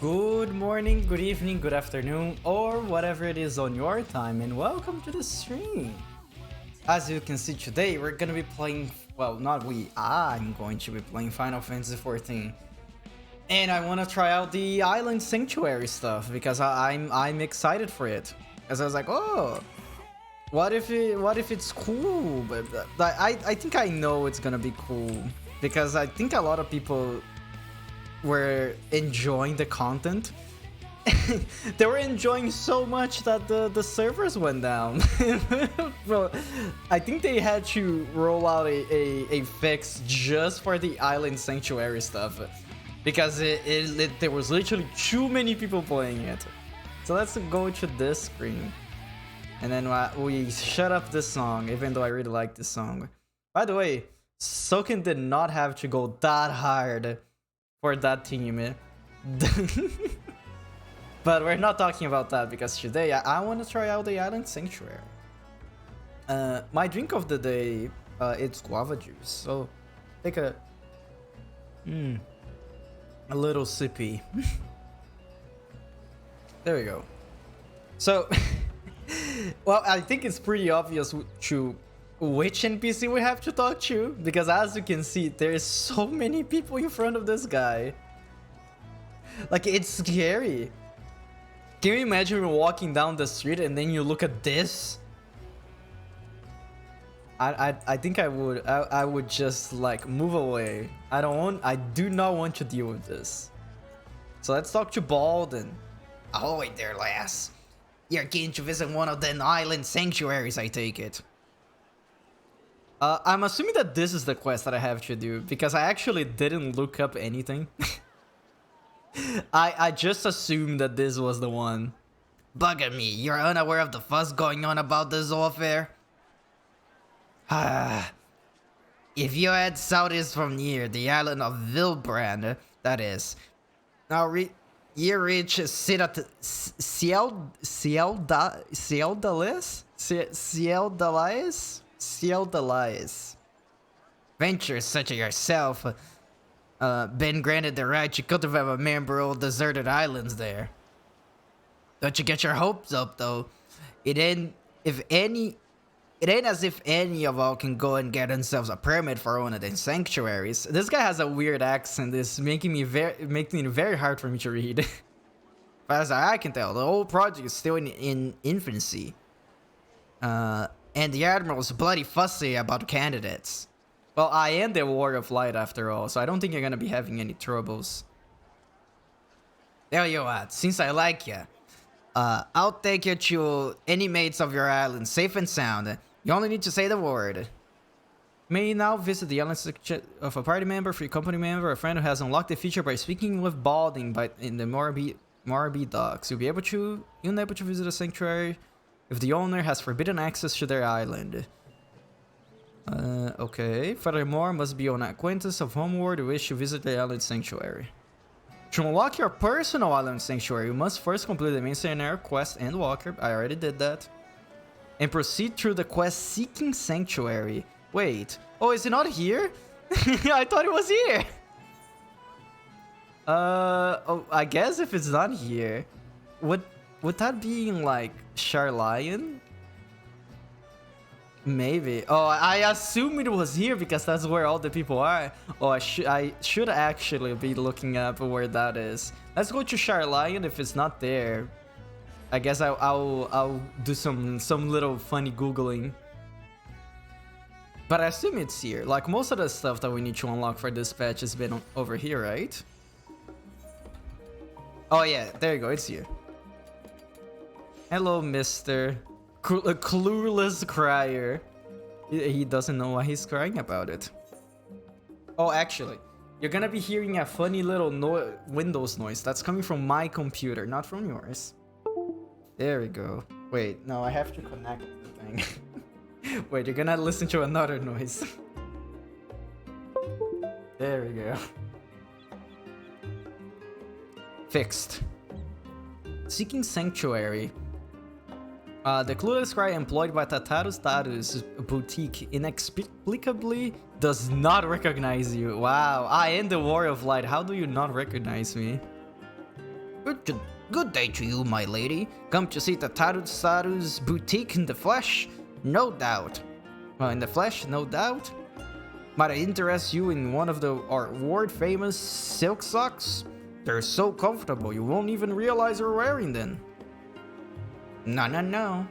Good morning, good evening, good afternoon, or whatever it is on your time, and welcome to the stream. As you can see today, we're gonna be playing, well, not we, I'm going to be playing Final Fantasy XIV. And I want to try out the Island Sanctuary stuff, because I'm excited for it. As I was like, oh, what if it's cool? But I think I know it's gonna be cool, because I think a lot of people were enjoying the content. They were enjoying so much that the servers went down. Well, I think they had to roll out a fix just for the Island Sanctuary stuff, because there was literally too many people playing it. So let's go to this screen, and then we shut up this song, even though I really like this song. By the way, Soken did not have to go that hard for that team. But we're not talking about that, because today I want to try out the Island Sanctuary. My drink of the day, it's guava juice. So take a little sippy. There we go. So, well, I think it's pretty obvious to which NPC we have to talk to, because as you can see, there's so many people in front of this guy. Like, it's scary. Can you imagine walking down the street and then you look at this? I think I would just like move away. I do not want to deal with this. So let's talk to Balden. Oh wait there, lass. You're keen to visit one of the island sanctuaries, I take it. I'm assuming that this is the quest that I have to do, because I actually didn't look up anything. I just assumed that this was the one. Bugger me, you're unaware of the fuss going on about this whole affair? If you head southeast from here, the island of Vilbrand, that is. Now you reach Ciel-Dalais? Ventures such as yourself been granted the right to cultivate a member of deserted islands there. Don't you get your hopes up, though. It ain't as if any of all can go and get themselves a permit for one of the sanctuaries. This guy has a weird accent. It's making it very hard for me to read. But as I can tell, the whole project is still in infancy. And the Admiral's bloody fussy about candidates. Well, I am the War of Light after all, so I don't think you're gonna be having any troubles. There you are. Since I like you, I'll take you to any mates of your island, safe and sound. You only need to say the word. May you now visit the island of a party member, free company member, a friend who has unlocked the feature by speaking with Balding in the Morabi docks. You'll be able to visit a sanctuary if the owner has forbidden access to their island. Okay. Furthermore, must be an acquaintance of Homeworld who wish to visit the island sanctuary. To unlock your personal island sanctuary, you must first complete the main scenario quest and walker. I already did that. And proceed through the quest Seeking Sanctuary. Wait. Oh, is it not here? I thought it was here. Oh, I guess if it's not here, would that be in like Charlion? Maybe. Oh, I assume it was here because that's where all the people are. Oh, I should actually be looking up where that is. Let's go to Charlion. If it's not there, I guess I'll do some little funny googling. But I assume it's here. Like most of the stuff that we need to unlock for this patch has been over here, right? Oh yeah, there you go. It's here. Hello, Mister. A clueless crier. He doesn't know why he's crying about it. Oh, actually, you're gonna be hearing a funny little Windows noise that's coming from my computer, not from yours. There we go. Wait, no, I have to connect the thing. Wait, you're gonna listen to another noise. There we go. Fixed. Seeking Sanctuary. The clueless cry employed by Tataru's boutique inexplicably does not recognize you. Wow, I am the War of Light. How do you not recognize me? Good day to you, my lady. Come to see Tataru's boutique in the flesh? No doubt. Well, in the flesh, no doubt. Might I interest you in one of our world-famous silk socks? They're so comfortable, you won't even realize you're wearing them. No.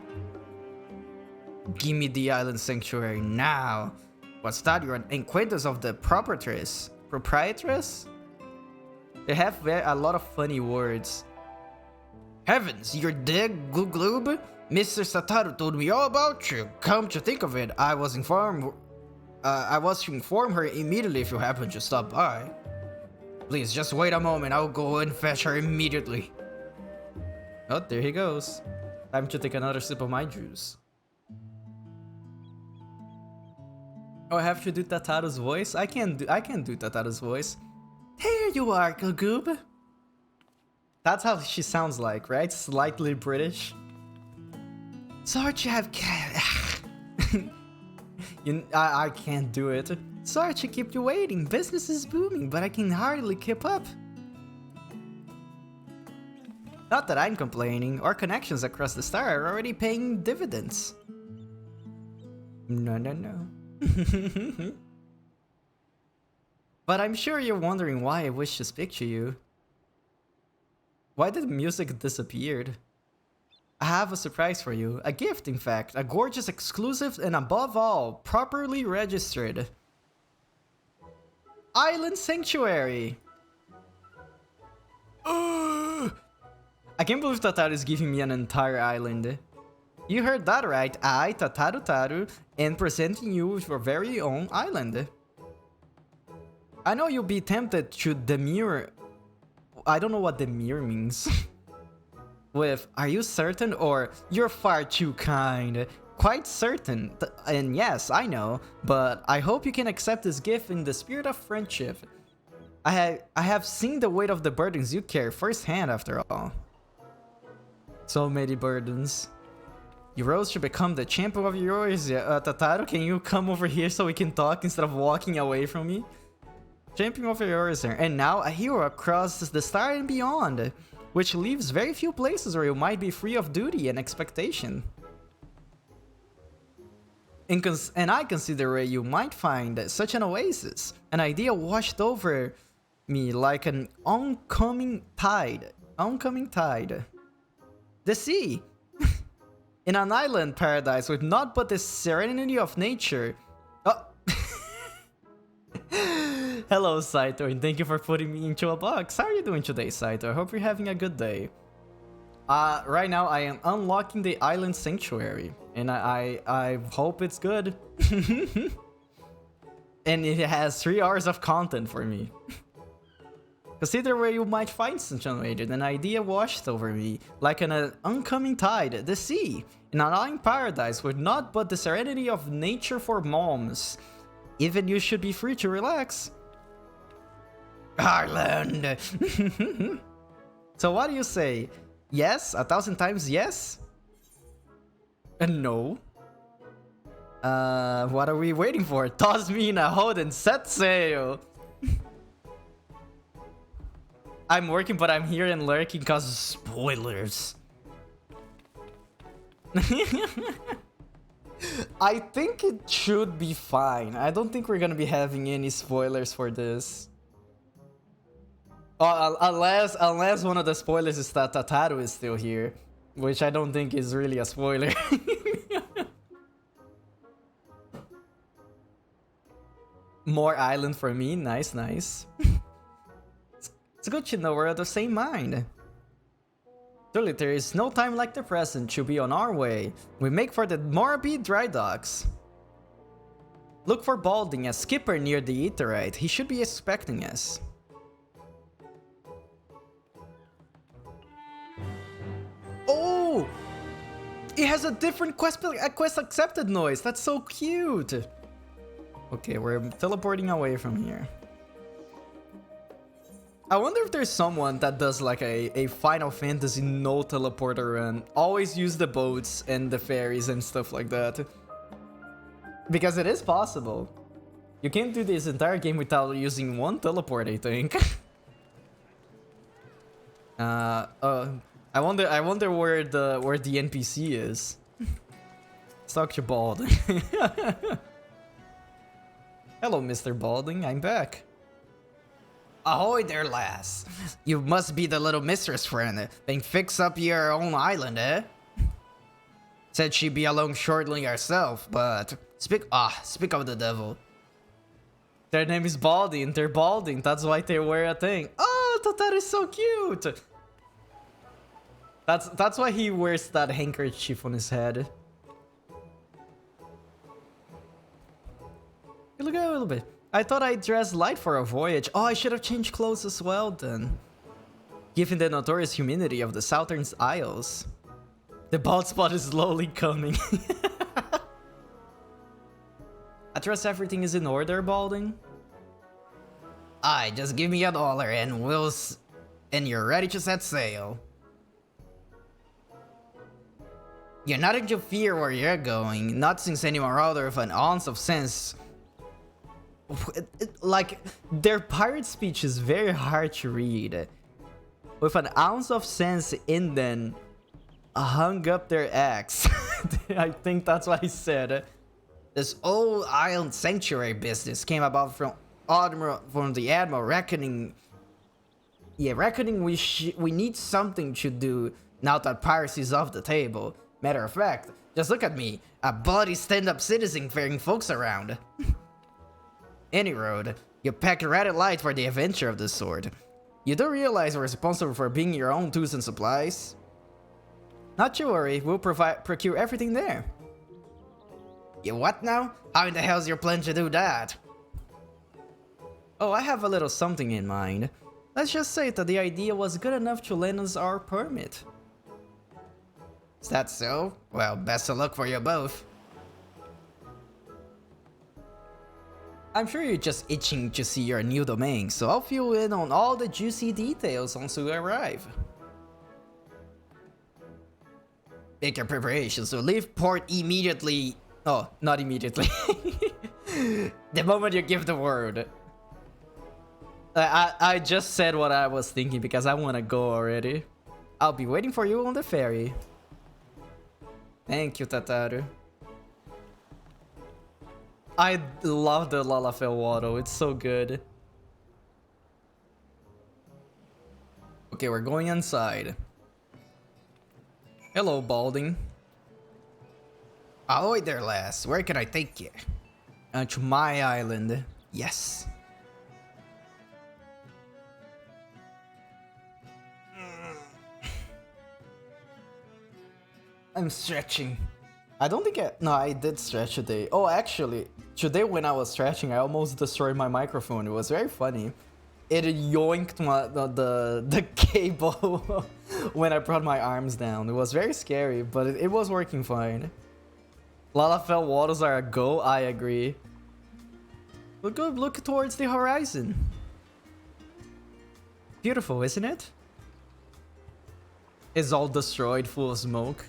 Give me the island sanctuary now. What's that? You're an acquaintance of the proprietress? Proprietress? They have a lot of funny words. Heavens, you're dead, Googloob? Mr. Sataru told me all about you. Come to think of it, I was to inform her immediately if you happen to stop by. Please, just wait a moment, I'll go and fetch her immediately. Oh, there he goes. Time to take another sip of my juice. Oh, I have to do Tataru's voice? I can do Tataru's voice. Here you are, Goob. That's how she sounds like, right? Slightly British. Sorry to have I can't do it. Sorry to keep you waiting. Business is booming, but I can hardly keep up. Not that I'm complaining. Our connections across the star are already paying dividends. No. But I'm sure you're wondering why I wish to speak to you. Why did the music disappeared? I have a surprise for you. A gift, in fact. A gorgeous exclusive and above all, properly registered. Island Sanctuary! I can't believe Tataru is giving me an entire island. You heard that right. I, Tataru, am presenting you with your very own island. I know you'll be tempted to demur. I don't know what demur means. With, are you certain? Or, you're far too kind. Quite certain. And yes, I know. But I hope you can accept this gift in the spirit of friendship. I have seen the weight of the burdens you carry firsthand after all. So many burdens. You rose to become the champion of yours. Tataru, can you come over here so we can talk instead of walking away from me? Champion of yours, and now a hero across the star and beyond, which leaves very few places where you might be free of duty and expectation. And I consider where you might find such an oasis. An idea washed over me like an oncoming tide. The sea! In an island paradise with naught but the serenity of nature. Oh. Hello, Saito, and thank you for putting me into a box. How are you doing today, Saito? I hope you're having a good day. Right now I am unlocking the island sanctuary, and I hope it's good. And it has 3 hours of content for me. Consider where you might find such an agent. An idea washed over me, like an oncoming tide, the sea, in an island paradise with naught but the serenity of nature for moms. Even you should be free to relax. Ireland! So what do you say? Yes? 1,000 times yes? No. What are we waiting for? Toss me in a hold and set sail! I'm working, but I'm here and lurking cause spoilers. I think it should be fine. I don't think we're gonna be having any spoilers for this. Unless one of the spoilers is that Tataru is still here, which I don't think is really a spoiler. More island for me. Nice, nice. It's good to know we're of the same mind. Truly, there is no time like the present to be on our way. We make for the Morbi dry docks. Look for Balding, a skipper near the Aetheryte. He should be expecting us. Oh! It has a different quest accepted noise. That's so cute. Okay, we're teleporting away from here. I wonder if there's someone that does like a Final Fantasy no teleporter run. Always use the boats and the ferries and stuff like that. Because it is possible. You can't do this entire game without using one teleport, I think. I wonder where the NPC is. Let's talk to Balding. Hello, Mr. Balding. I'm back. Ahoy there, lass. You must be the little mistress friend. Then fix up your own island, eh? Said she'd be along shortly herself, but speak of the devil. Their name is Balding. They're balding. That's why they wear a thing. Oh, that is so cute. That's why he wears that handkerchief on his head. Hey, look at a little bit. I thought I'd dress light for a voyage. Oh, I should have changed clothes as well then. Given the notorious humidity of the southern isles. The bald spot is slowly coming. I trust everything is in order, Balding. Aye, just give me $1 and you're ready to set sail. You're not to fear where you're going, not since any marauder with an ounce of sense. Like, their pirate speech is very hard to read. With an ounce of sense in them, hung up their axe. I think that's what he said. This old island sanctuary business came about from the Admiral reckoning. Yeah, reckoning we need something to do now that piracy's off the table. Matter of fact, just look at me, a bloody stand-up citizen ferrying folks around. Any road, you pack rather light for the adventure of this sort. You do realize we're responsible for bringing your own tools and supplies? Not to worry, we'll procure everything there. You what now? How in the hell's your plan to do that? Oh, I have a little something in mind. Let's just say that the idea was good enough to lend us our permit. Is that so? Well, best of luck for you both. I'm sure you're just itching to see your new domain, so I'll fill in on all the juicy details once you arrive. Make your preparations to leave port immediately. Oh, not immediately. The moment you give the word. I just said what I was thinking because I want to go already. I'll be waiting for you on the ferry. Thank you, Tataru. I love the Lalafell water. It's so good. Okay, we're going inside. Hello, Balding. Ahoy there, lass. Where can I take you? To my island. Yes. I'm stretching. I don't think I did stretch today. Oh, actually, today when I was stretching, I almost destroyed my microphone. It was very funny. It yoinked the cable when I brought my arms down. It was very scary, but it was working fine. Lalafell waters are a go, I agree. Look towards the horizon. Beautiful, isn't it? It's all destroyed, full of smoke.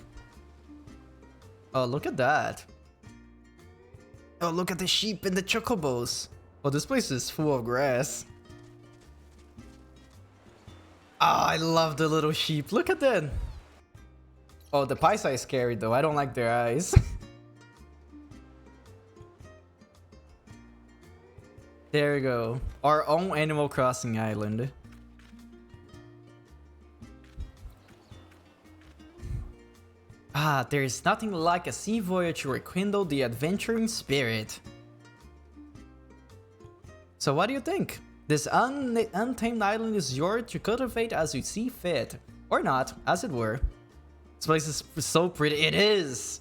Oh, look at that. Oh, look at the sheep and the chocobos. Oh, this place is full of grass. Oh, I love the little sheep. Look at that. Oh, the Paisa is scary though. I don't like their eyes. There we go. Our own Animal Crossing island. Ah, there is nothing like a sea voyage to rekindle the adventuring spirit. So what do you think? This untamed island is yours to cultivate as you see fit. Or not, as it were. This place is so pretty. It is!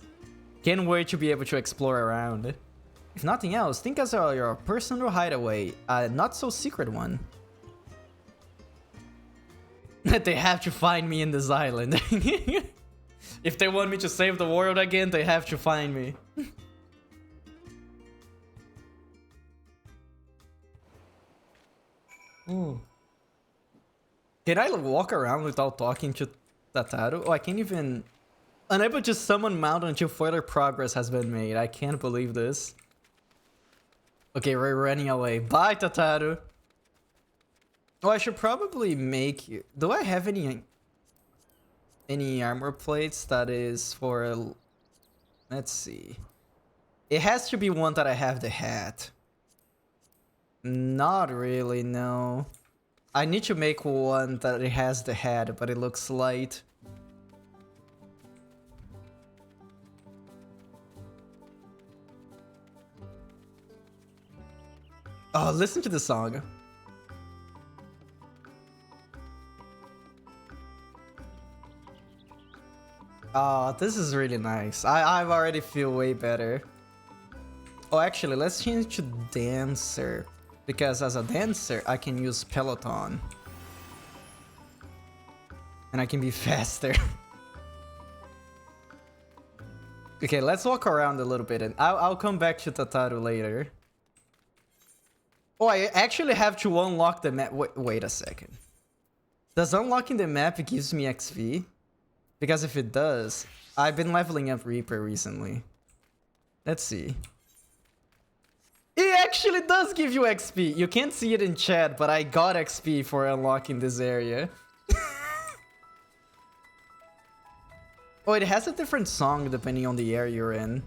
Can't wait to be able to explore around. If nothing else, think as your personal hideaway, a not so secret one. They have to find me in this island. If they want me to save the world again, they have to find me. Ooh. Can I walk around without talking to Tataru? Oh, I can't even... Unable to summon mount until further progress has been made. I can't believe this. Okay, we're running away. Bye, Tataru. Oh, I should probably make you. Do I have any armor plates that is for? Let's see. It has to be one that I have the hat. Not really, no. I need to make one that it has the hat, but it looks light. Oh, listen to the song. Oh, this is really nice. I already feel way better. Oh, actually, let's change to dancer. Because as a dancer, I can use Peloton. And I can be faster. Okay, let's walk around a little bit and I'll come back to Tataru later. Oh, I actually have to unlock the map. Wait a second. Does unlocking the map gives me XP? Because if it does, I've been leveling up Reaper recently. Let's see. It actually does give you XP. You can't see it in chat, but I got XP for unlocking this area. Oh, it has a different song depending on the area you're in.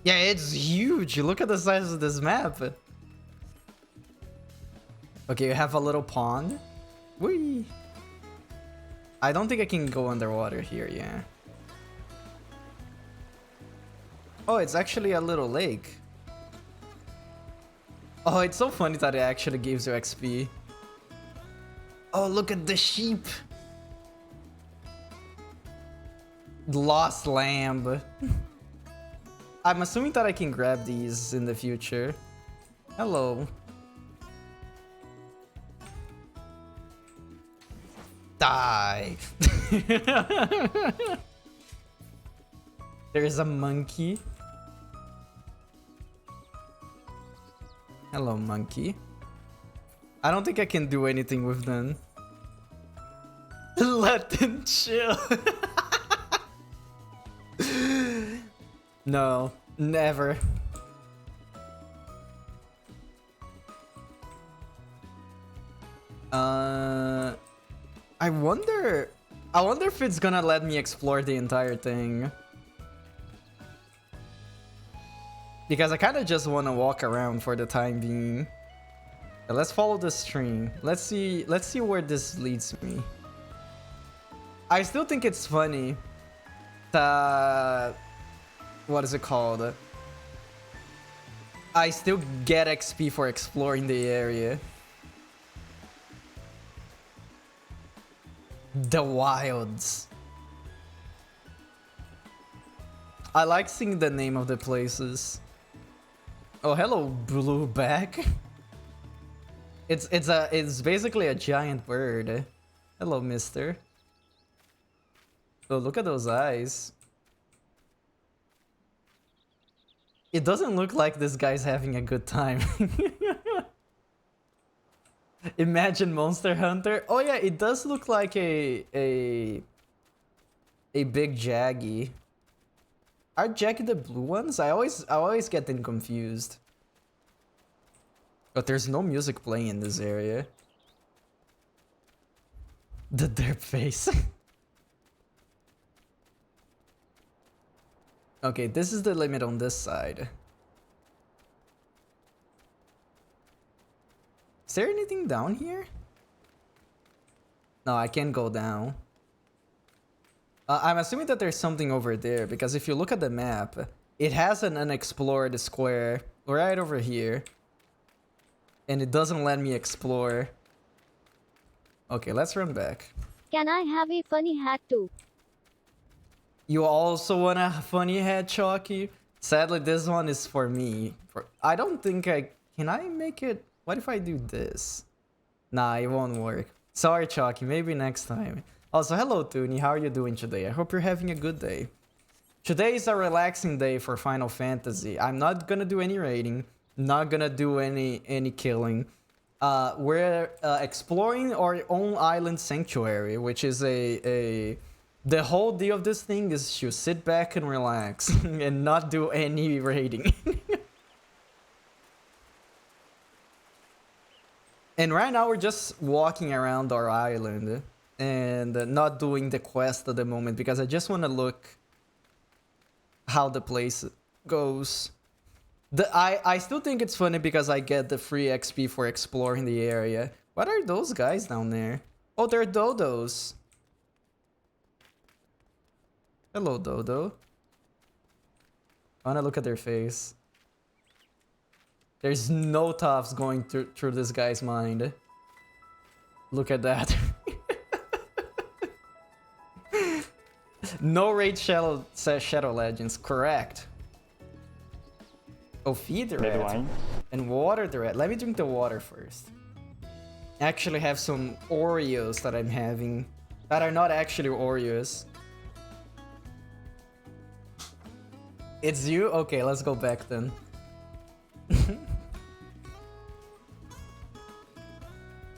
Yeah, it's huge. Look at the size of this map. Okay, you have a little pond. Whee! I don't think I can go underwater here, yeah. Oh, it's actually a little lake. Oh, it's so funny that it actually gives you XP. Oh, look at the sheep. Lost lamb. I'm assuming that I can grab these in the future. Hello. Die. There's a monkey. Hello, monkey. I don't think I can do anything with them. Let them chill. No, never. I wonder if it's gonna let me explore the entire thing. Because I kind of just want to walk around for the time being. Let's follow the stream. Let's see where this leads me. I still think it's funny that, what is it called? I still get XP for exploring the area. The wilds. I like seeing the name of the places. Oh, hello, blueback. It's basically a giant bird. Hello, mister. Oh, look at those eyes. It doesn't look like this guy's having a good time. Imagine Monster Hunter. Oh yeah, it does look like a big Jaggy. Are Jaggy the blue ones? I always get them confused. But there's no music playing in this area. The derp face. Okay, this is the limit on this side. Is there anything down here? No, I can't go down. I'm assuming that there's something over there, because if you look at the map, it has an unexplored square right over here. And it doesn't let me explore. Okay, let's run back. Can I have a funny hat too? You also want a funny hat, Chalky? Sadly, this one is for me. I don't think I... Can I make it... What if I do this? Nah, it won't work. Sorry, Chalky. Maybe next time. Also, hello, Toonie. How are you doing today? I hope you're having a good day. Today is a relaxing day for Final Fantasy. I'm not gonna do any raiding. Not gonna do any killing. We're exploring our own island sanctuary, which is the whole deal of this thing is to sit back and relax and not do any raiding. And right now we're just walking around our island and not doing the quest at the moment because I just want to look how the place goes. I still think it's funny because I get the free XP for exploring the area. What are those guys down there? Oh, they're dodos. Hello, dodo. I want to look at their face. There's no thoughts going through this guy's mind. Look at that. No raid Shadow says Shadow Legends. Correct. Oh, feed the Red rat. wine. And water the rat. Let me drink the water first. I actually have some Oreos that I'm having that are not actually Oreos. It's you? Okay, let's go back then.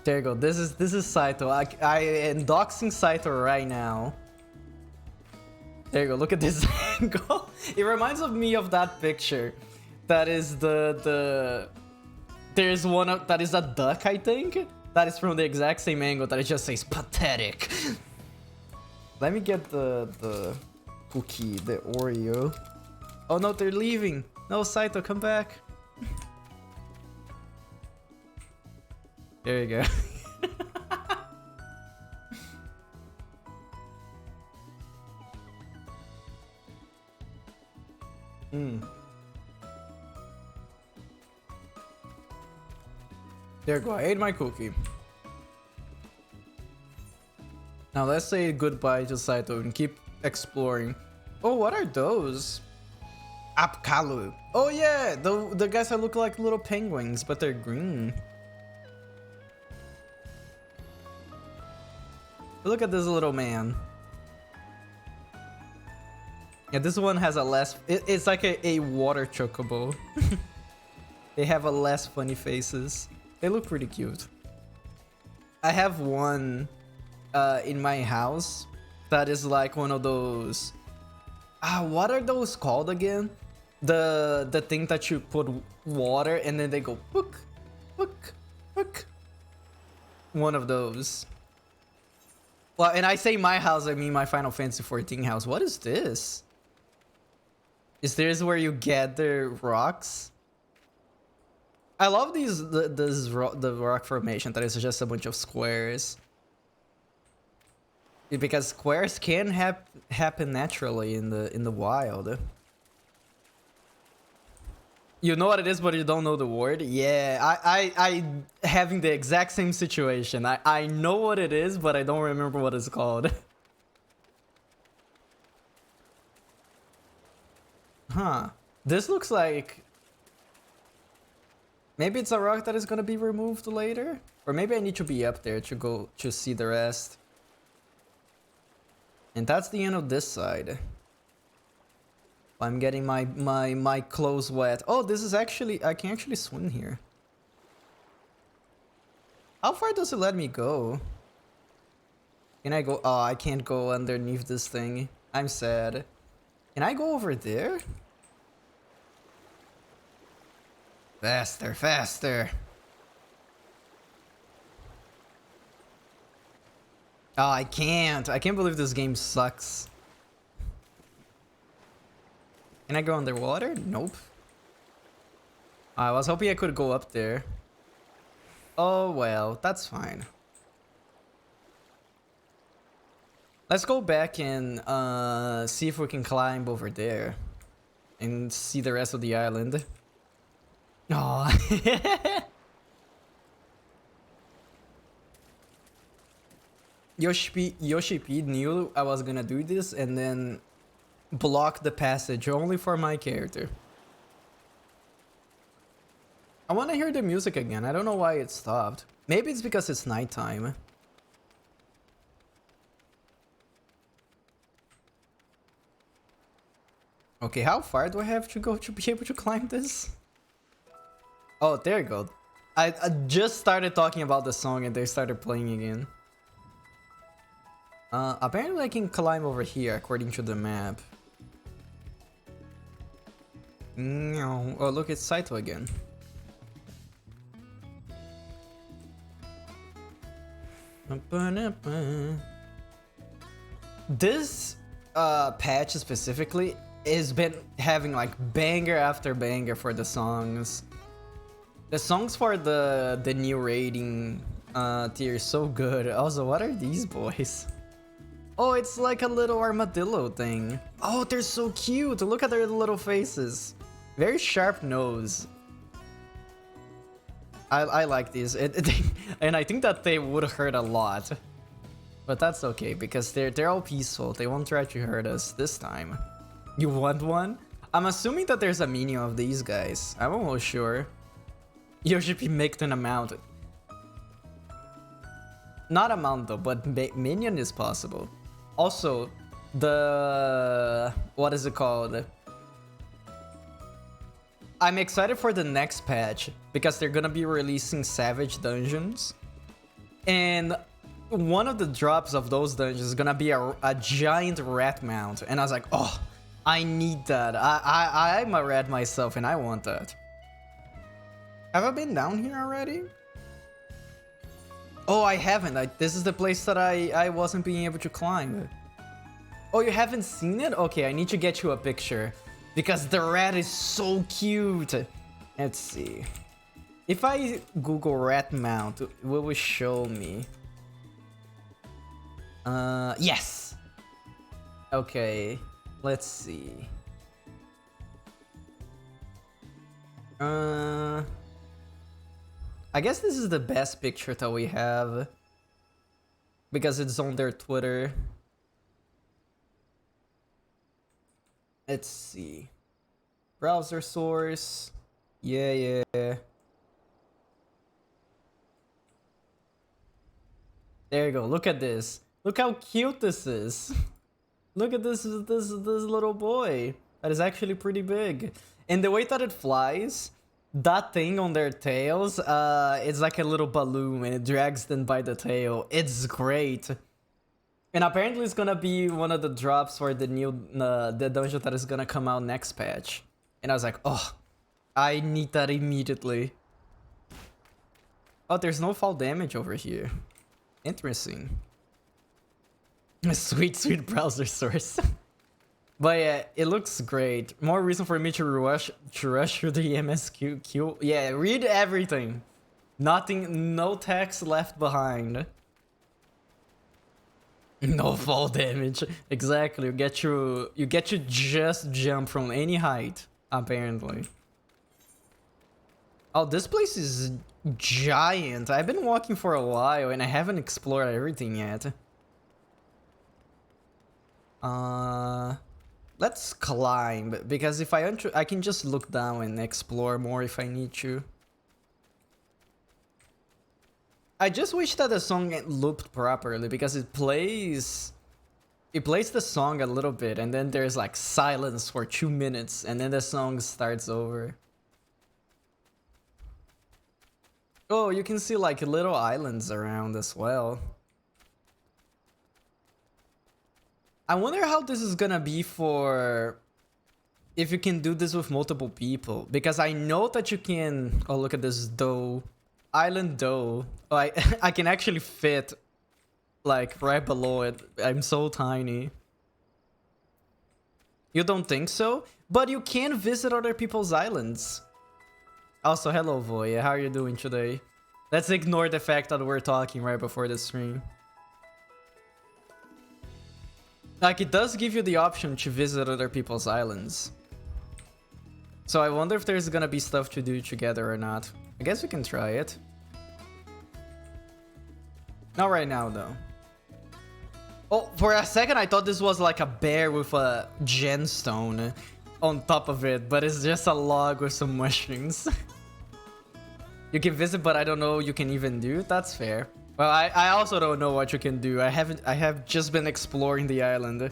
There you go. This is Saito. I am doxing Saito right now. There you go. Look at this angle. It reminds of me of that picture. That is there's one that is a duck, I think. That is from the exact same angle that it just says pathetic. Let me get the cookie, the Oreo. Oh no, they're leaving. No, Saito, come back. There you go. There you go, I ate my cookie. Now let's say goodbye to Saito and keep exploring. Oh, what are those? Apkalu. Oh yeah, the guys that look like little penguins, but they're green. Look at this little man. Yeah, this one has a less... It's like a water chocobo. They have a less funny faces. They look pretty cute. I have one in my house that is like one of those... what are those called again? The thing that you put water and then they go book, book, book. One of those. Well, and I say my house, I mean my Final Fantasy XIV house. What is this? Is this where you gather rocks? I love the rock formation that is just a bunch of squares. Because squares can happen naturally in the wild. You know what it is, but you don't know the word? Yeah, I having the exact same situation. I know what it is, but I don't remember what it's called. Huh. This looks like... Maybe it's a rock that is gonna be removed later? Or maybe I need to be up there to go to see the rest. And that's the end of this side. I'm getting my clothes wet. Oh, this is actually... I can actually swim here. How far does it let me go? Can I go... Oh, I can't go underneath this thing. I'm sad. Can I go over there? Faster, faster. Oh, I can't. I can't believe this game sucks. Can I go underwater? Nope. I was hoping I could go up there. Oh well, that's fine. Let's go back and see if we can climb over there. And see the rest of the island. Aww. Yoshi P knew I was gonna do this and then block the passage only for my character. I want to hear the music again. I don't know why it stopped. Maybe it's because it's nighttime. Okay, how far do I have to go to be able to climb this? Oh, there you go. I just started talking about the song and they started playing again. Apparently I can climb over here according to the map. No. Oh, look, it's Saito again. This patch specifically has been having like banger after banger for the songs. The songs for the new rating tier is so good. Also, what are these boys? Oh, it's like a little armadillo thing. Oh, they're so cute. Look at their little faces. Very sharp nose. I like these. And I think that they would hurt a lot. But that's okay, because they're all peaceful. They won't try to hurt us this time. You want one? I'm assuming that there's a minion of these guys. I'm almost sure. Yoshi make an amount. Not amount though, but minion is possible. Also, the... what is it called? I'm excited for the next patch because they're gonna be releasing Savage Dungeons. And one of the drops of those dungeons is gonna be a giant rat mount. And I was like, oh, I need that. I'm a rat myself and I want that. Have I been down here already? Oh, I haven't. This is the place that I wasn't being able to climb. Oh, you haven't seen it? Okay, I need to get you a picture. Because the rat is so cute. Let's see. If I Google rat mount, it will show me. Yes. Okay, let's see. I guess this is the best picture that we have. Because it's on their Twitter. Let's see. Browser source. Yeah. There you go. Look at this. Look how cute this is. Look at this little boy. That is actually pretty big. And the way that it flies, that thing on their tails, it's like a little balloon and it drags them by the tail. It's great. And apparently it's gonna be one of the drops for the new the dungeon that is gonna come out next patch. And I was like, oh, I need that immediately. Oh, there's no fall damage over here. Interesting. Sweet browser source. But yeah, it looks great. More reason for me to rush through the MSQ. Yeah, read everything. Nothing, no text left behind. No fall damage. Exactly. You get to just jump from any height, apparently. Oh, this place is giant. I've been walking for a while and I haven't explored everything yet. Let's climb, because if I can just look down and explore more if I need to. I just wish that the song looped properly, because it plays the song a little bit and then there's like silence for 2 minutes and then the song starts over. Oh, you can see like little islands around as well. I wonder how this is gonna be for if you can do this with multiple people, because I know that you can. Oh, look at this dough. Island dough. Oh, I can actually fit like right below it. I'm so tiny. You don't think so? But you can visit other people's islands. Also, hello Voya, how are you doing today? Let's ignore the fact that we're talking right before the stream. Like, it does give you the option to visit other people's islands. So I wonder if there's gonna be stuff to do together or not. I guess we can try it. Not right now, though. Oh, for a second I thought this was like a bear with a gemstone on top of it, but it's just a log with some mushrooms. You can visit, but I don't know you can even do. That's fair. Well, I also don't know what you can do. I have just been exploring the island.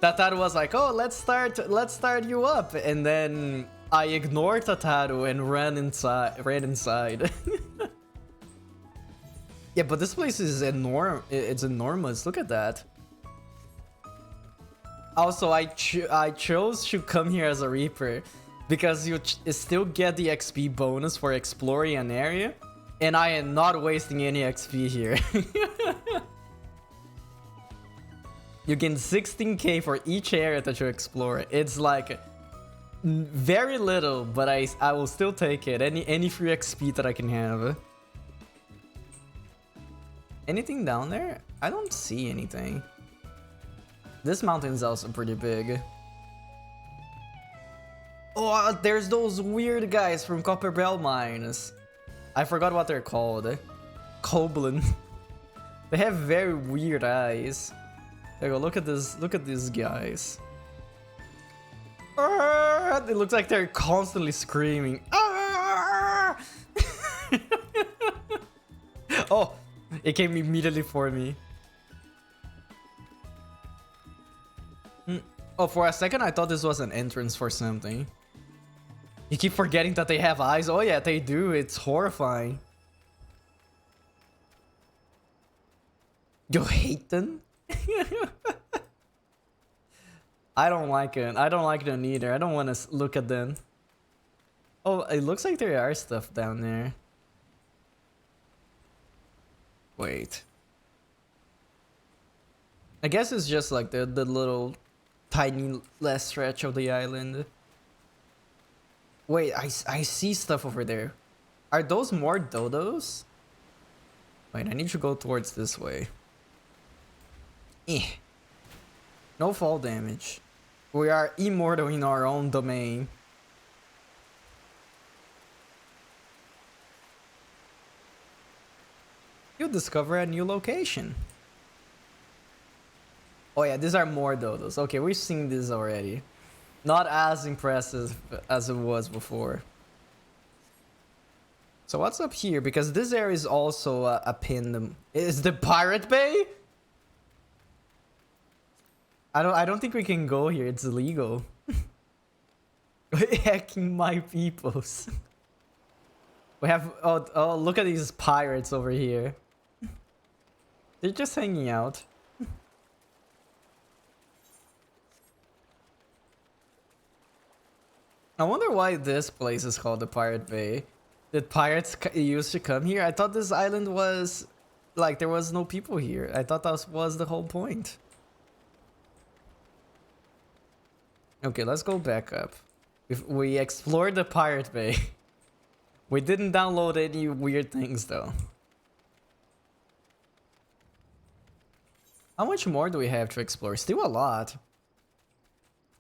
Tataru was like, oh, let's start you up, and then I ignored Tataru and ran inside. Yeah, but this place is it's enormous. Look at that. Also, I chose to come here as a Reaper because you still get the XP bonus for exploring an area, and I am not wasting any XP here. You gain 16k for each area that you explore. It's like very little, but I will still take it. Any free XP that I can have. Anything down there? I don't see anything. This mountain is also pretty big. Oh, there's those weird guys from Copper Bell Mines. I forgot what they're called. Koblin. They have very weird eyes. There you go, look at this. Look at these guys. It looks like they're constantly screaming. Oh, it came immediately for me. Oh, for a second I thought this was an entrance for something. You keep forgetting that they have eyes. Oh yeah, they do. It's horrifying. You hate them? I don't like it. I don't like them either. I don't want to look at them. Oh, it looks like there are stuff down there. Wait. I guess it's just like the little tiny last stretch of the island. Wait, I see stuff over there. Are those more dodos? Wait, I need to go towards this way. No fall damage. We are immortal in our own domain. You discover a new location. Oh yeah, these are more dodos. Okay, we've seen this already. Not as impressive as it was before. So what's up here? Because this area is also a pin. Is the Pirate Bay? I don't think we can go here. It's illegal. Hacking my peoples. We have oh look at these pirates over here. They're just hanging out. I wonder why this place is called the Pirate Bay. Did pirates used to come here? I thought this island was like there was no people here. I thought that was the whole point. Okay, let's go back up. If we explored the Pirate Bay. We didn't download any weird things though. How much more do we have to explore? Still a lot.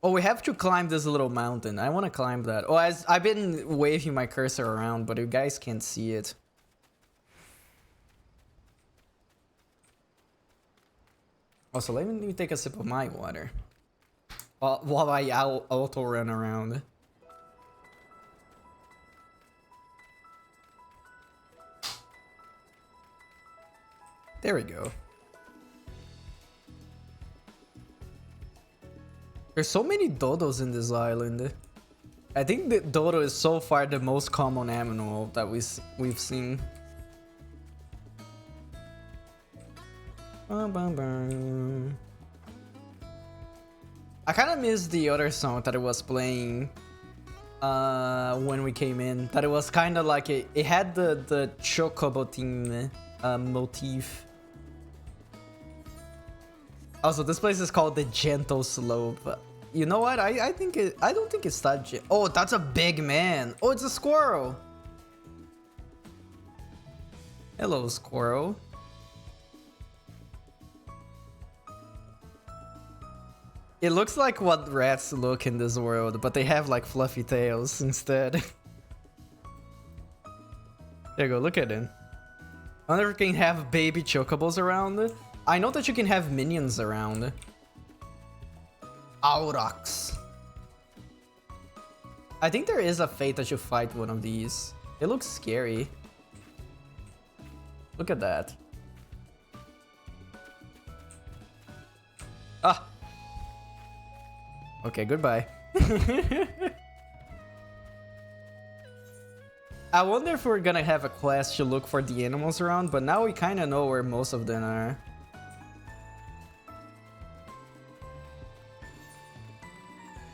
Oh, we have to climb this little mountain. I want to climb that. Oh, I've been waving my cursor around, but you guys can't see it. Also, let me take a sip of my water. While I auto run around. There we go. There's so many dodos in this island. I think the dodo is so far the most common animal that we've seen. I kind of miss the other song that it was playing when we came in. That it was kind of like it had the chocobo theme motif. Also, this place is called the Gentle Slope. You know what? I don't think it's that. Oh, that's a big man. Oh, it's a squirrel. Hello, squirrel. It looks like what rats look in this world, but they have like fluffy tails instead. There you go. Look at it. I wonder if we can have baby chocobos around. I know that you can have minions around. Aurochs. I think there is a fate that you fight one of these. It looks scary. Look at that. Ah. Okay, goodbye. I wonder if we're gonna have a quest to look for the animals around, but now we kind of know where most of them are.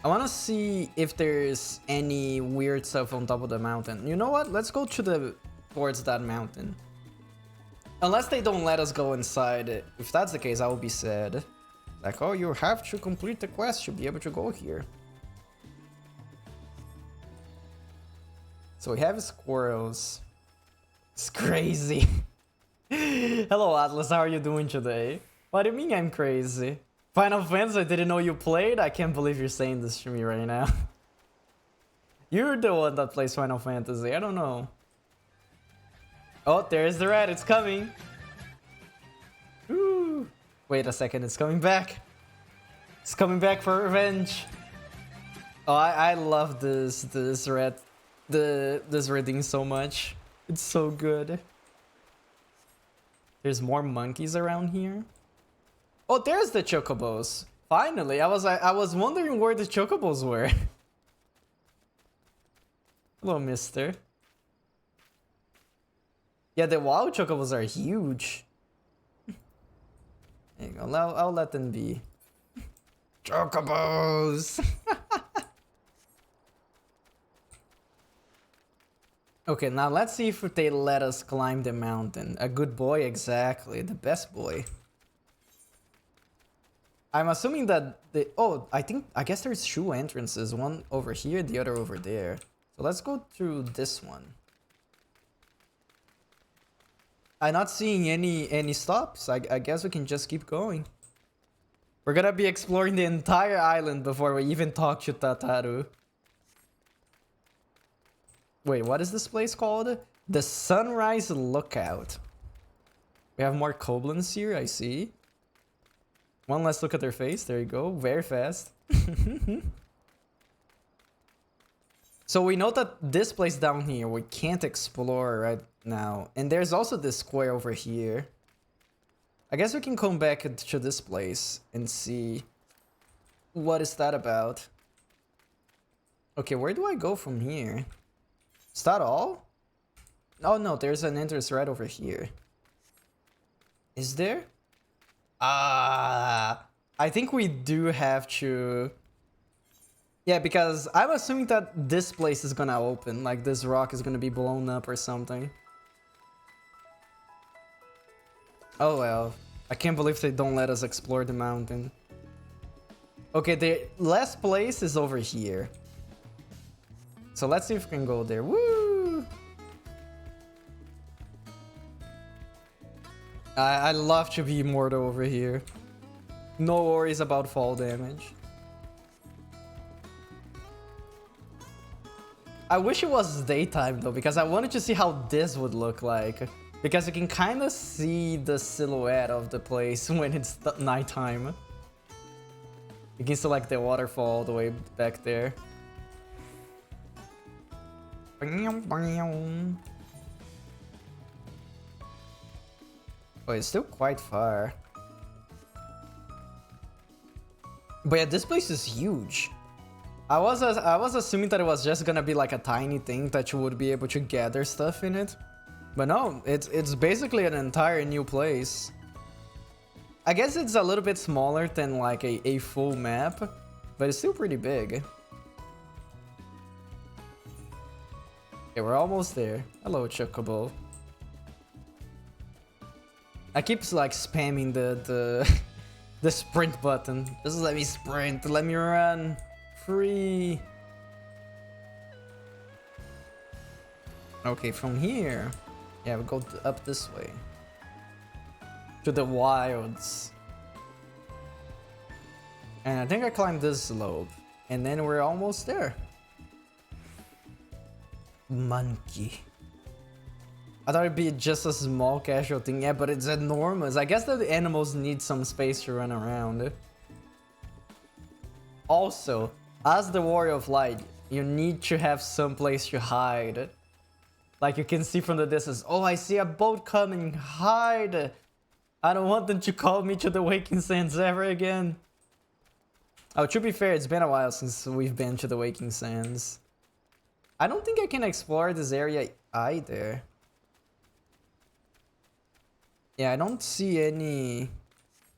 I want to see if there's any weird stuff on top of the mountain. You know what? Let's go towards that mountain. Unless they don't let us go inside. If that's the case, I will be sad. Like, oh, you have to complete the quest to be able to go here. So we have squirrels. It's crazy. Hello, Atlas. How are you doing today? What do you mean I'm crazy? Final Fantasy, I didn't know you played? I can't believe you're saying this to me right now. You're the one that plays Final Fantasy. I don't know. Oh, there's the rat. It's coming. Ooh. Wait a second. It's coming back. It's coming back for revenge. Oh, I love this rat. This reading so much. It's so good. There's more monkeys around here. Oh, there's the chocobos. Finally, I was wondering where the chocobos were. Hello, mister. Yeah, the wild chocobos are huge. There you go. I'll let them be. Chocobos! Okay, now let's see if they let us climb the mountain. A good boy, exactly. The best boy. I'm assuming that the... Oh, I guess there's two entrances. One over here, the other over there. So let's go through this one. I'm not seeing any stops. I guess we can just keep going. We're gonna be exploring the entire island before we even talk to Tataru. Wait, what is this place called? The Sunrise Lookout. We have more goblins here, I see. One last look at their face. There you go. Very fast. So we know that this place down here we can't explore right now. And there's also this square over here. I guess we can come back to this place and see what is that about. Okay, where do I go from here? Is that all? Oh no, there's an entrance right over here. Is there? I think we do have to... Yeah, because I'm assuming that this place is gonna open. Like, this rock is gonna be blown up or something. Oh well. I can't believe they don't let us explore the mountain. Okay, the last place is over here. So let's see if we can go there. Woo! I love to be immortal over here. No worries about fall damage. I wish it was daytime though, because I wanted to see how this would look like. Because you can kind of see the silhouette of the place when it's nighttime. You can see like the waterfall all the way back there. Oh, it's still quite far. But yeah, this place is huge. I was assuming that it was just gonna be like a tiny thing that you would be able to gather stuff in it. But no, it's basically an entire new place. I guess it's a little bit smaller than like a full map, but it's still pretty big. Okay, we're almost there. Hello, Chocobo. I keep like spamming the the sprint button. Just let me sprint, let me run. Free. Okay, from here. Yeah, we go up this way. To the wilds. And I think I climbed this slope. And then we're almost there. Monkey. I thought it'd be just a small casual thing. Yeah, but it's enormous. I guess that the animals need some space to run around. Also, as the Warrior of Light, you need to have some place to hide. Like you can see from the distance. Oh, I see a boat coming. Hide. I don't want them to call me to the Waking Sands ever again. Oh, to be fair, it's been a while since we've been to the Waking Sands. I don't think I can explore this area either. Yeah, I don't see any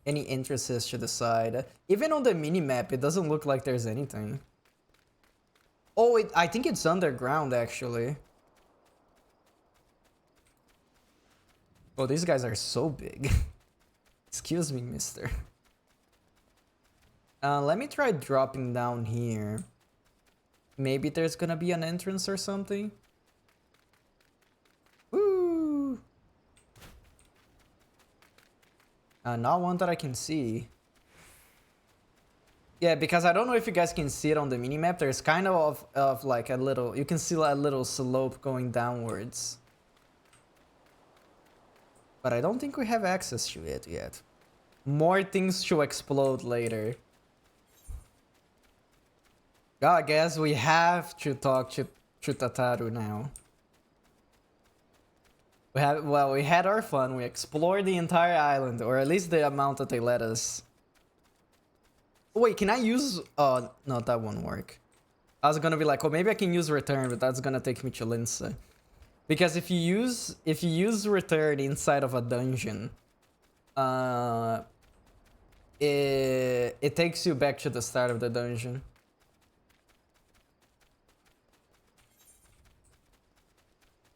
entrances to the side. Even on the mini-map, it doesn't look like there's anything. Oh, I think it's underground, actually. Oh, these guys are so big. Excuse me, mister. Let me try dropping down here. Maybe there's gonna be an entrance or something. Woo! Not one that I can see. Yeah, because I don't know if you guys can see it on the minimap. There's kind of like a little... You can see a little slope going downwards. But I don't think we have access to it yet. More things to explode later. Oh, I guess we have to talk to Tataru now. We had our fun. We explored the entire island, or at least the amount that they let us. Wait, can I use... Oh, no, that won't work. I was gonna be like, oh, maybe I can use return, but that's gonna take me to Lince. Because if you use return inside of a dungeon, it takes you back to the start of the dungeon.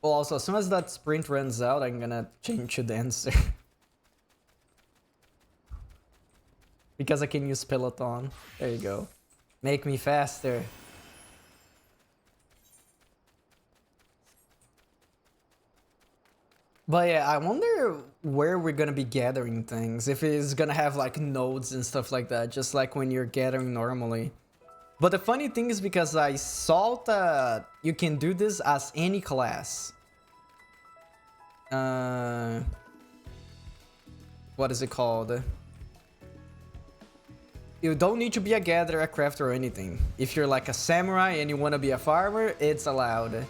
Well, also, as soon as that sprint runs out, I'm gonna change to dancer. Because I can use peloton. There you go. Make me faster. But yeah, I wonder where we're gonna be gathering things. If it's gonna have like nodes and stuff like that, just like when you're gathering normally. But the funny thing is because I saw that you can do this as any class. What is it called? You don't need to be a gatherer, a crafter, or anything. If you're like a samurai and you want to be a farmer, it's allowed.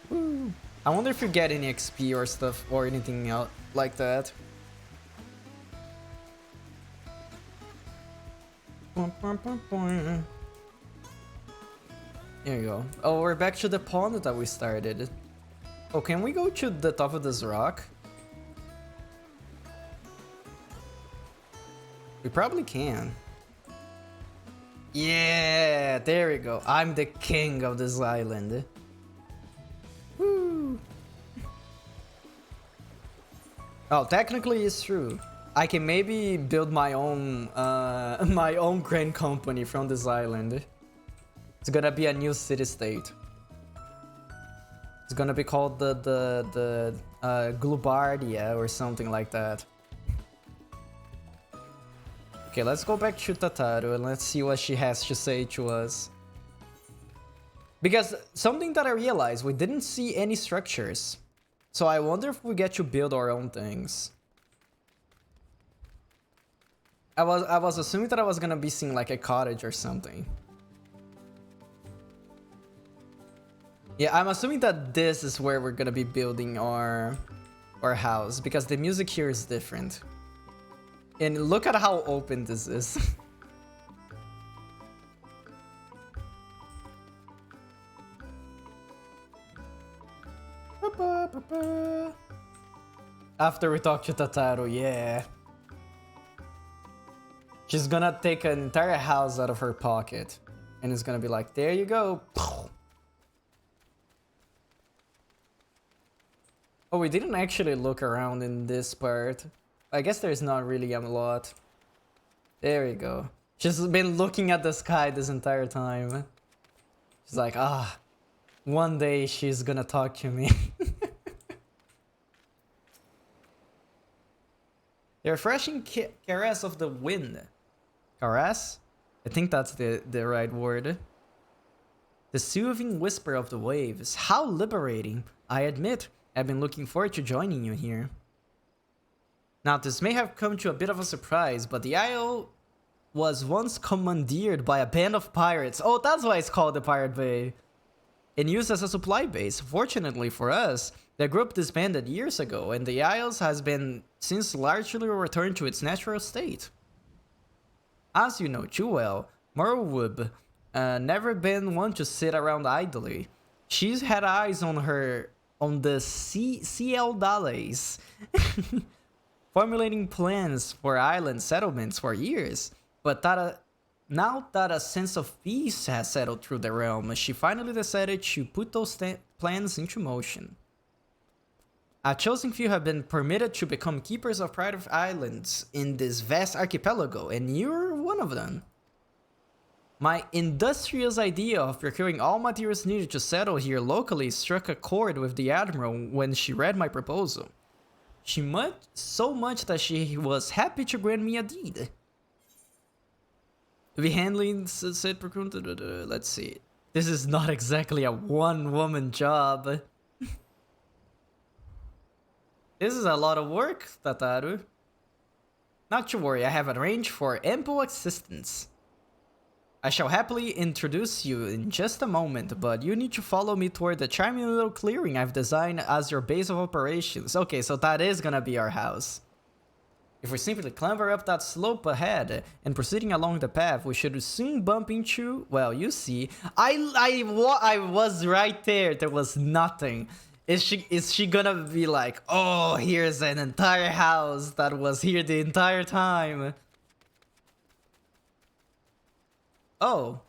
Woo. I wonder if you get any XP or stuff or anything else like that. There you go. Oh, we're back to the pond that we started. Oh, can we go to the top of this rock? We probably can. Yeah, there we go. I'm the king of this island. Woo. Oh, technically it's true. I can maybe build my own grain company from this island. It's gonna be a new city-state. It's gonna be called the Glubardia or something like that. Okay, let's go back to Tataru and let's see what she has to say to us. Because something that I realized, we didn't see any structures. So I wonder if we get to build our own things. I was assuming that I was gonna be seeing like a cottage or something. Yeah, I'm assuming that this is where we're gonna be building our house, because the music here is different. And look at how open this is. After we talk to Tataru, yeah. She's gonna take an entire house out of her pocket. And it's gonna be like, there you go. Oh, we didn't actually look around in this part. I guess there's not really a lot. There you go. She's been looking at the sky this entire time. She's like, ah, one day she's gonna talk to me. The refreshing caress of the wind. Caress? I think that's the right word. The soothing whisper of the waves. How liberating. I admit, I've been looking forward to joining you here. Now, this may have come to a bit of a surprise, but the isle was once commandeered by a band of pirates. Oh, that's why it's called the Pirate Bay. And used as a supply base. Fortunately for us, the group disbanded years ago, and the Isles has been since largely returned to its natural state. As you know too well, Merwub never been one to sit around idly. She's had eyes on the CL Dales, formulating plans for island settlements for years. But now that a sense of peace has settled through the realm, she finally decided to put those plans into motion. A chosen few have been permitted to become keepers of private islands in this vast archipelago, and you're one of them. My industrious idea of procuring all materials needed to settle here locally struck a chord with the Admiral when she read my proposal. So much that she was happy to grant me a deed. The handling said, let's see. This is not exactly a one-woman job. This is a lot of work, Tataru. Not to worry, I have arranged for ample assistance. I shall happily introduce you in just a moment, but you need to follow me toward the charming little clearing I've designed as your base of operations. Okay, so that is gonna be our house. If we simply clamber up that slope ahead and proceeding along the path, we should soon bump into... Well, you see. I was right there. There was nothing. Is she gonna be like, oh, here's an entire house that was here the entire time? Oh.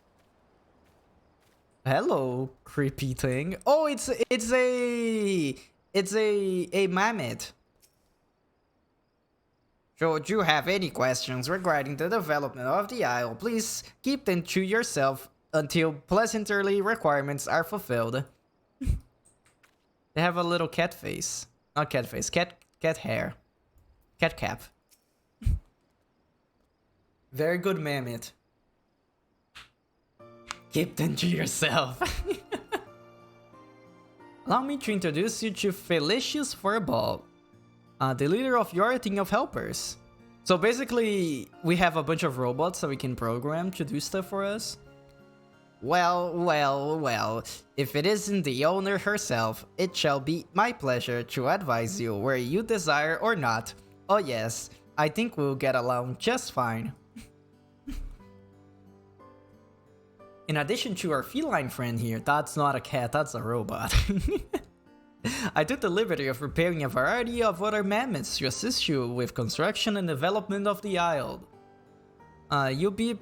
Hello, creepy thing. Oh, it's a mammoth. Should you have any questions regarding the development of the isle, please keep them to yourself until pleasantly requirements are fulfilled. They have a little cat face. Not cat face, cat hair. Cat cap. Very good, mammoth. Keep them to yourself. Allow me to introduce you to Felicius Furball, the leader of your team of helpers. So basically, we have a bunch of robots that we can program to do stuff for us. Well, if it isn't the owner herself, it shall be my pleasure to advise you where you desire or not. Oh yes, I think we'll get along just fine. In addition to our feline friend here, that's not a cat, that's a robot. I took the liberty of preparing a variety of other mammoths to assist you with construction and development of the isle. You'll be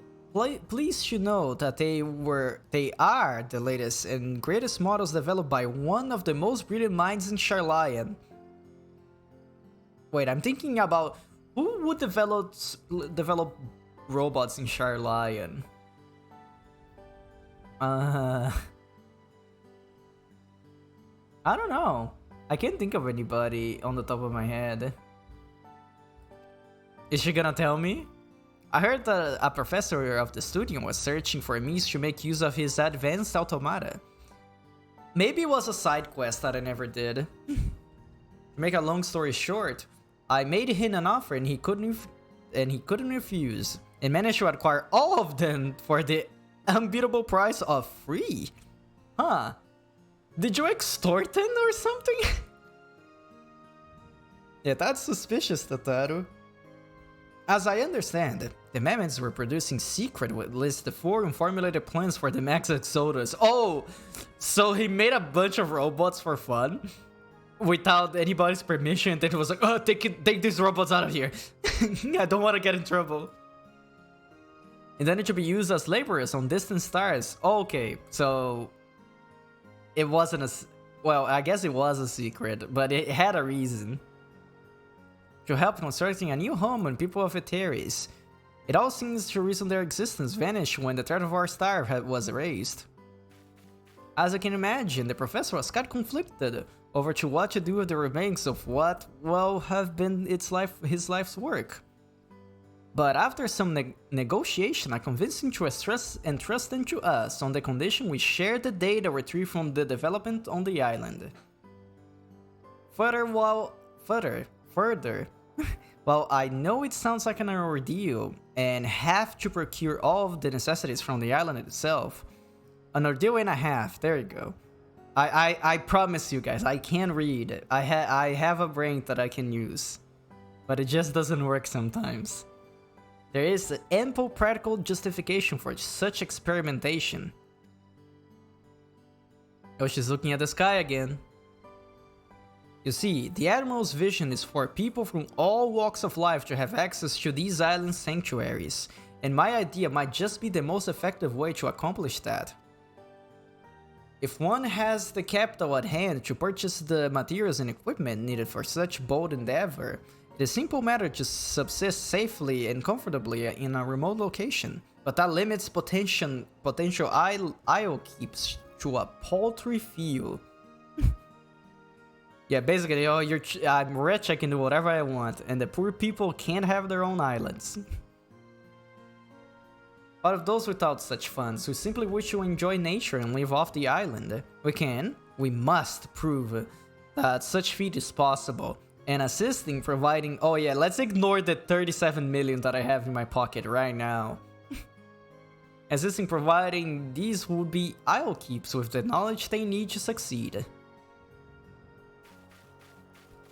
pleased to know that they are the latest and greatest models developed by one of the most brilliant minds in Charlian. Wait, I'm thinking about who would develop robots in Charlian? I don't know. I can't think of anybody on the top of my head. Is she gonna tell me? I heard that a professor of the studio was searching for a means to make use of his advanced automata. Maybe it was a side quest that I never did. To make a long story short, I made him an offer and he couldn't refuse, and managed to acquire all of them for the unbeatable price of free. Huh? Did you extort him or something? Yeah, that's suspicious, Tataru. As I understand it, the mammoths were producing secret list of foreign formulated plans for the Max Exodus. Oh, so he made a bunch of robots for fun without anybody's permission. Then he was like, oh, take these robots out of here. I don't want to get in trouble. And then it should be used as laborers on distant stars. Okay, so it wasn't a... Well, I guess it was a secret, but it had a reason. To help constructing a new home on people of Eteris. It all seems to reason their existence vanished when the threat of our star was erased. As I can imagine, the professor was quite conflicted over to what to do with the remains of what, well, have been his life's work. But after some negotiation, I convinced him to entrust them to us on the condition we share the data retrieved from the development on the island. Further, while I know it sounds like an ordeal and have to procure all of the necessities from the island itself, an ordeal and a half, there you go. I promise you guys, I can read. I have a brain that I can use, but it just doesn't work sometimes. There is ample practical justification for such experimentation. Oh, she's looking at the sky again. You see, the Admiral's vision is for people from all walks of life to have access to these island sanctuaries, and my idea might just be the most effective way to accomplish that. If one has the capital at hand to purchase the materials and equipment needed for such bold endeavor, It is simple matter to subsist safely and comfortably in a remote location, but that limits potential isle keeps to a paltry few. Yeah, basically, oh, I'm rich, I can do whatever I want, and the poor people can't have their own islands. But of those without such funds, who simply wish to enjoy nature and live off the island, we must prove that such feat is possible, and assist in providing... Oh yeah, let's ignore the 37 million that I have in my pocket right now. Assist in providing these would-be isle keeps with the knowledge they need to succeed.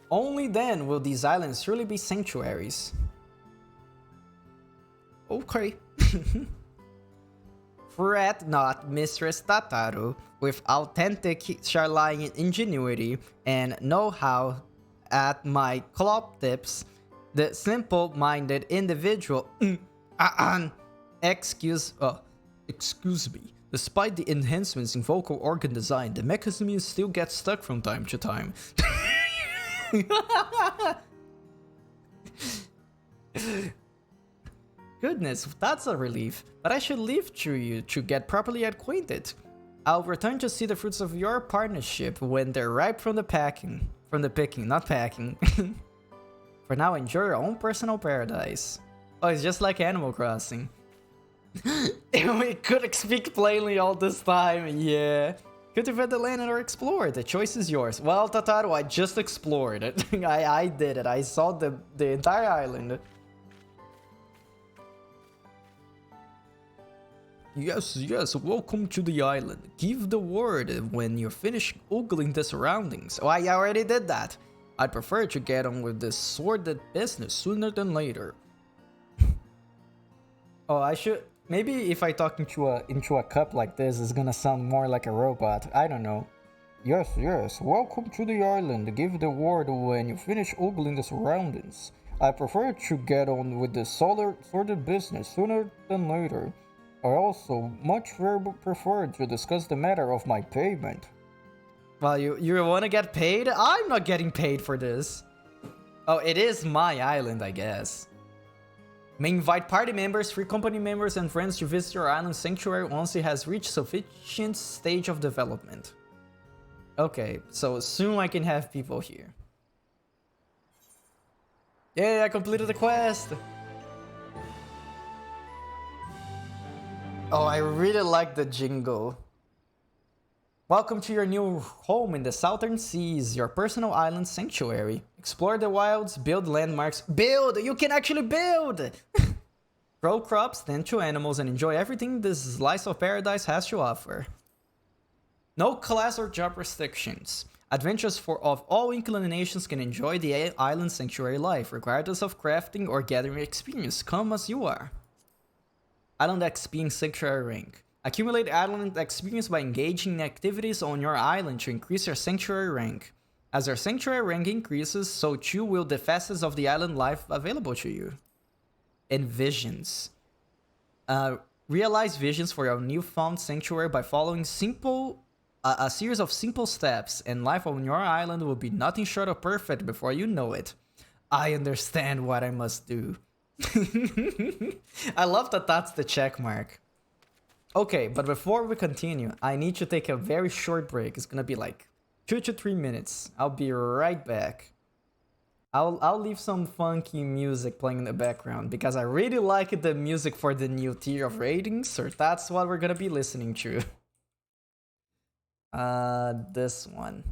Only then will these islands truly be sanctuaries. Okay. Fret not, Mistress Tataru, with authentic Charlatan ingenuity and know-how at my club tips, the simple-minded individual... excuse me. Despite the enhancements in vocal organ design, the mechanism still gets stuck from time to time. Goodness, that's a relief. But I should leave you to get properly acquainted. I'll return to see the fruits of your partnership when they're ripe from the picking, not packing. For now, enjoy your own personal paradise. Oh, it's just like Animal Crossing. We could speak plainly all this time, yeah. Cultivate the land or explore. The choice is yours. Well, Tataru, I just explored it. I did it. I saw the entire island. Yes, welcome to the island. Give the word when you're finished ogling the surroundings. Oh, I already did that. I'd prefer to get on with this sordid business sooner than later. Oh, I should... Maybe if I talk into a cup like this, it's gonna sound more like a robot. I don't know. Yes, welcome to the island. Give the word when you finish ogling the surroundings. I prefer to get on with the sordid business sooner than later. I also much prefer to discuss the matter of my payment. Well, you wanna get paid? I'm not getting paid for this. Oh, it is my island, I guess. May invite party members, free company members, and friends to visit your island sanctuary once it has reached sufficient stage of development. Okay, so soon I can have people here. Yay, I completed the quest! Oh, I really like the jingle. Welcome to your new home in the Southern Seas, your personal island sanctuary. Explore the wilds, build landmarks. Build! You can actually build! Grow crops, tend to animals, and enjoy everything this slice of paradise has to offer. No class or job restrictions. Adventurers of all inclinations can enjoy the island sanctuary life, regardless of crafting or gathering experience. Come as you are. Island XP and Sanctuary rank. Accumulate island experience by engaging in activities on your island to increase your sanctuary rank. As your sanctuary rank increases, so too will the facets of the island life available to you. And visions. Realize visions for your newfound sanctuary by following a series of simple steps, and life on your island will be nothing short of perfect before you know it. I understand what I must do. I love that that's the check mark. Okay, but before we continue, I need to take a very short break. It's gonna be like 2 to 3 minutes. I'll be right back. I'll leave some funky music playing in the background because I really like the music for the new tier of ratings, so that's what we're gonna be listening to. This one.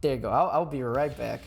There you go. I'll be right back.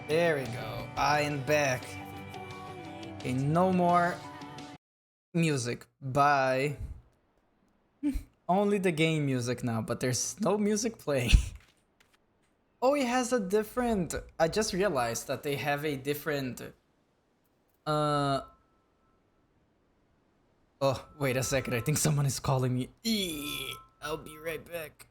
There we go. I am back. Okay, no more music. Bye. Only the game music now, but there's no music playing. Oh, it has a different... I just realized that they have a different... Uh... Oh, wait a second. I think someone is calling me. I'll be right back.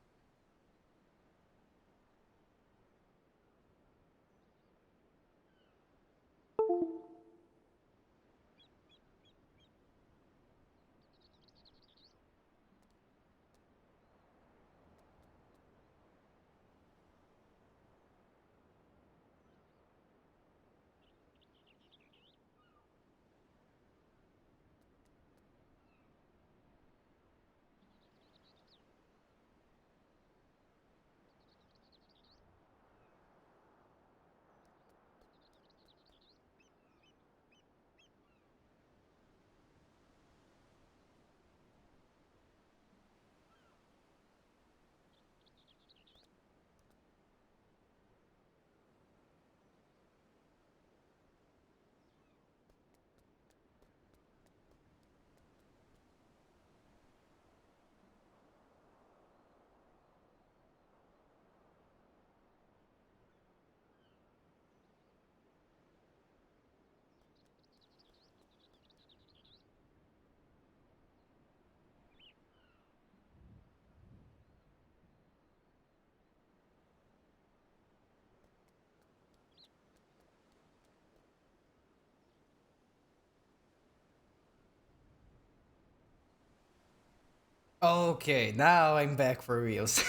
Okay, now I'm back for reals.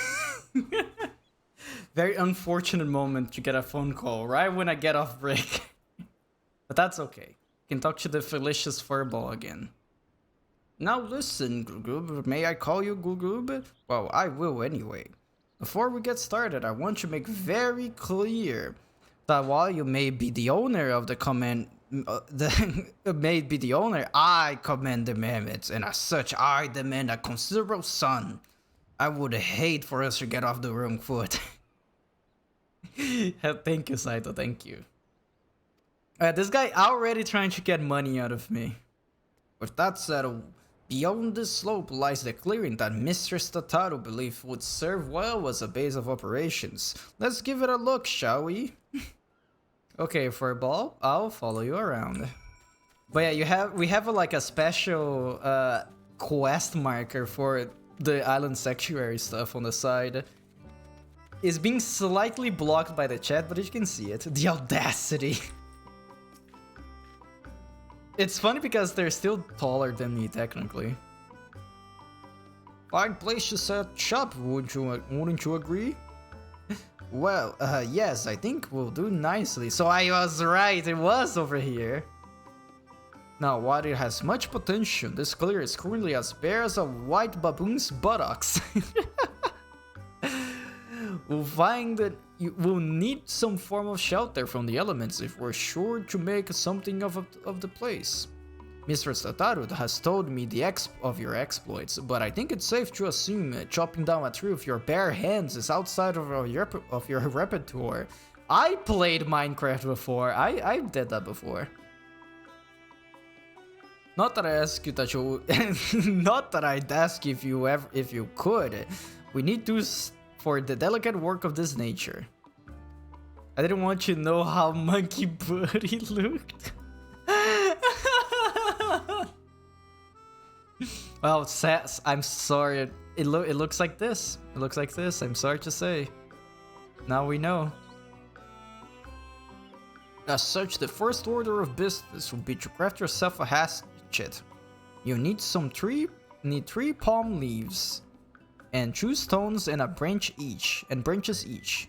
Very unfortunate moment to get a phone call right when I get off break. But that's okay. Can talk to the Felicious Furball again. Now listen, Gugub, may I call you Gugub? Well, I will anyway. Before we get started, I want to make very clear that while you may be the owner of the command, may be the owner, I command the mammoths, and as such, I demand a considerable sum. I would hate for us to get off the wrong foot. Thank you, Saito, thank you. This guy already trying to get money out of me. With that said, beyond this slope lies the clearing that Mr. Stataro believed would serve well as a base of operations. Let's give it a look, shall we? Okay, Furball, I'll follow you around. But yeah, we have like a special quest marker for the island sanctuary stuff on the side. It's being slightly blocked by the chat, but you can see it. The audacity. It's funny because they're still taller than me, technically. Fine place to set shop, wouldn't you agree? Well, yes, I think we'll do nicely. So I was right, it was over here. Now, while it has much potential, this clear is currently as bare as a white baboon's buttocks. We'll find that we'll need some form of shelter from the elements if we're sure to make something of the place. Mr. Sataru has told me of your exploits, but I think it's safe to assume chopping down a tree with your bare hands is outside of your repertoire. I played Minecraft before. I did that before. Not that I ask you that you, not that I'd ask if you could. We need to for the delicate work of this nature. I didn't want you to know how monkey booty looked. Well, Sass, I'm sorry. It looks like this. It looks like this. I'm sorry to say. Now we know. As such, the first order of business will be to craft yourself a hatchet. You need three palm leaves, and 2 stones and branches each.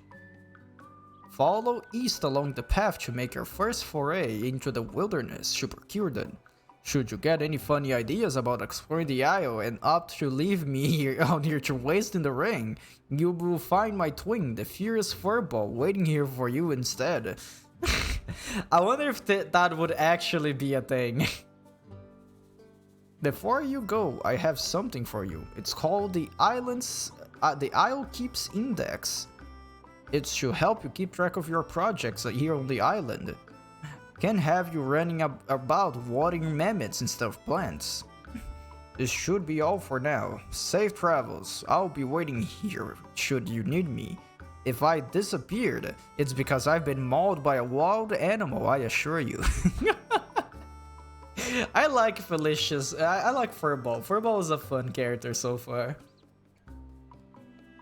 Follow east along the path to make your first foray into the wilderness to procure them. Should you get any funny ideas about exploring the isle and opt to leave me out here to waste in the rain, you will find my twin, the furious furball, waiting here for you instead. I wonder if that would actually be a thing. Before you go, I have something for you. It's called the Isle Keeps Index. It should help you keep track of your projects here on the island. Can have you running about watering mammoths instead of plants. This should be all for now. Safe travels. I'll be waiting here should you need me. If I disappeared, it's because I've been mauled by a wild animal, I assure you. I like Felicia's. I like Furball. Furball is a fun character so far.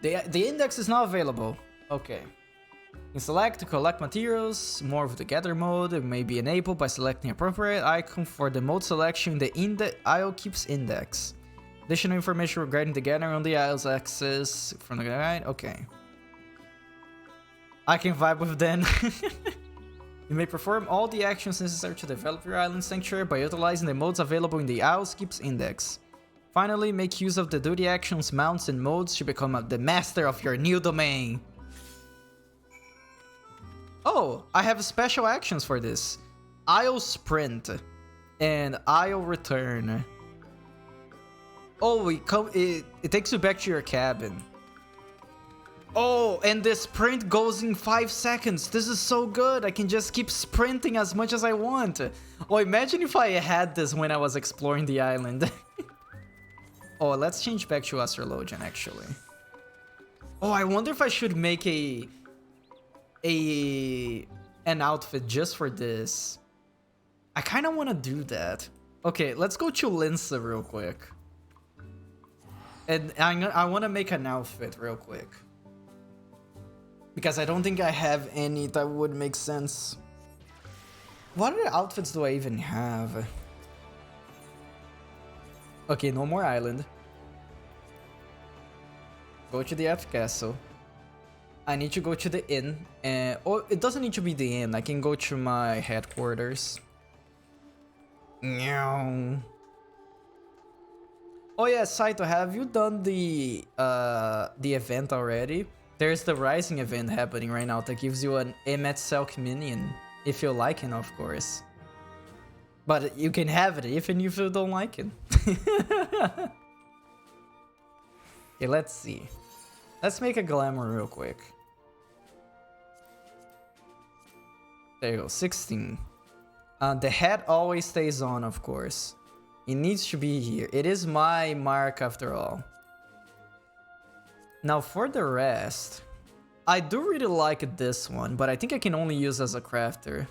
The index is not available. Okay. You select to collect materials. More of the gather mode. It may be enabled by selecting appropriate icon for the mode selection. The isle keeps index. Additional information regarding the gather on the isle's axis from the guide. Okay. I can vibe with then. You may perform all the actions necessary to develop your island sanctuary by utilizing the modes available in the Isle's Keeps index. Finally, make use of the duty actions, mounts, and modes to become the master of your new domain. Oh, I have special actions for this. Isle Sprint and Isle Return. Oh, it takes you back to your cabin. Oh, and the sprint goes in 5 seconds. This is so good. I can just keep sprinting as much as I want. Oh, imagine if I had this when I was exploring the island. Oh, let's change back to Astrologian, actually. Oh, I wonder if I should make an outfit just for this. I kind of want to do that. Okay, let's go to Linsa real quick. And I want to make an outfit real quick. Because I don't think I have any that would make sense. What other outfits do I even have? Okay, no more island. Go to the F Castle. I need to go to the inn. Or it doesn't need to be the inn. I can go to my headquarters. Meow. Oh yeah, Saito, have you done the event already? There's the Rising event happening right now that gives you an Emet-Selk minion. If you like it, of course. But you can have it even if you don't like it. Okay, let's see. Let's make a glamour real quick. There you go, 16. The hat always stays on, of course. It needs to be here. It is my mark after all. Now for the rest, I do really like this one, but I think I can only use as a crafter.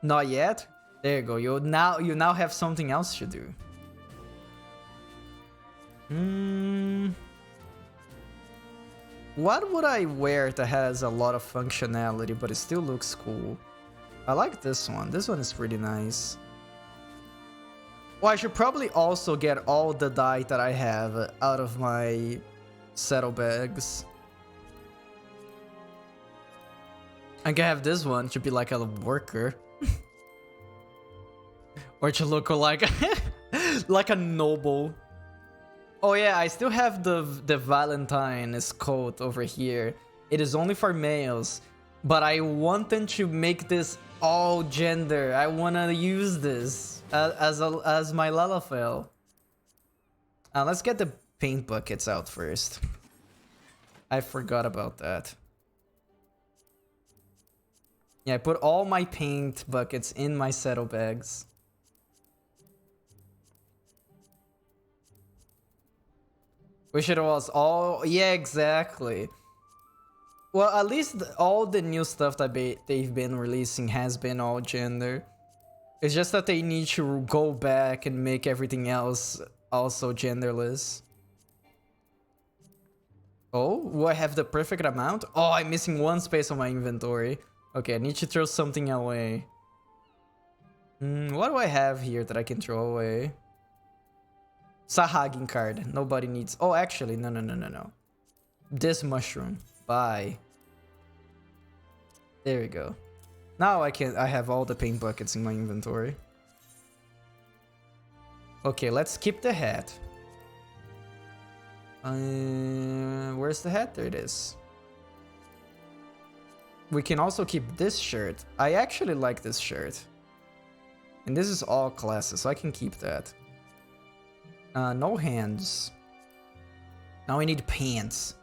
Not yet? There you go. You now have something else to do. What would I wear that has a lot of functionality, but it still looks cool? I like this one. This one is pretty nice. Well, I should probably also get all the dye that I have out of my saddlebags. I can have this one to be like a worker. Or to look like like a noble. Oh yeah, I still have the Valentine's coat over here. It is only for males. But I want them to make this all gender. I want to use this as my Lalafell. Let's get the paint buckets out first. I forgot about that. Yeah, I put all my paint buckets in my saddlebags. Wish it was all... Yeah, exactly. Well, at least all the new stuff that they've been releasing has been all gender. It's just that they need to go back and make everything else also genderless. Oh, will I have the perfect amount? Oh, I'm missing one space on my inventory. Okay, I need to throw something away. What do I have here that I can throw away? Sahagin card. Nobody needs... Oh, actually, no. This mushroom. Bye. There we go. Now I have all the paint buckets in my inventory. Okay, let's keep the hat. Where's the hat? There it is. We can also keep this shirt. I actually like this shirt. And this is all classes, so I can keep that. No hands. Now we need pants.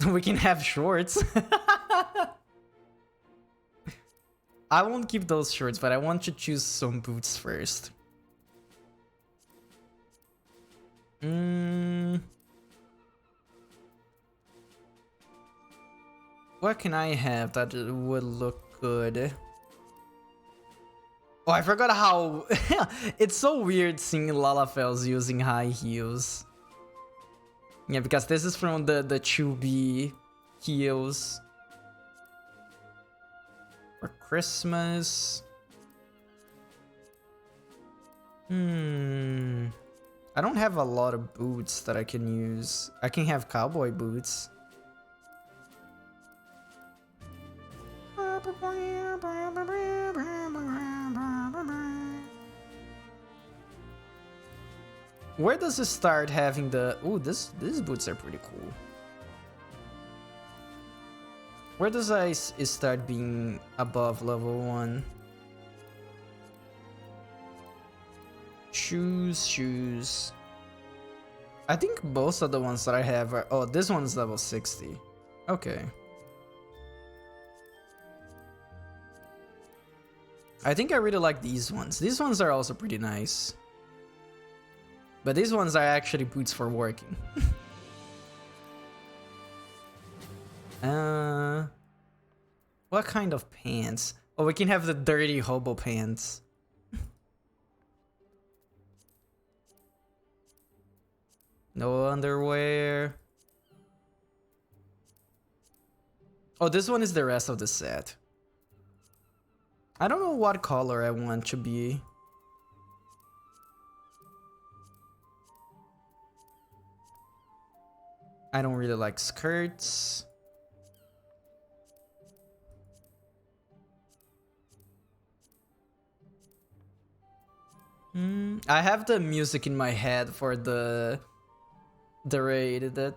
We can have shorts. I won't keep those shorts, but I want to choose some boots first. What can I have that would look good? Oh, I forgot how... It's so weird seeing Lalafels using high heels. Yeah, because this is from the Chubby heels. For Christmas... I don't have a lot of boots that I can use. I can have cowboy boots. Where does it start having the... Ooh, these boots are pretty cool. Where does it start being above level 1? Shoes. I think most of the ones that I have are... Oh, this one's level 60. Okay. I think I really like these ones. These ones are also pretty nice. But these ones are actually boots for working. What kind of pants? Oh, we can have the dirty hobo pants. No underwear. Oh, this one is the rest of the set. I don't know what color I want to be. I don't really like skirts. I have the music in my head for the raid that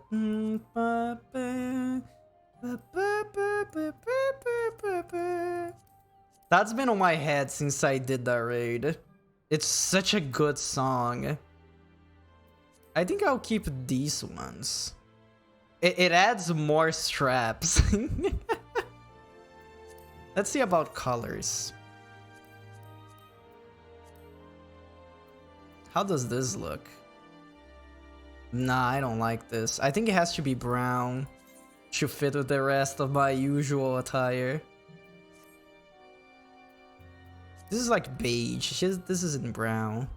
that's been on my head since I did that raid. It's such a good song. I think I'll keep these ones. It adds more straps. Let's see about colors. How does this look? Nah, I don't like this. I think it has to be brown to fit with the rest of my usual attire. This is like beige. This isn't brown.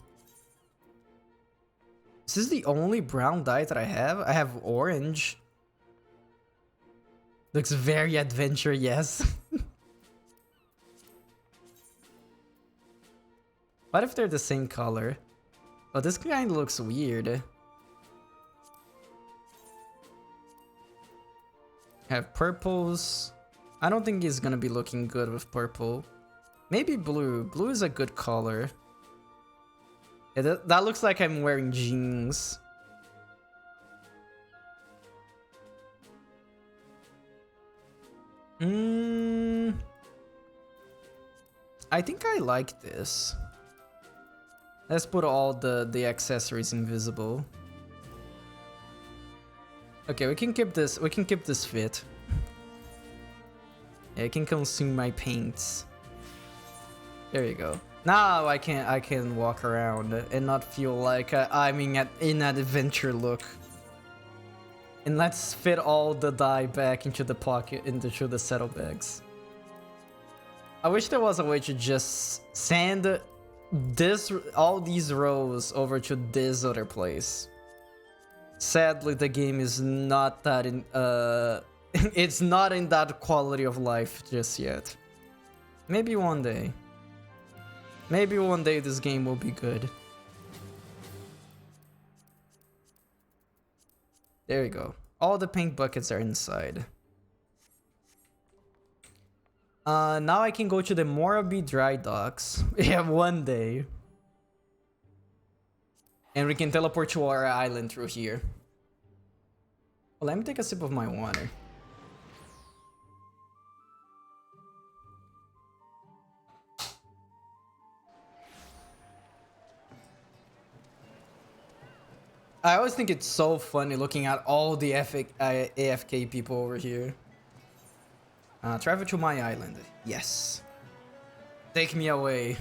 Is this the only brown dye that I have? I have orange. Looks very adventure, yes. What if they're the same color? Oh, this kind of looks weird. Have purples. I don't think he's gonna be looking good with purple. Maybe blue. Blue is a good color. Yeah, that looks like I'm wearing jeans. I think I like this. Let's put all the accessories invisible. Okay, we can keep this. We can keep this fit. Yeah, it can consume my paints. There you go. Now I can walk around and not feel like I'm in an adventure look. And let's fit all the dye back into the pocket, into the saddlebags. I wish there was a way to just send all these rows over to this other place. Sadly, the game is not that in it's not in that quality of life just yet. Maybe one day. Maybe one day this game will be good. There you go. All the paint buckets are inside. Now I can go to the Morabi dry docks. Yeah, one day. And we can teleport to our island through here. Well, let me take a sip of my water. I always think it's so funny looking at all the AFK people over here. Travel to my island. Yes. Take me away.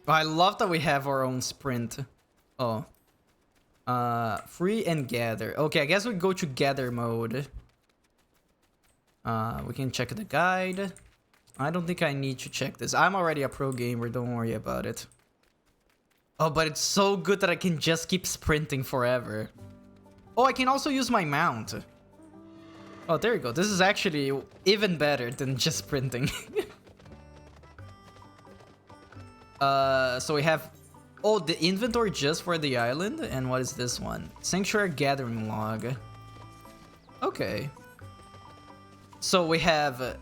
I love that we have our own sprint. Oh. Free and gather. Okay, I guess we go to gather mode. We can check the guide. I don't think I need to check this. I'm already a pro gamer, don't worry about it. Oh, but it's so good that I can just keep sprinting forever. Oh, I can also use my mount. Oh, there you go. This is actually even better than just sprinting. So we have... Oh, the inventory just for the island? And what is this one? Sanctuary Gathering Log. Okay. So we have the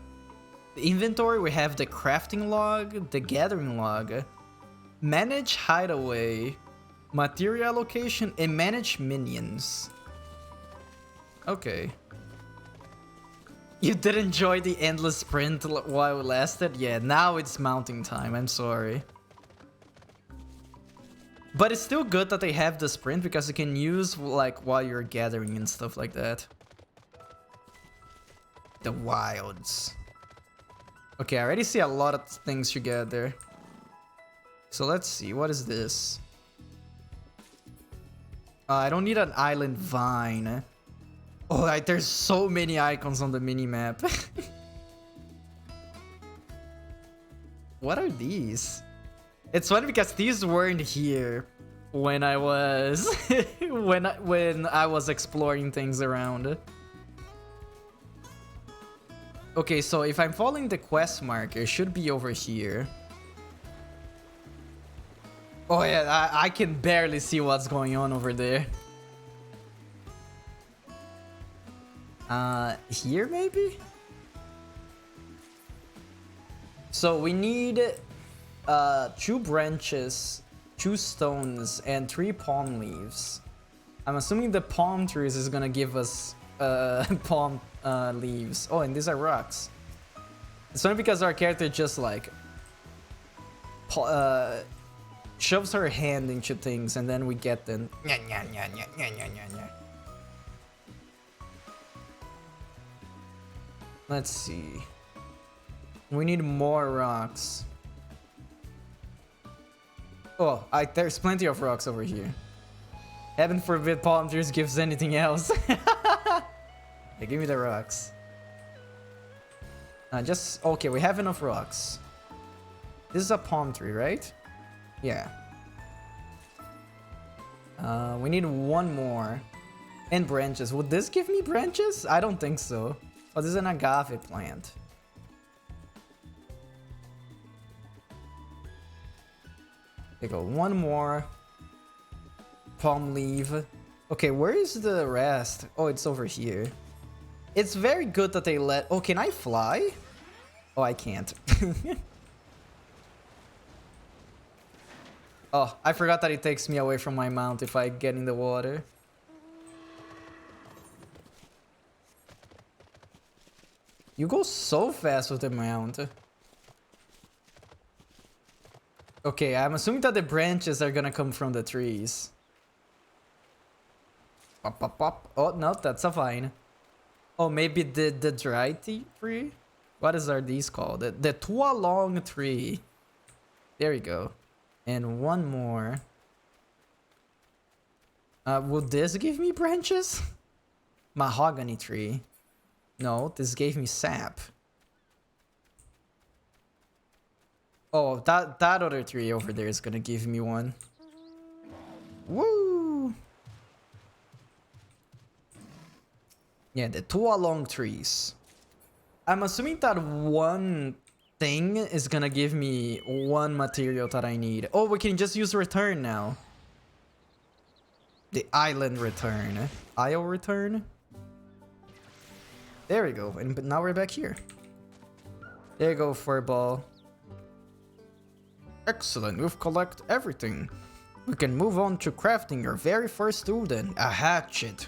inventory, we have the crafting log, the gathering log, manage hideaway, material allocation, and manage minions. Okay. You did enjoy the endless sprint while it lasted? Yeah, now it's mounting time, I'm sorry. But it's still good that they have the sprint because you can use like while you're gathering and stuff like that. The wilds. Okay, I already see a lot of things together. So let's see, what is this? I don't need an island vine. Oh, like, there's so many icons on the mini-map. What are these? It's funny because these weren't here when I was when I was exploring things around. Okay, so if I'm following the quest marker, it should be over here. Oh yeah, I can barely see what's going on over there. Here maybe? So we need 2 branches, 2 stones, and 3 palm leaves. I'm assuming the palm trees is gonna give us palm leaves. Oh, and these are rocks. It's only because our character just like shoves her hand into things and then we get them. Let's see. We need more rocks. Oh, there's plenty of rocks over here. Heaven forbid palm trees gives anything else. Yeah, give me the rocks. Okay, we have enough rocks. This is a palm tree, right? Yeah. We need 1 more. And branches. Would this give me branches? I don't think so. Oh, this is an agave plant. There you go. 1 more. Palm leaf. Okay, where is the rest? Oh, it's over here. It's very good that they let... Oh, can I fly? Oh, I can't. Oh, I forgot that it takes me away from my mount if I get in the water. You go so fast with the mount. Okay, I'm assuming that the branches are gonna come from the trees. Pop, pop, pop. Oh, no, that's a vine. Oh, maybe the dry tree? What are these called? The Tualong tree. There we go. And 1 more. Will this give me branches? Mahogany tree. No, this gave me sap. Oh, that other tree over there is gonna give me 1. Woo! Yeah, the Tualong trees. I'm assuming that 1 thing is gonna give me 1 material that I need. Oh, we can just use return now. The island return. Isle return? There we go. And now we're back here. There you go, furball. Excellent, we've collected everything. We can move on to crafting your very first tool then, a hatchet.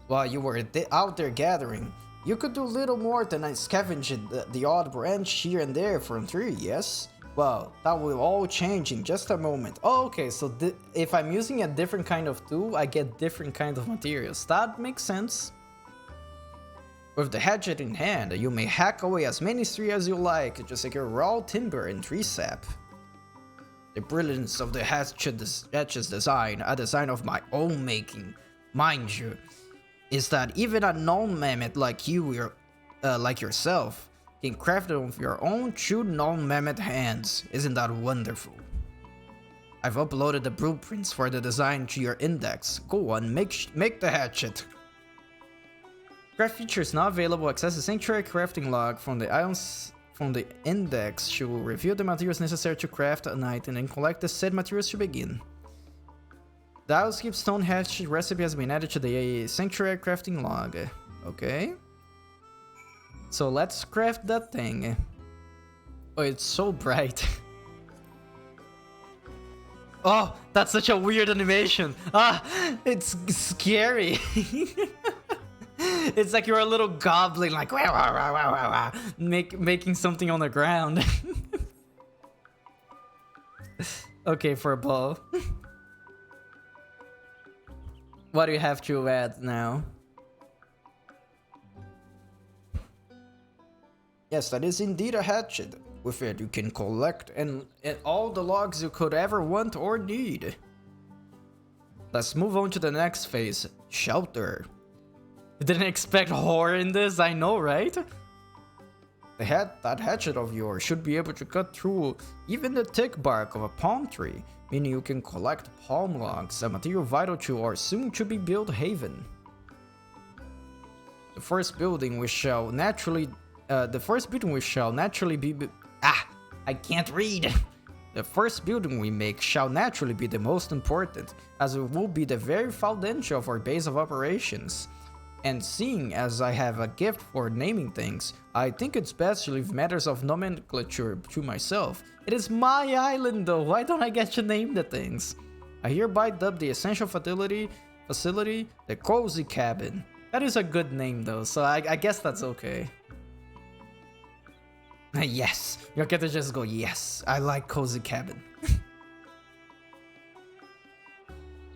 While you were out there gathering, you could do little more than scavenge the odd branch here and there from tree, yes? Well, that will all change in just a moment. Oh, okay, so if I'm using a different kind of tool, I get different kind of materials. That makes sense. With the hatchet in hand, you may hack away as many trees as you like to secure raw timber and tree sap. The brilliance of the hatchet's design, a design of my own making, mind you, is that even a non-mammoth like you, like yourself, can craft it with your own true non-mammoth hands. Isn't that wonderful? I've uploaded the blueprints for the design to your index. Go on, make the hatchet. Craft features not available. Access the sanctuary crafting log from the items from the index to reveal the materials necessary to craft an item and collect the said materials to begin. The Owlskip stone hatchet recipe has been added to the sanctuary crafting log. Okay. So let's craft that thing. Oh, it's so bright. Oh, that's such a weird animation. Ah, it's scary. It's like you're a little goblin, like wah, wah, wah, wah, wah, wah, making something on the ground. Okay, for a ball. What do you have to add now? Yes, that is indeed a hatchet. With it, you can collect and all the logs you could ever want or need. Let's move on to the next phase, shelter. You didn't expect horror in this, I know, right? That hatchet of yours should be able to cut through even the thick bark of a palm tree, meaning you can collect palm logs, a material vital to our soon-to-be-built haven. The first building we shall naturally be... I can't read! The first building we make shall naturally be the most important, as it will be the very foundation of our base of operations. And seeing as I have a gift for naming things, I think it's best to leave matters of nomenclature to myself. It is my island though, why don't I get to name the things? I hereby dub the essential facility the Cozy Cabin. That is a good name though, so I guess that's okay. Yes, you'll get to just go, yes, I like Cozy Cabin.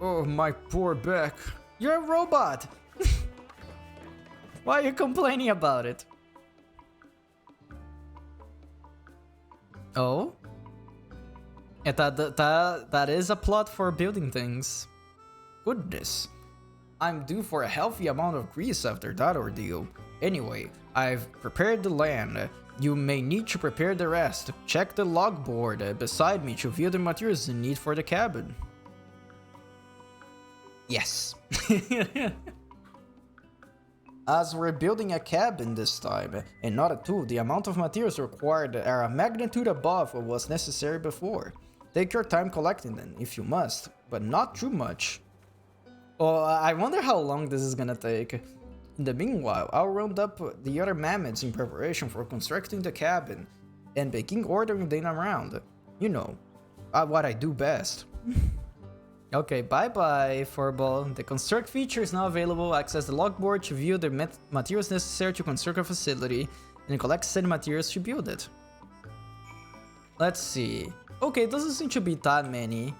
Oh, my poor back. You're a robot! Why are you complaining about it? Oh? Yeah, that is a plot for building things. Goodness. I'm due for a healthy amount of grease after that ordeal. Anyway, I've prepared the land. You may need to prepare the rest. Check the logboard beside me to view the materials you need for the cabin. Yes. As we're building a cabin this time, and not a tool, the amount of materials required are a magnitude above what was necessary before. Take your time collecting them, if you must, but not too much. Oh, I wonder how long this is gonna take. In the meanwhile, I'll round up the other mammoths in preparation for constructing the cabin, and begin ordering them around. You know, what I do best. Okay, bye-bye, Furball. The construct feature is now available. Access the logboard to view the materials necessary to construct a facility, and collect said materials to build it. Let's see. Okay, it doesn't seem to be that many.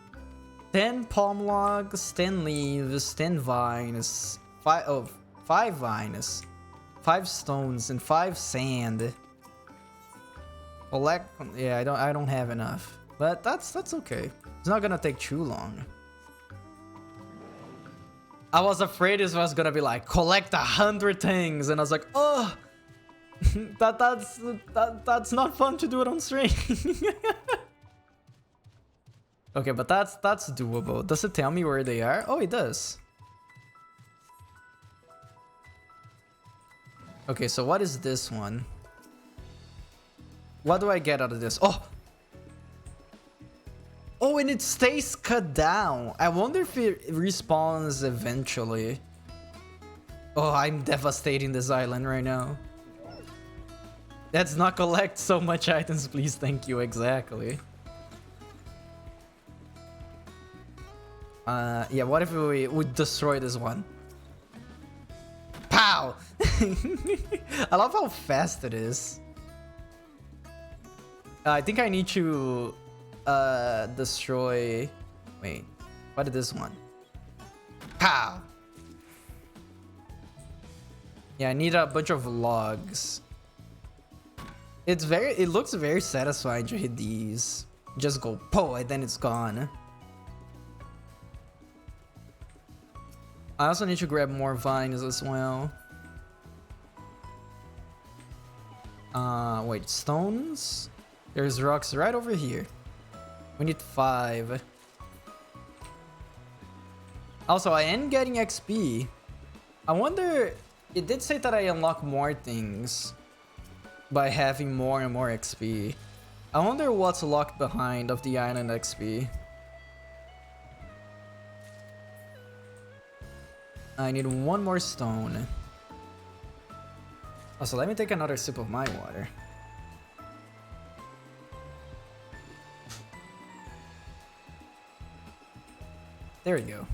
10 palm logs, 10 leaves, 10 vines, 5 vines, 5 stones, and 5 sand. Collect... Yeah, I don't have enough. But that's okay. It's not gonna take too long. I was afraid this was gonna be like, collect 100 things, and I was like, oh, that's not fun to do it on stream. Okay, but that's doable. Does it tell me where they are? Oh, it does. Okay, so what is this one? What do I get out of this? Oh! Oh, and it stays cut down. I wonder if it respawns eventually. Oh, I'm devastating this island right now. Let's not collect so much items, please. Thank you. Exactly. Yeah, what if we destroy this one? Pow! I love how fast it is. I think I need to destroy. Wait, what is this one? Pow! Yeah, I need a bunch of logs. It looks very satisfying to hit these. Just go po and then it's gone. I also need to grab more vines as well. Wait, stones? There's rocks right over here. We need 5. Also, I am getting XP. I wonder... It did say that I unlock more things by having more and more XP. I wonder what's locked behind of the island XP. I need one more stone. Also, let me take another sip of my water. There we go.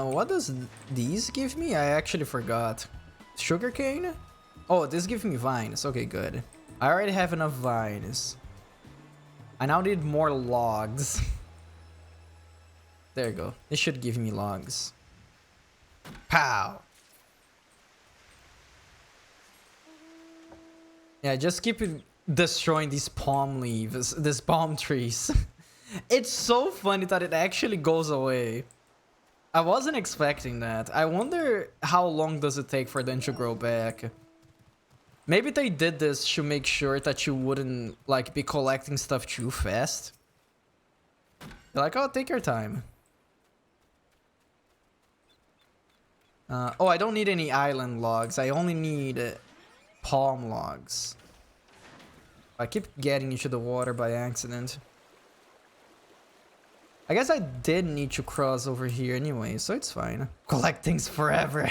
What does these give me? I actually forgot. Sugarcane? Oh, this gives me vines. Okay, good. I already have enough vines. I now need more logs. There you go. This should give me logs. Pow! Yeah, just keep destroying these palm leaves, these palm trees. It's so funny that it actually goes away. I wasn't expecting that. I wonder how long does it take for them to grow back. Maybe they did this to make sure that you wouldn't like be collecting stuff too fast. They're like, oh, take your time. Oh, I don't need any island logs. I only need palm logs. I keep getting into the water by accident. I guess I did need to cross over here anyway, so it's fine. Collect things forever.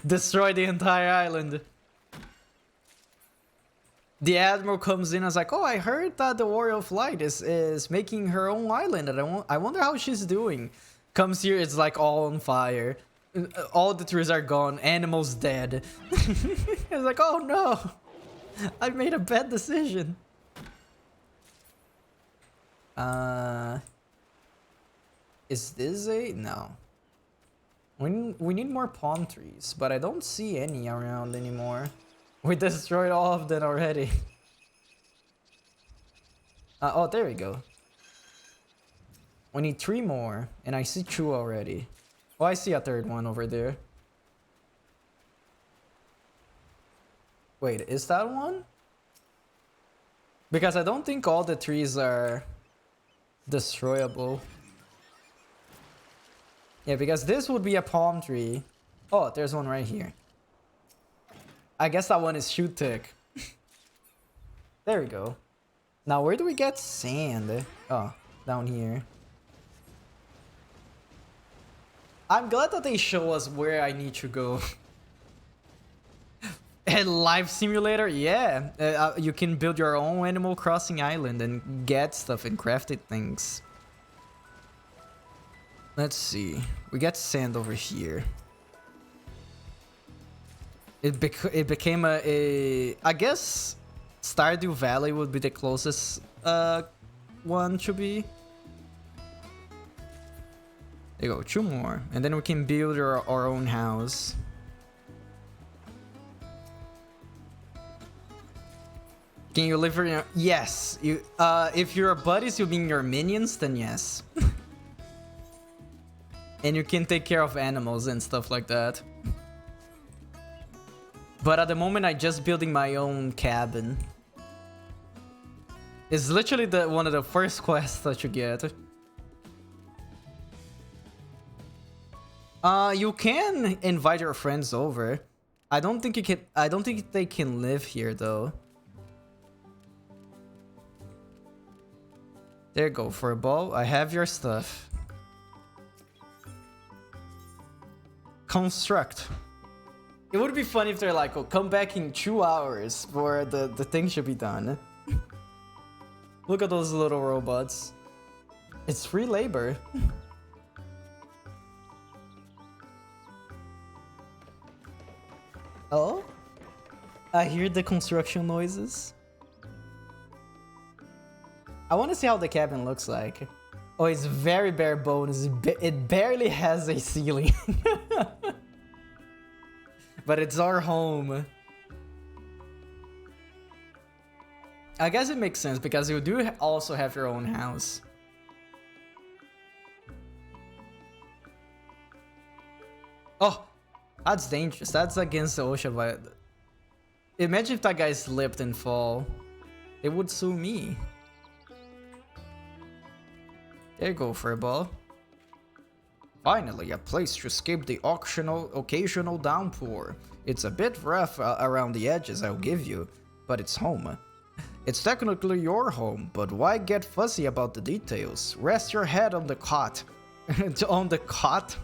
Destroy the entire island. The admiral comes in and is like, oh, I heard that the Warrior of Light is making her own island, and I wonder how she's doing. Comes here, it's like all on fire. All the trees are gone, animals dead. It's like, oh no, I made a bad decision. Is this a... No. We need more palm trees, but I don't see any around anymore. We destroyed all of them already. Oh, there we go. We need 3 more, and I see 2 already. Oh, I see a 3rd one over there. Wait, is that one? Because I don't think all the trees are destroyable. Yeah, because this would be a palm tree. Oh, there's one right here. I guess that one is shoot tick. There we go. Now, where do we get sand? Oh, down here. I'm glad that they show us where I need to go. A life simulator? Yeah. You can build your own Animal Crossing island and get stuff and crafted things. Let's see. We get sand over here. It became a... I guess Stardew Valley would be the closest one to be. There you go, 2 more. And then we can build our own house. Can you live in your... Yes. You, if your buddies, you mean your minions, then yes. And you can take care of animals and stuff like that. But at the moment, I'm just building my own cabin. It's literally one of the first quests that you get. You can invite your friends over. I don't think you can. I don't think they can live here though. There you go, for a ball. I have your stuff. Construct. It would be funny if they're like, oh, come back in 2 hours for the thing should be done. Look at those little robots. It's free labor. Oh? I hear the construction noises. I want to see how the cabin looks like. Oh, it's very bare bones. It barely has a ceiling. But it's our home. I guess it makes sense because you do also have your own house. Oh, that's dangerous. That's against the ocean. But imagine if that guy slipped and fall. It would sue me. There you go, Furball. Finally, a place to escape the occasional downpour. It's a bit rough around the edges, I'll give you, but it's home. It's technically your home, but why get fussy about the details? Rest your head on the cot. On the cot?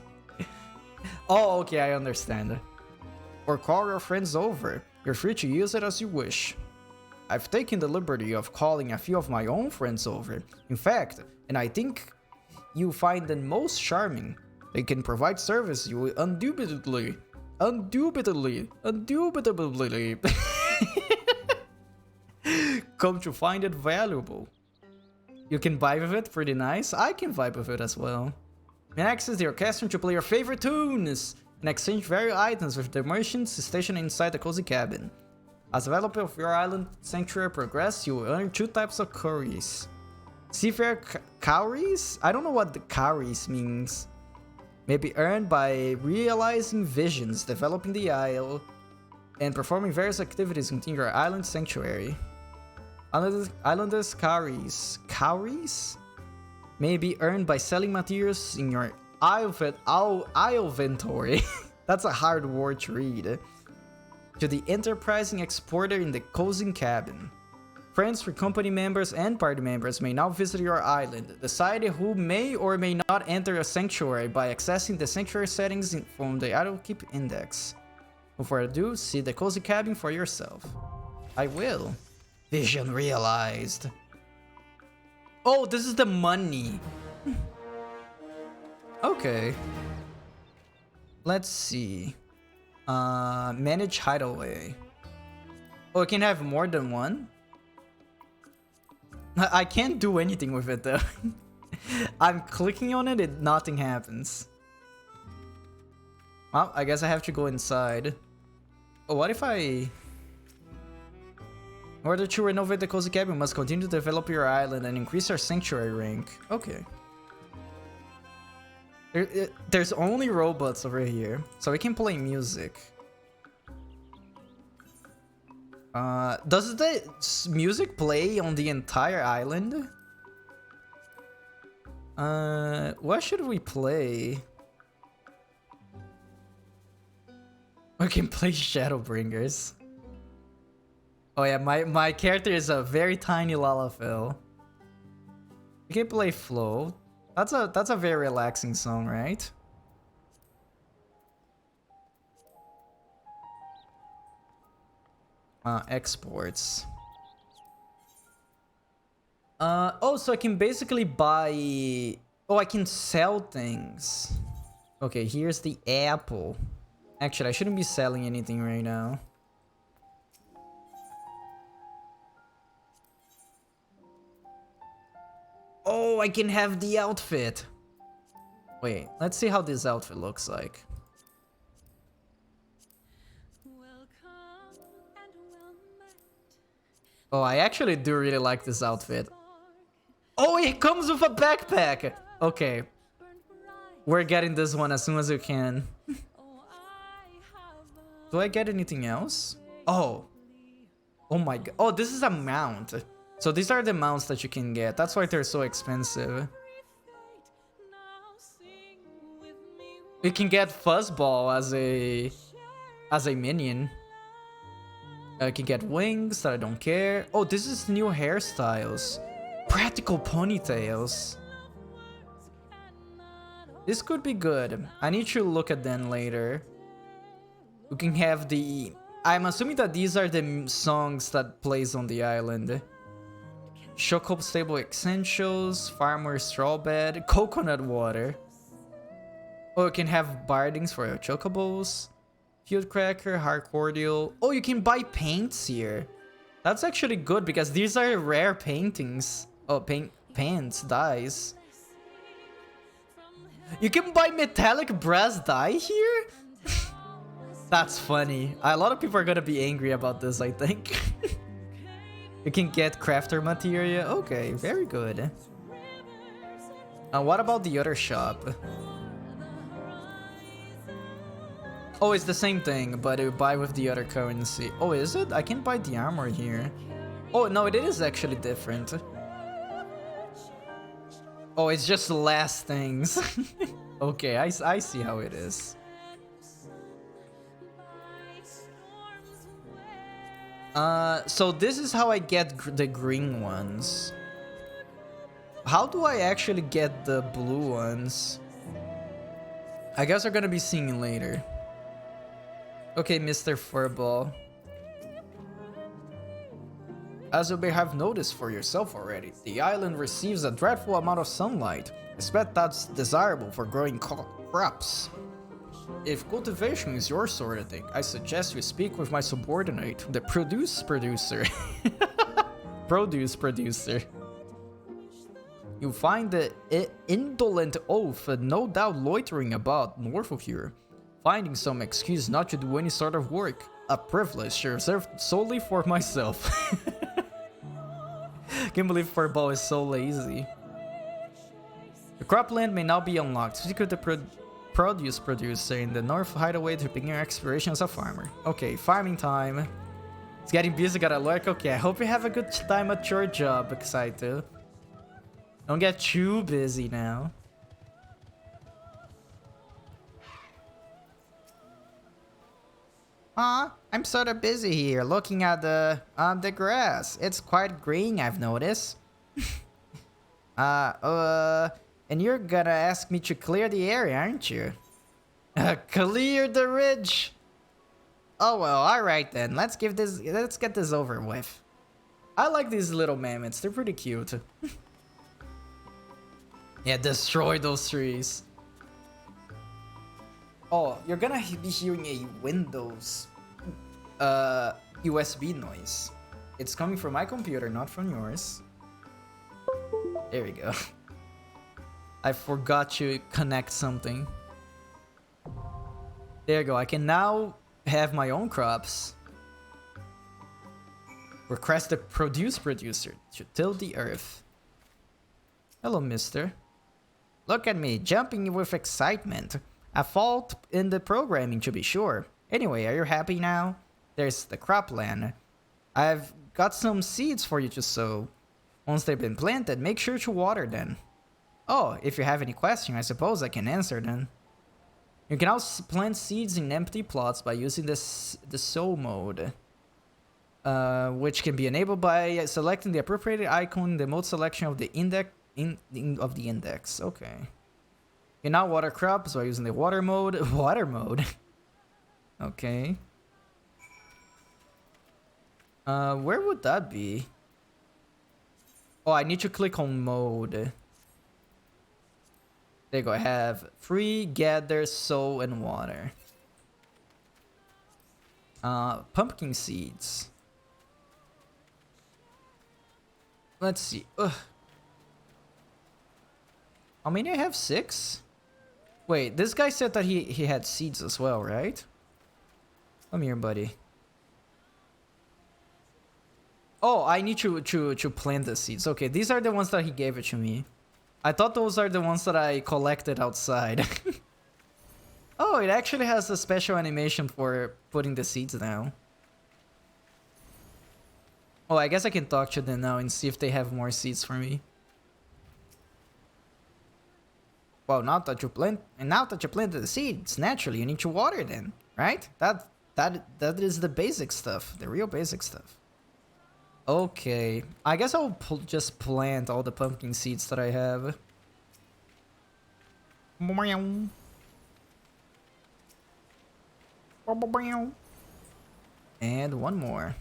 Oh, okay, I understand. Or call your friends over. You're free to use it as you wish. I've taken the liberty of calling a few of my own friends over. In fact, and I think you find them most charming. They can provide service you indubitably come to find it valuable. You can vibe with it, pretty nice. I can vibe with it as well. And access the orchestra to play your favorite tunes and exchange various items with the merchants stationed inside the cozy cabin. As the development of your island sanctuary progresses, you will earn 2 types of cowries. Seafarer cowries? I don't know what the cowries means. May be earned by realizing visions, developing the isle, and performing various activities within your island sanctuary. Islanders cowries. Cowries? May be earned by selling materials in your inventory. That's a hard word to read. To the enterprising exporter in the cozy cabin. Friends, for company members, and party members may now visit your island. Decide who may or may not enter a sanctuary by accessing the sanctuary settings from the Idlekeep Index. Before ado, see the cozy cabin for yourself. I will. Vision realized. Oh, this is the money. Okay. Let's see. Manage hideaway. Oh, I can have more than one? I can't do anything with it though. I'm clicking on it and nothing happens. Well, I guess I have to go inside. Oh, what if I... In order to renovate the cozy cabin, you must continue to develop your island and increase your sanctuary rank. Okay. There's only robots over here, so we can play music. Does the music play on the entire island? What should we play? We can play Shadowbringers. Oh yeah, my character is a very tiny Lalafell. We can play Flow. That's a very relaxing song, right? Exports. Oh, so I can basically buy... Oh, I can sell things. Okay, here's the apple. Actually, I shouldn't be selling anything right now. Oh, I can have the outfit. Wait, let's see how this outfit looks like. Oh, I actually do really like this outfit. Oh, it comes with a backpack! Okay. We're getting this one as soon as we can. Do I get anything else? Oh. Oh my god. Oh, this is a mount. So these are the mounts that you can get. That's why they're so expensive. You can get Fuzzball as a minion. I can get wings that I don't care. Oh, this is new hairstyles. Practical ponytails. This could be good. I need to look at them later. You can have the... I'm assuming that these are the songs that plays on the island. Chocobo Stable Essentials, Farmer Straw Bed, Coconut Water. Oh, you can have bardings for your chocobos. Field cracker, hard cordial. Oh, you can buy paints here. That's actually good because these are rare paintings. Oh, paints, dyes. You can buy metallic brass dye here? That's funny. A lot of people are gonna be angry about this, I think. You can get crafter materia. Okay, very good. What about the other shop? Oh, it's the same thing, but you buy with the other currency. Oh, is it? I can buy the armor here. Oh, no, it is actually different. Oh, it's just less things. Okay, I see how it is. So this is how I get the green ones. How do I actually get the blue ones? I guess we're gonna be seeing later. Okay, Mr. Furball. As you may have noticed for yourself already, the island receives a dreadful amount of sunlight. I expect that's desirable for growing crops. If cultivation is your sort of thing, I suggest you speak with my subordinate, the produce producer. Produce producer. You'll find the indolent oaf no doubt loitering about north of here, finding some excuse not to do any sort of work. A privilege reserved solely for myself. Can't believe Furball is so lazy. The cropland may now be unlocked. Speak with the produce producer in the north hideaway to begin your exploration as a farmer. Okay, farming time. It's getting busy, gotta lurk. Okay, I hope you have a good time at your job, Excited. Don't get too busy now. I'm sort of busy here looking at the grass. It's quite green, I've noticed. And you're gonna ask me to clear the area, aren't you? Clear the ridge. Oh well, alright then. Let's get this over with. I like these little mammoths, they're pretty cute. Yeah, destroy those trees. Oh, you're gonna be hearing a Windows USB noise. It's coming from my computer, not from yours. There we go. I forgot to connect something. There you go. I can now have my own crops. Request the produce producer to till the earth. Hello, mister. Look at me, jumping with excitement. A fault in the programming, to be sure. Anyway, are you happy now? There's the cropland. I've got some seeds for you to sow. Once they've been planted, make sure to water them. Oh, if you have any question, I suppose I can answer them. You can also plant seeds in empty plots by using the sow mode, which can be enabled by selecting the appropriate icon in the mode selection of the index. Okay. You can now water crops by using the water mode. Water mode. Okay. Where would that be? Oh, I need to click on mode. There you go. I have free, gather, sow, and water. Pumpkin seeds. Let's see. Ugh. How many I have? 6? Wait, this guy said that he had seeds as well, right? Come here, buddy. Oh, I need to plant the seeds. Okay, these are the ones that he gave it to me. I thought those are the ones that I collected outside. Oh, it actually has a special animation for putting the seeds down. Oh, I guess I can talk to them now and see if they have more seeds for me. Well, now that you planted the seeds, naturally you need to water them, right? That is the basic stuff, the real basic stuff. Okay, I guess I'll just plant all the pumpkin seeds that I have. And one more.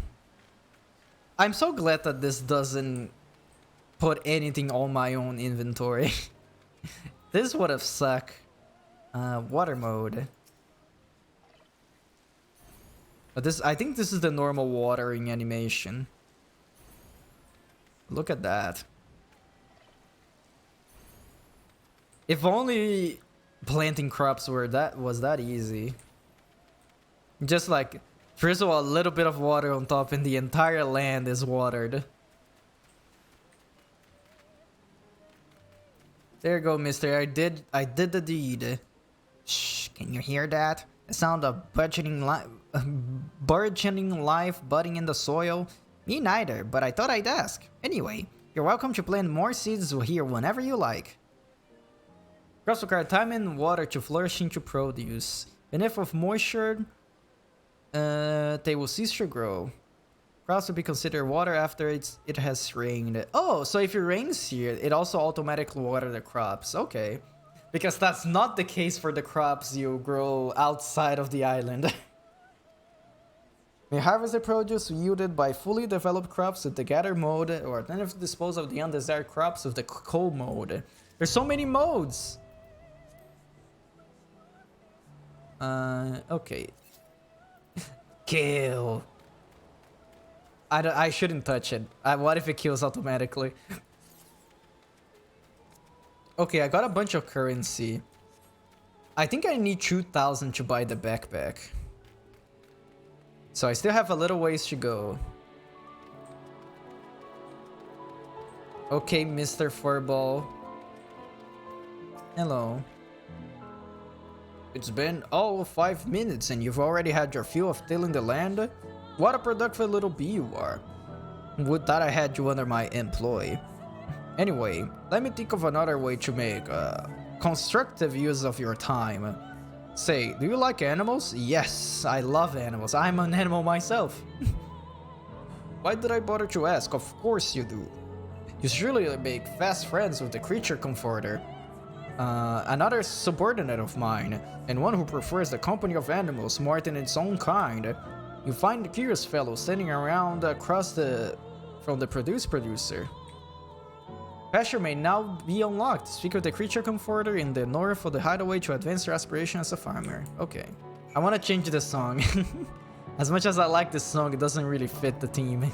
I'm so glad that this doesn't put anything on my own inventory. This would have sucked. Water mode. But I think this is the normal watering animation. Look at that. If only planting crops was that easy. Just like, first of all, a little bit of water on top and the entire land is watered. There you go, mister. I did the deed. Shh, can you hear that? The sound of burgeoning life budding in the soil? Me neither, but I thought I'd ask. Anyway, you're welcome to plant more seeds here whenever you like. Crops require time and water to flourish into produce. And if of moisture, they will cease to grow. Crops will be considered water after it has rained. Oh, so if it rains here, it also automatically waters the crops. Okay. Because that's not the case for the crops you grow outside of the island. May harvest the produce yielded by fully developed crops with the gather mode, or alternatively dispose of the undesired crops with the cull mode. There's so many modes! Okay. Kill. I shouldn't touch it. What if it kills automatically? Okay, I got a bunch of currency. I think I need 2,000 to buy the backpack. So I still have a little ways to go. Okay, Mr. Furball. Hello. It's been all 5 minutes and you've already had your fill of tilling the land? What a productive little bee you are. Would that I had you under my employ. Anyway, let me think of another way to make constructive use of your time. Say, do you like animals? Yes, I love animals. I'm an animal myself. Why did I bother to ask? Of course you do. You surely make fast friends with the creature comforter. Another subordinate of mine, and one who prefers the company of animals more than its own kind. You find the curious fellow standing around across from the producer. Pasture may now be unlocked. Speak with the creature comforter in the north of the hideaway to advance your aspiration as a farmer. Okay. I want to change the song. As much as I like this song, it doesn't really fit the theme.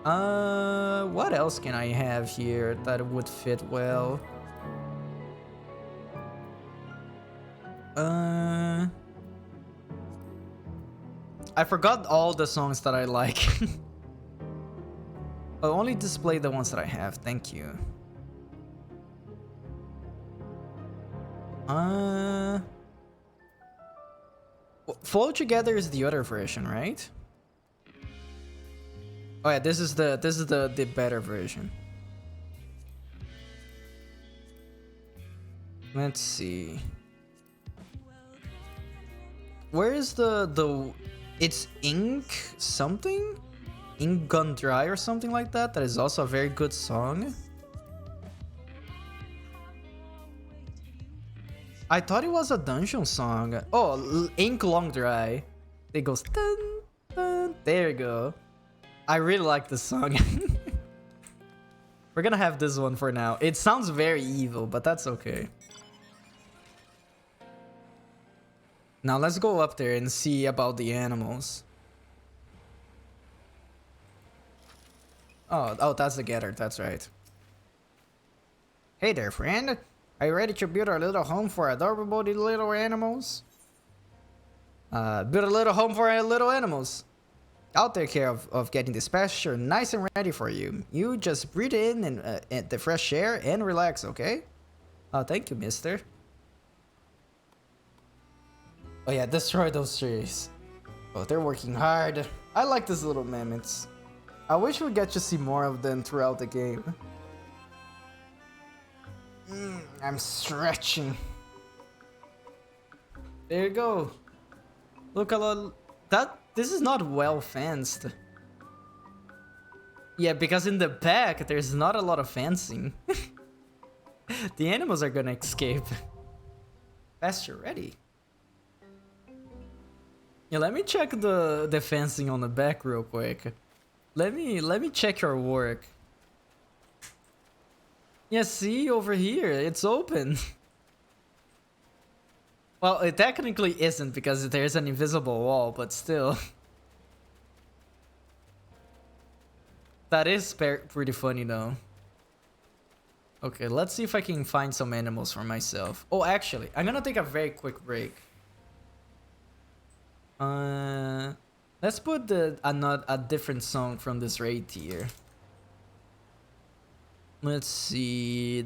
What else can I have here that would fit well? I forgot all the songs that I like. I'll only display the ones that I have, thank you. Flow Together is the other version, right? Oh yeah, this is the better version. Let's see. Where is the it's Ink something? Ink Gun Dry or something like that. That is also a very good song. I thought it was a dungeon song. Oh, Ink Long Dry. It goes dun, dun. There you go. I really like this song. We're gonna have this one for now. It sounds very evil, but that's okay. Now let's go up there and see about the animals. Oh, that's the getter, that's right. Hey there, friend. Are you ready to build a little home for adorable little animals? Build a little home for our little animals. I'll take care of getting this pasture nice and ready for you. You just breathe in and the fresh air and relax, okay? Oh, thank you, mister. Oh yeah, destroy those trees. Oh, they're working hard. I like these little mammoths. I wish we get to see more of them throughout the game. I'm stretching. There you go. Look a lot. This is not well fenced. Yeah, because in the back there's not a lot of fencing. The animals are gonna escape. Pasture ready. Yeah, let me check the fencing on the back real quick. Let me check your work. Yeah, see over here, it's open. Well, it technically isn't because there's an invisible wall, but still. That is pretty funny though. Okay, let's see if I can find some animals for myself. Oh, actually, I'm gonna take a very quick break. Let's put a different song from this raid tier. Let's see.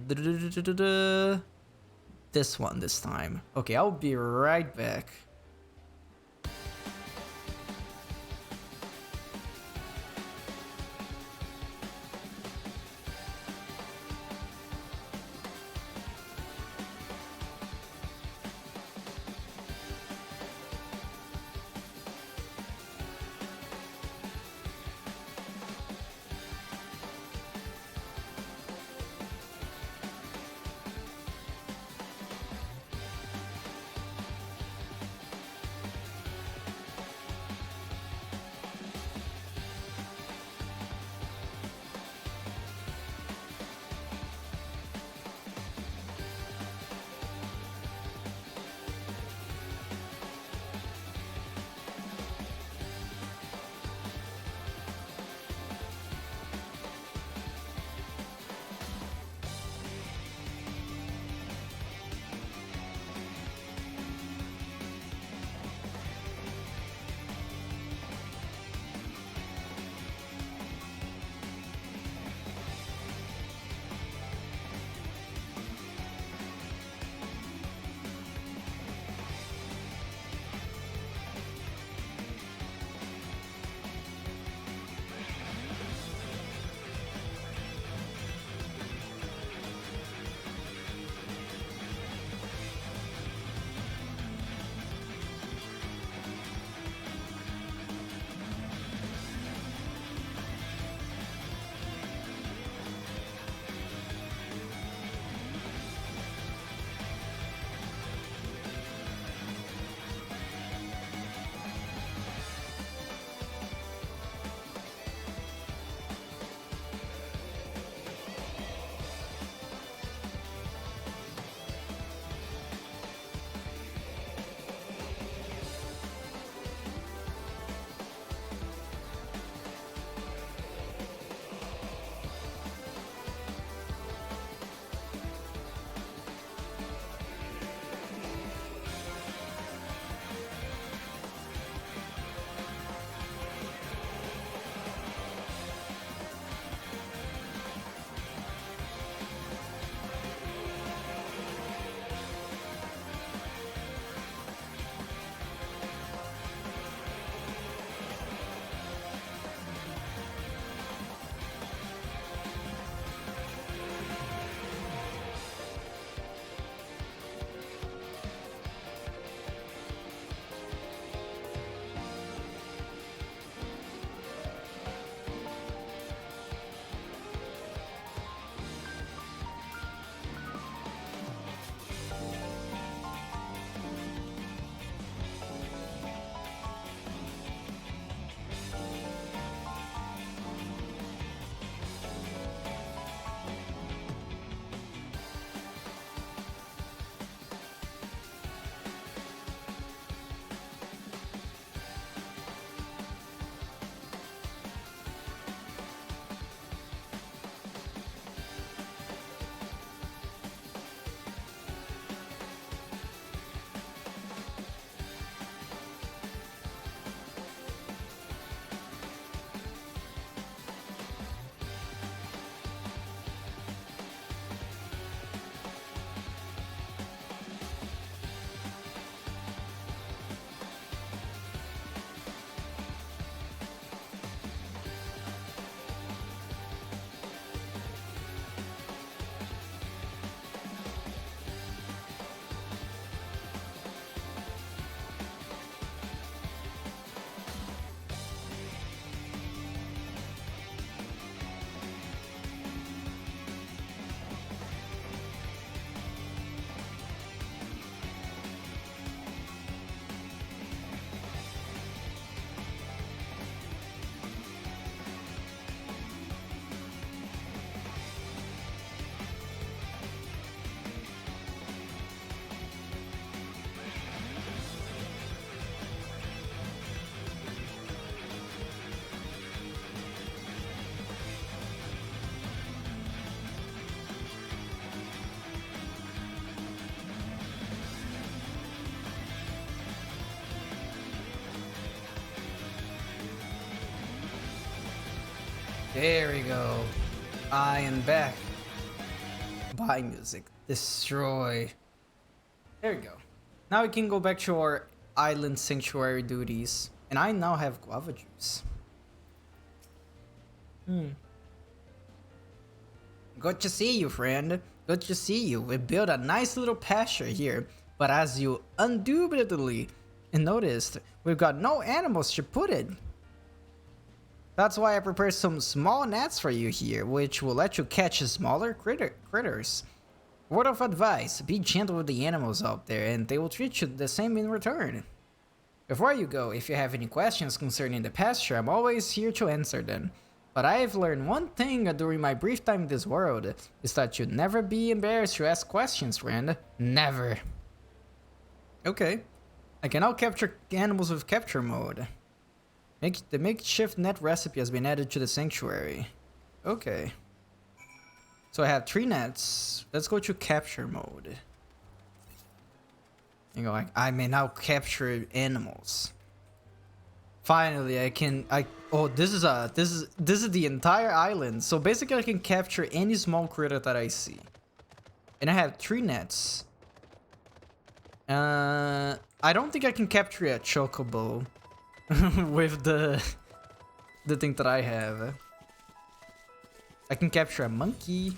This one this time. Okay, I'll be right back. There we go. I am back. Buy music. Destroy. There we go. Now we can go back to our island sanctuary duties. And I now have guava juice. Good to see you, friend. Good to see you. We built a nice little pasture here. But as you undoubtedly noticed, we've got no animals to put in. That's why I prepared some small nets for you here, which will let you catch smaller critters. Word of advice, be gentle with the animals out there and they will treat you the same in return. Before you go, if you have any questions concerning the pasture, I'm always here to answer them. But I've learned one thing during my brief time in this world, is that you'd never be embarrassed to ask questions, friend. Never. Okay. I can now capture animals with capture mode. The makeshift net recipe has been added to the sanctuary. Okay. So I have 3 nets. Let's go to capture mode. You know, I may now capture animals. Finally, oh, this is the entire island. So basically, I can capture any small critter that I see. And I have 3 nets. I don't think I can capture a chocobo with the thing that I have. I can capture a monkey.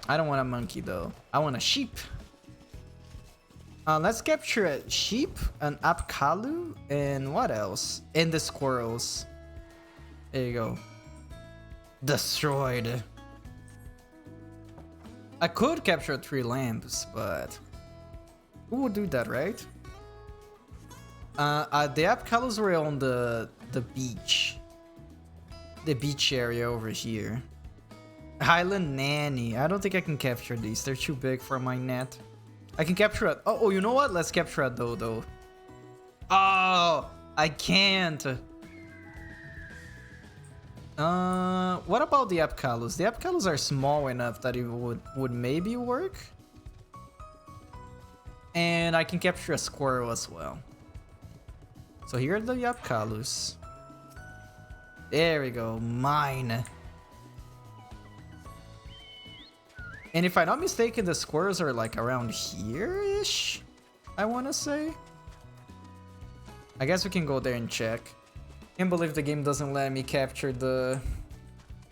I don't want a monkey though. I want a sheep. Let's capture a sheep, an apkalu, and what else? And the squirrels. There you go. Destroyed. I could capture 3 lambs, but who would do that, right? The apkalus were on the beach. The beach area over here. Highland Nanny. I don't think I can capture these. They're too big for my net. I can capture a... Oh, you know what? Let's capture a dodo. Oh, I can't. What about the apkalus? The apkalus are small enough that it would maybe work. And I can capture a squirrel as well. So here are the apkalus. There we go. Mine. And if I'm not mistaken, the squirrels are like around here-ish, I want to say. I guess we can go there and check. Can't believe the game doesn't let me capture the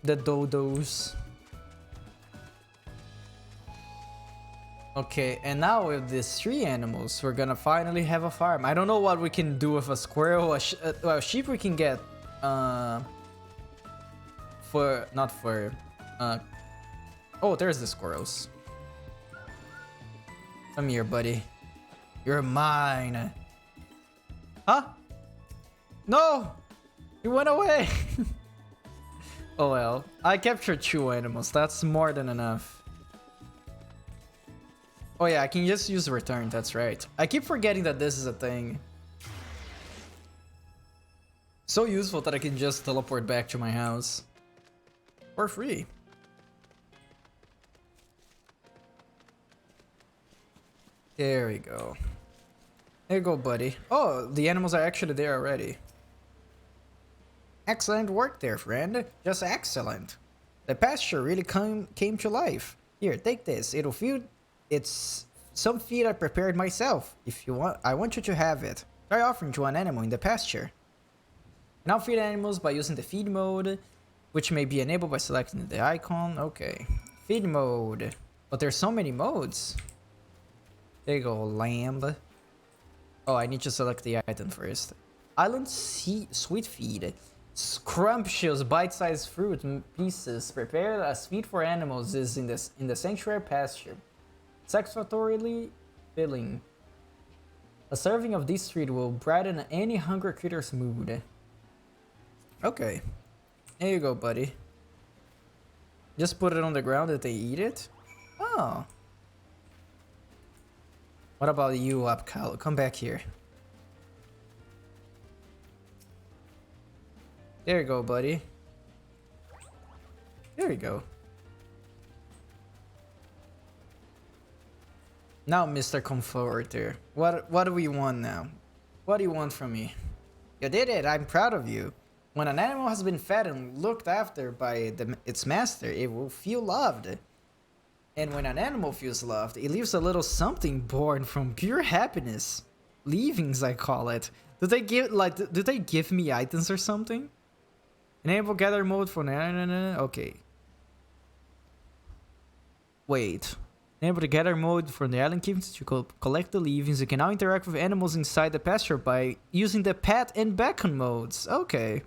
dodos. Okay, and now with these 3 animals, we're gonna finally have a farm. I don't know what we can do with a squirrel. Well, sheep we can get oh, there's the squirrels. Come here, buddy. You're mine. Huh? No! He went away! Oh well. I captured 2 animals. That's more than enough. Oh yeah, I can just use return. That's right. I keep forgetting that this is a thing. So useful that I can just teleport back to my house. For free. There we go. There you go, buddy. Oh, the animals are actually there already. Excellent work there, friend. Just excellent. The pasture really came to life. Here, take this. It'll feed... It's some feed I prepared myself. If you want, I want you to have it. Try offering to an animal in the pasture. Now feed animals by using the feed mode, which may be enabled by selecting the icon. Okay. Feed mode. But there's so many modes. There you go, lamb. Oh, I need to select the item first. Island sweet feed. Scrumptious bite-sized fruit pieces prepared as feed for animals is in the sanctuary pasture. Satisfactorily filling. A serving of this treat will brighten any hungry critter's mood. Okay. There you go, buddy. Just put it on the ground that they eat it. Oh. What about you, Apkal? Come back here. There you go, buddy. There you go. Now, Mr. Comforter, what do we want now? What do you want from me? You did it! I'm proud of you. When an animal has been fed and looked after by its master, it will feel loved. And when an animal feels loved, it leaves a little something born from pure happiness. Leavings, I call it. Do they give me items or something? Enable gather mode for okay. Wait. Enable the gather mode for the island keepers to collect the leavings. You can now interact with animals inside the pasture by using the pet and beckon modes. Okay.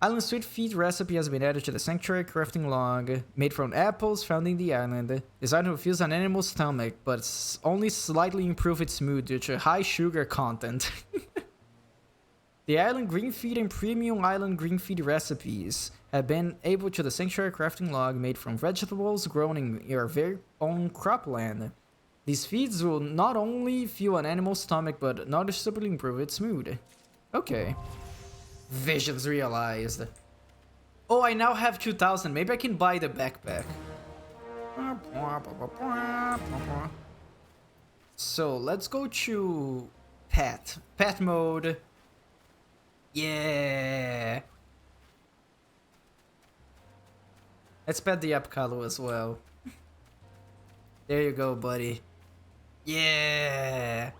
Island sweet feed recipe has been added to the sanctuary crafting log. Made from apples found in the island. This item fills an animal's stomach, but only slightly improve its mood due to high sugar content. The island green feed and premium island green feed recipes have been able to the sanctuary crafting log made from vegetables grown in your very own cropland. These feeds will not only fuel an animal's stomach, but noticeably improve its mood. Okay. Visions realized. Oh, I now have 2,000. Maybe I can buy the backpack. So let's go to pet. Pet mode. Yeah. Let's pet the Apkalo as well. There you go, buddy. Yeah.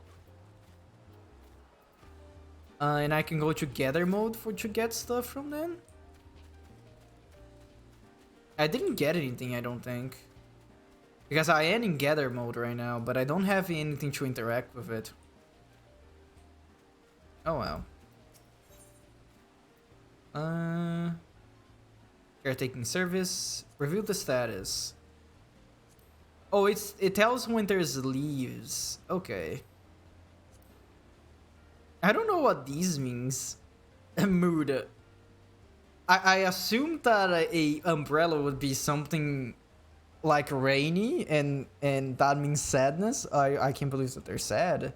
And I can go to gather mode to get stuff from them. I didn't get anything, I don't think. Because I am in gather mode right now, but I don't have anything to interact with it. Oh well. Caretaking service. Review the status. Oh, it tells when there's leaves. Okay. I don't know what these means. Mood. I assumed that a umbrella would be something like rainy, and that means sadness. I can't believe that they're sad.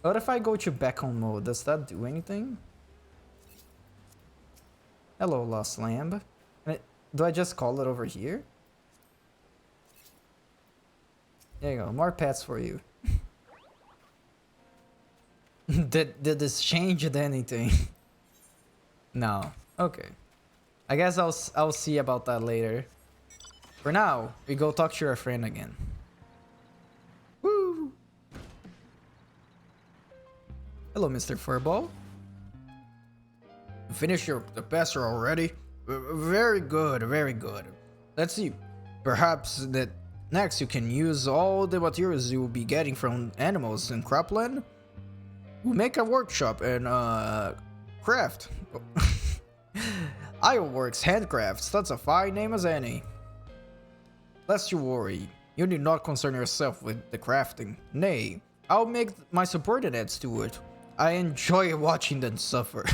What if I go to beckon mode? Does that do anything? Hello, lost lamb. Do I just call it over here? There you go. More pets for you. Did this change anything? No. Okay. I guess I'll see about that later. For now, we go talk to your friend again. Woo! Hello, Mr. Furball. Finish the pasture already? Very good, very good. Let's see. Perhaps that next you can use all the materials you will be getting from animals in cropland. We'll make a workshop and craft. Ironworks Handcrafts, that's a fine name as any. Lest you worry, you need not concern yourself with the crafting. Nay, I'll make my subordinates do it. I enjoy watching them suffer.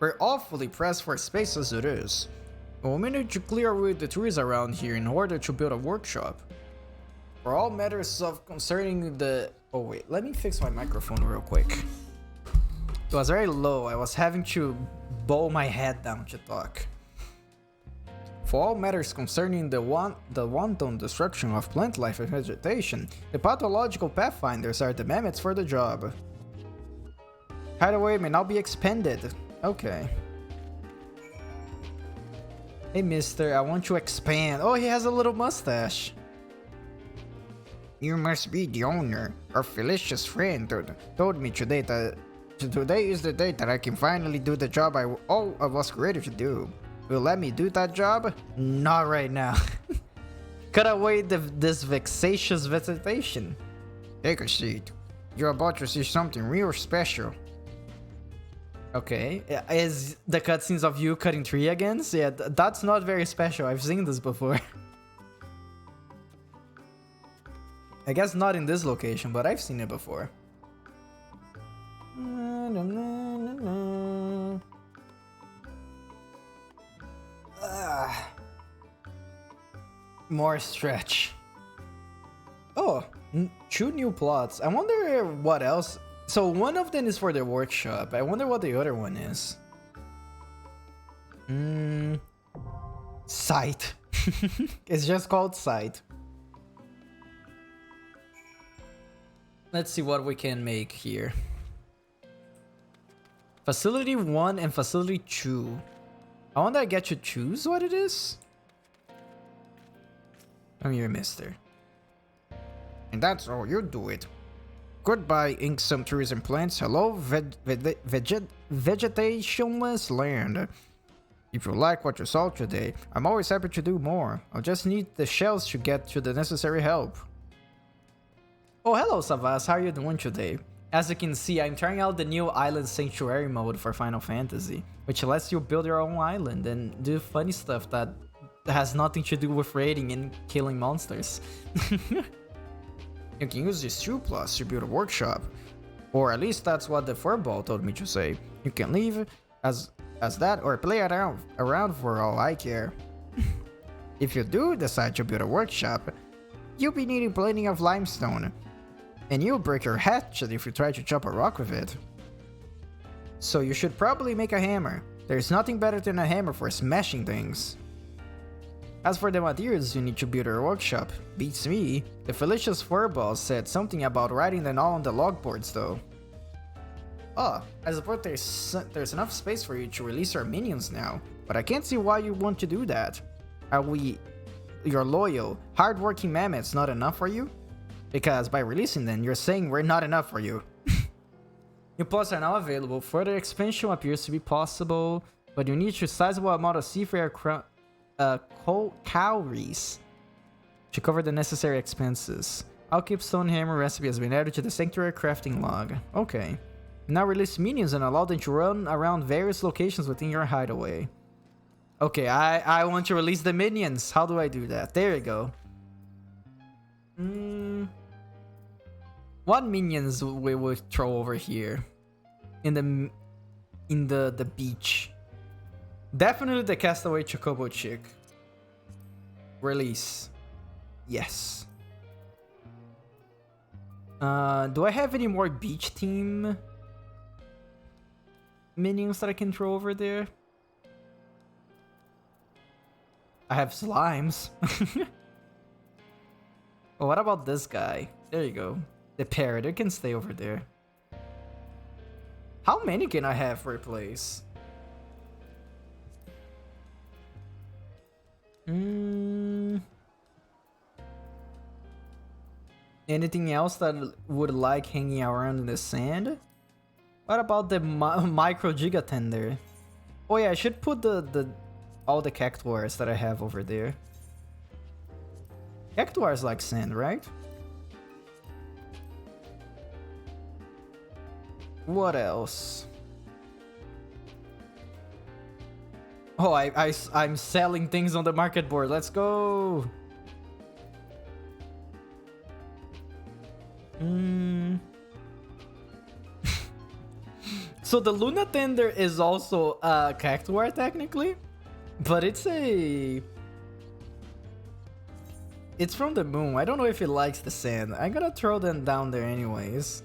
We're awfully pressed for space as it is. We'll need to clear away the trees around here in order to build a workshop. For all matters of concerning the... Oh wait, let me fix my microphone real quick. It was very low, I was having to bow my head down to talk. For all matters concerning the wanton destruction of plant life and vegetation, the pathological pathfinders are the mammoths for the job. Hideaway may now be expanded. Okay. Hey mister, I want to expand. Oh, he has a little mustache. You must be the owner. Our Felicia's friend told me today that today is the day that I can finally do the job all of us created to do. Will let me do that job? Not right now. Cut away this vexatious vegetation. Take a seat. You're about to see something real special. Okay, is the cutscenes of you cutting tree again? So yeah, that's not very special. I've seen this before. I guess not in this location, but I've seen it before. More stretch. Oh, 2 new plots. I wonder what else. So one of them is for the workshop. I wonder what the other one is. Site. It's just called site. Let's see what we can make here. Facility 1 and Facility 2. I wonder I get to choose what it is? I'm here, mister. And that's all you do it. Goodbye, ink some trees and plants. Hello, vegetationless land. If you like what you saw today, I'm always happy to do more. I'll just need the shells to get you the necessary help. Oh, hello, Savas. How are you doing today? As you can see, I'm trying out the new Island Sanctuary mode for Final Fantasy, which lets you build your own island and do funny stuff that has nothing to do with raiding and killing monsters. You can use this 2+ to build a workshop. Or at least that's what the furball told me to say. You can leave as that or play around for all I care. If you do decide to build a workshop, you'll be needing plenty of limestone. And you'll break your hatchet if you try to chop a rock with it. So you should probably make a hammer. There's nothing better than a hammer for smashing things. As for the materials you need to build your workshop, beats me. The Felicia's furball said something about writing them all on the logboards though. Oh, I suppose there's enough space for you to release our minions now, but I can't see why you want to do that. Are we, your loyal, hardworking mammoths, not enough for you? Because by releasing them, you're saying we're not enough for you. New plots are now available. Further expansion appears to be possible, but you need a sizable amount of seafarer cowries to cover the necessary expenses. I'll keep Stonehammer recipe has been added to the Sanctuary crafting log. Okay. Now release minions and allow them to run around various locations within your hideaway. Okay, I want to release the minions. How do I do that? There you go. What minions we would throw over here? In the beach. Definitely the Castaway Chocobo chick. Release. Yes. Do I have any more beach team minions that I can throw over there? I have slimes. Oh, what about this guy? There you go. The parrot, it can stay over there. How many can I have for a place? Anything else that would like hanging around in the sand? What about the micro gigatender? Oh yeah, I should put all the cactuars that I have over there. Cactuars like sand, right? What else? Oh, I'm selling things on the market board. Let's go. So the Luna Tender is also a cactuar technically, but it's from the moon. I don't know if it likes the sand. I'm gonna throw them down there anyways.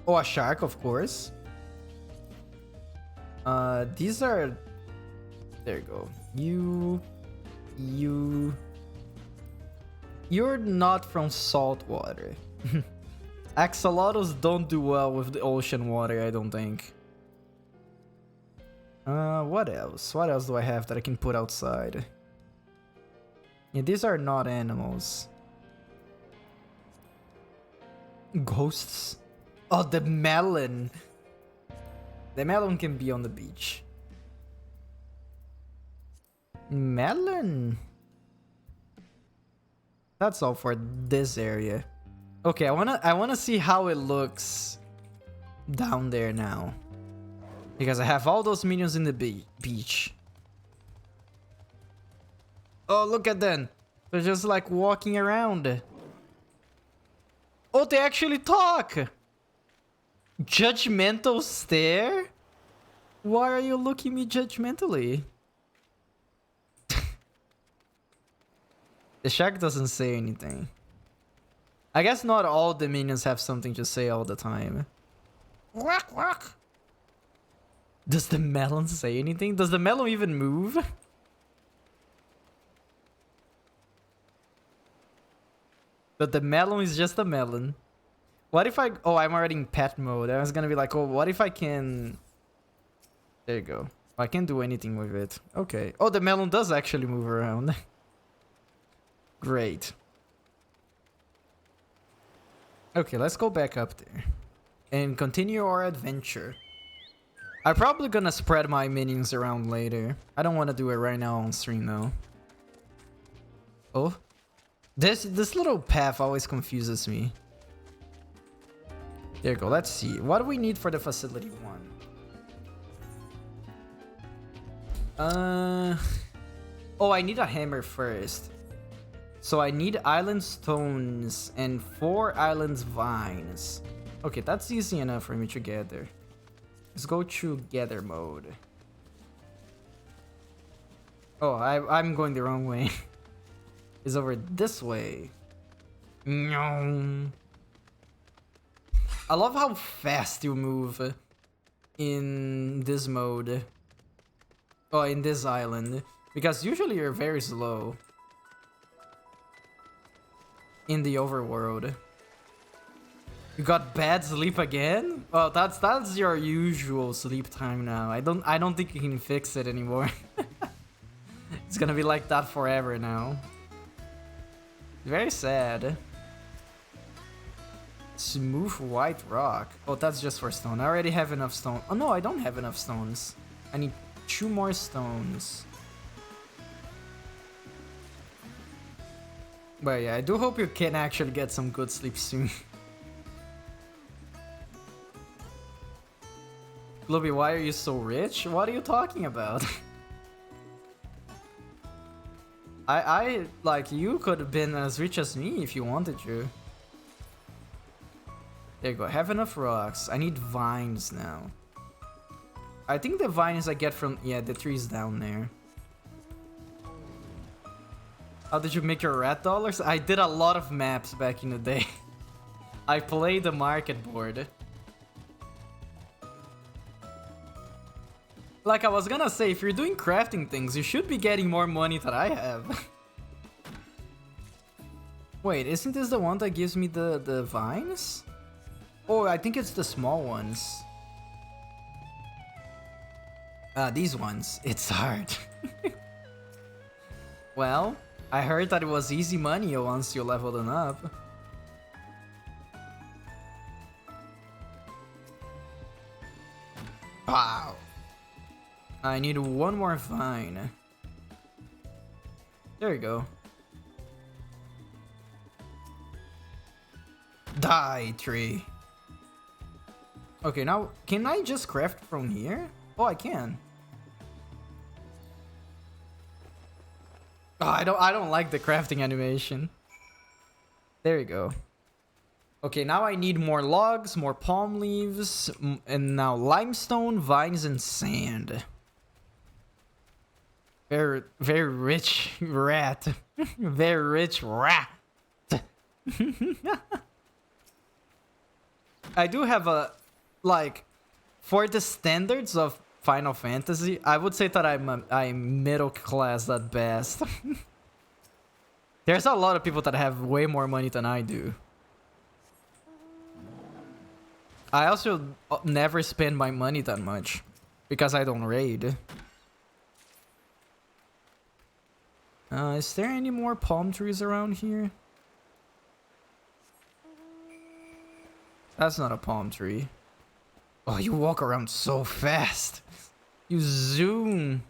Oh, a shark, of course. These are... There you go. You're not from salt water. Axolotls don't do well with the ocean water, I don't think. What else? What else do I have that I can put outside? Yeah, these are not animals. Ghosts? Oh, the melon. The melon can be on the beach. Melon. That's all for this area. Okay, I wanna see how it looks down there now. Because I have all those minions in the beach. Oh, look at them. They're just like walking around. Oh, they actually talk. Judgmental stare? Why are you looking at me judgmentally? The shark doesn't say anything. I guess not all the minions have something to say all the time. Quack, quack. Does the melon say anything? Does the melon even move? But the melon is just a melon. What if I... Oh, I'm already in pet mode. I was gonna be like, oh, what if I can... There you go. I can't do anything with it. Okay. Oh, the melon does actually move around. Great. Okay, let's go back up there. And continue our adventure. I'm probably gonna spread my minions around later. I don't want to do it right now on stream though. Oh. This little path always confuses me. There you go. Let's see. What do we need for the facility 1? Oh, I need a hammer first. So I need island stones and 4 islands vines. Okay, that's easy enough for me to gather. Let's go to gather mode. Oh, I'm going the wrong way. It's over this way. No. I love how fast you move in this mode. Oh, in this island. Because usually you're very slow. In the overworld. You got bad sleep again? Oh, that's your usual sleep time now. I don't think you can fix it anymore. It's gonna be like that forever now. Very sad. Smooth white rock. Oh, that's just for stone. I already have enough stone. Oh no, I don't have enough stones. I need 2 more stones. But yeah, I do hope you can actually get some good sleep soon. Lobby, why are you so rich? What are you talking about? I like, you could have been as rich as me if you wanted to. There you go, have enough rocks. I need vines now. I think the vines I get from, yeah, the trees down there. How did you make your rat dollars? I did a lot of maps back in the day. I played the market board. Like I was gonna say, if you're doing crafting things, you should be getting more money than I have. Wait, isn't this the one that gives me the vines? Oh, I think it's the small ones. These ones. It's hard. Well, I heard that it was easy money once you leveled them up. Wow. I need 1 more vine. There you go. Die, tree. Okay, now, can I just craft from here? Oh, I can. Oh, I don't like the crafting animation. There you go. Okay, now I need more logs, more palm leaves, and now limestone, vines, and sand. Very, very rich rat. Very rich rat. I do have a, like, for the standards of Final Fantasy, I would say that I'm middle class at best. There's a lot of people that have way more money than I do. I also never spend my money that much because I don't raid. Is there any more palm trees around here? That's not a palm tree. Oh, you walk around so fast. You zoom.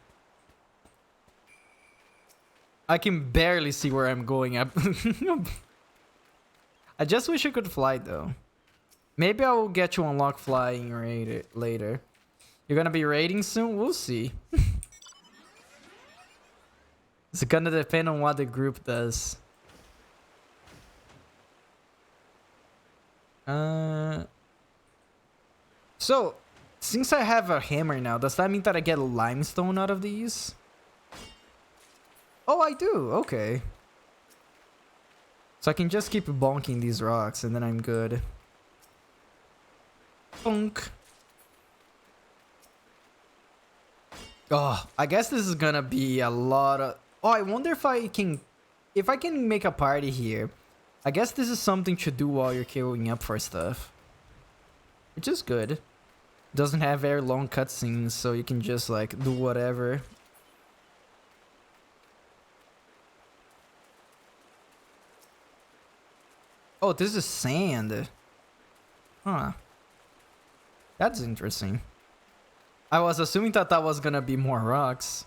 I can barely see where I'm going up. I just wish I could fly though. Maybe I will get you unlock flying later. You're gonna be raiding soon? We'll see. It's gonna depend on what the group does. So, since I have a hammer now, does that mean that I get limestone out of these? Oh, I do. Okay. So I can just keep bonking these rocks and then I'm good. Bonk. Oh, I guess this is gonna be a lot of... Oh, I wonder if I can make a party here. I guess this is something to do while you're queuing up for stuff. Which is good. Doesn't have very long cutscenes, so you can just like do whatever. Oh, this is sand. Huh. That's interesting. I was assuming that that was gonna be more rocks.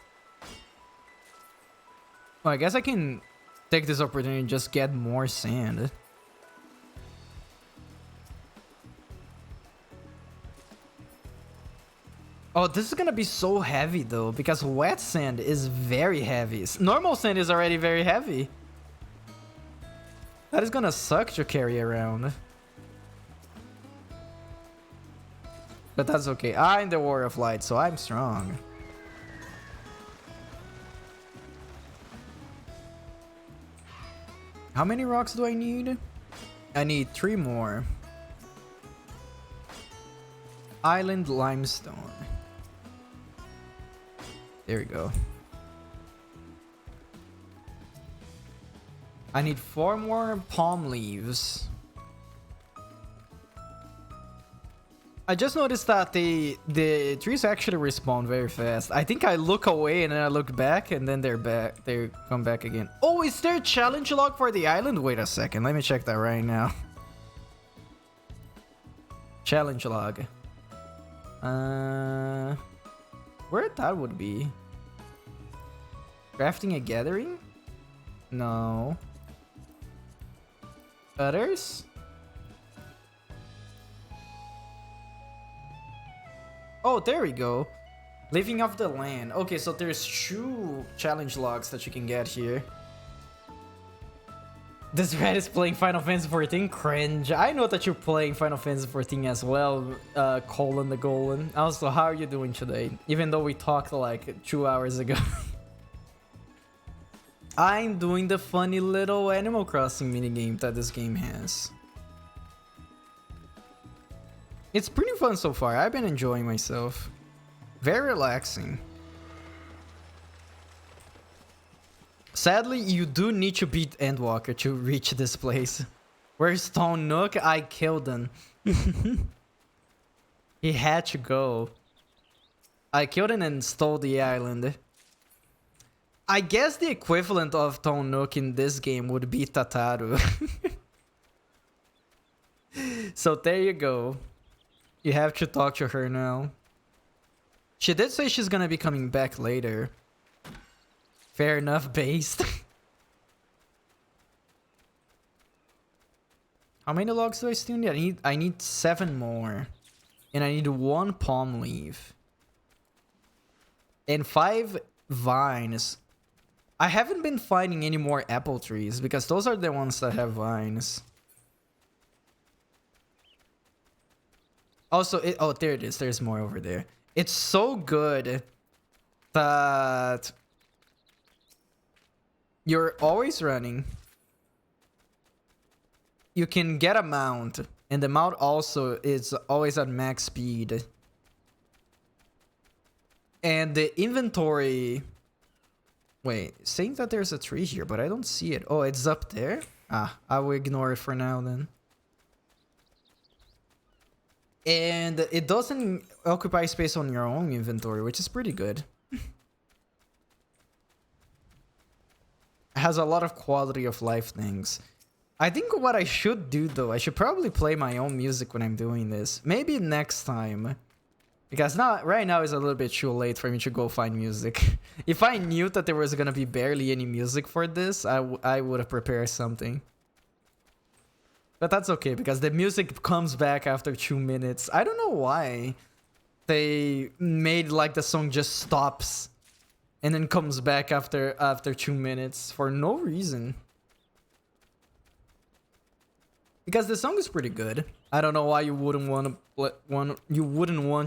Well, I guess I can take this opportunity and just get more sand. Oh, this is gonna be so heavy though, because wet sand is very heavy. Normal sand is already very heavy. That is gonna suck to carry around. But that's okay. I'm the Warrior of Light, so I'm strong. How many rocks do I need? I need 3 more. Island limestone. There we go. I need 4 more palm leaves. I just noticed that the trees actually respawn very fast. I think I look away and then I look back and then they're back. They come back again. Oh, is there a challenge log for the island? Wait a second. Let me check that right now. Challenge log. Where that would be? Crafting a gathering? No. Others? Oh, there we go. Living off the land. Okay, so there's 2 challenge logs that you can get here. This red is playing Final Fantasy XIV. Cringe. I know that you're playing Final Fantasy XIV as well, Colin the Golden. Also, how are you doing today? Even though we talked like 2 hours ago. I'm doing the funny little Animal Crossing minigame that this game has. It's pretty fun so far. I've been enjoying myself. Very relaxing. Sadly, you do need to beat Endwalker to reach this place. Where's Stone Nook? I killed him. He had to go. I killed him and stole the island. I guess the equivalent of Stone Nook in this game would be Tataru. So there you go. You have to talk to her now. She did say she's gonna be coming back later. Fair enough, based. How many logs do I still need? I need 7 more. And I need 1 palm leaf. And 5 vines. I haven't been finding any more apple trees because those are the ones that have vines. Also, oh, there it is. There's more over there. It's so good that you're always running. You can get a mount, and the mount also is always at max speed. And the inventory... Wait, saying that there's a tree here, but I don't see it. Oh, it's up there? Ah, I will ignore it for now then. And it doesn't occupy space on your own inventory, which is pretty good. It has a lot of quality of life things. I think what I should do though, I should probably play my own music when I'm doing this. Maybe next time. Because now, right now is a little bit too late for me to go find music. If I knew that there was gonna be barely any music for this, I would have prepared something. But that's okay, because the music comes back after 2 minutes. I don't know why they made like the song just stops and then comes back after 2 minutes for no reason. Because the song is pretty good. I don't know why you wouldn't want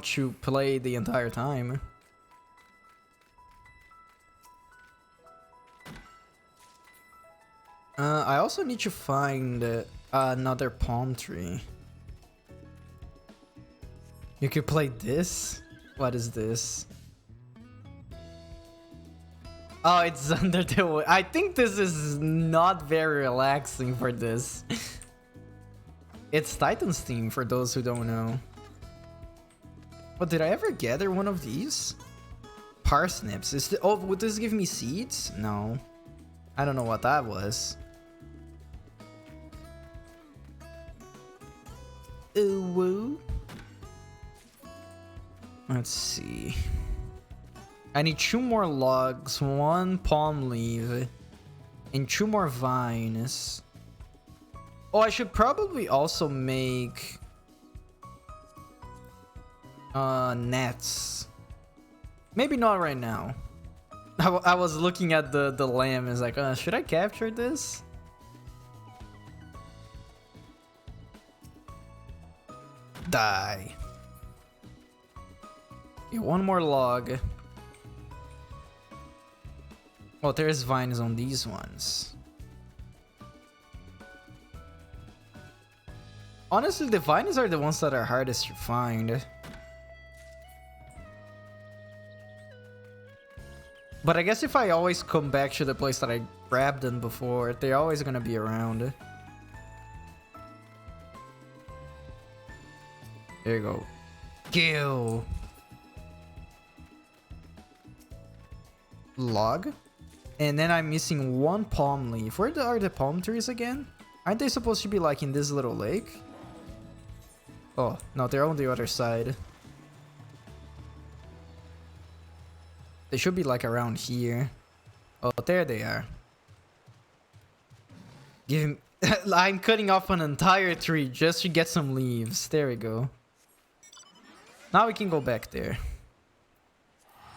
to play the entire time. I also need to find another palm tree. You could play this? What is this? Oh, it's under the... I think this is not very relaxing for this. It's Titan's theme, for those who don't know. But did I ever gather one of these? Parsnips. Oh, would this give me seeds? No. I don't know what that was. Ooh, woo. Let's see. I need 2 more logs, 1 palm leaf, and 2 more vines. Oh, I should probably also make nets. Maybe not right now. I was looking at the lamb and it's like, should I capture this? Die. Okay, 1 more log. Oh, there's vines on these ones. Honestly, the vines are the ones that are hardest to find. But I guess if I always come back to the place that I grabbed them before, they're always gonna be around. There you go. Kill. Log. And then I'm missing 1 palm leaf. Where are the palm trees again? Aren't they supposed to be like in this little lake? Oh, no, they're on the other side. They should be like around here. Oh, there they are. I'm cutting off an entire tree just to get some leaves. There we go. Now we can go back there.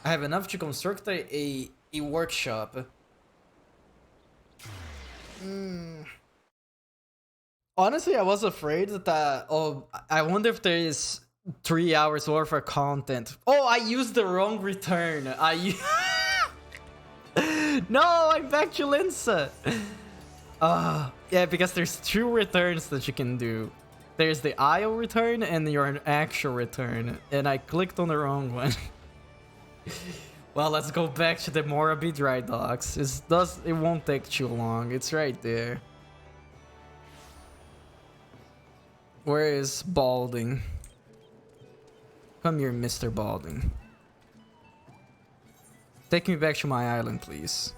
I have enough to construct a workshop. Honestly, I was afraid that... Oh, I wonder if there is 3 hours worth of content. Oh, I used the wrong return. No, I'm back to Linsa. Yeah, because there's 2 returns that you can do. There's the IO return and your actual return. And I clicked on the wrong one. Well, let's go back to the Morabi dry docks. It won't take too long. It's right there. Where is Balding? Come here, Mr. Balding. Take me back to my island, please.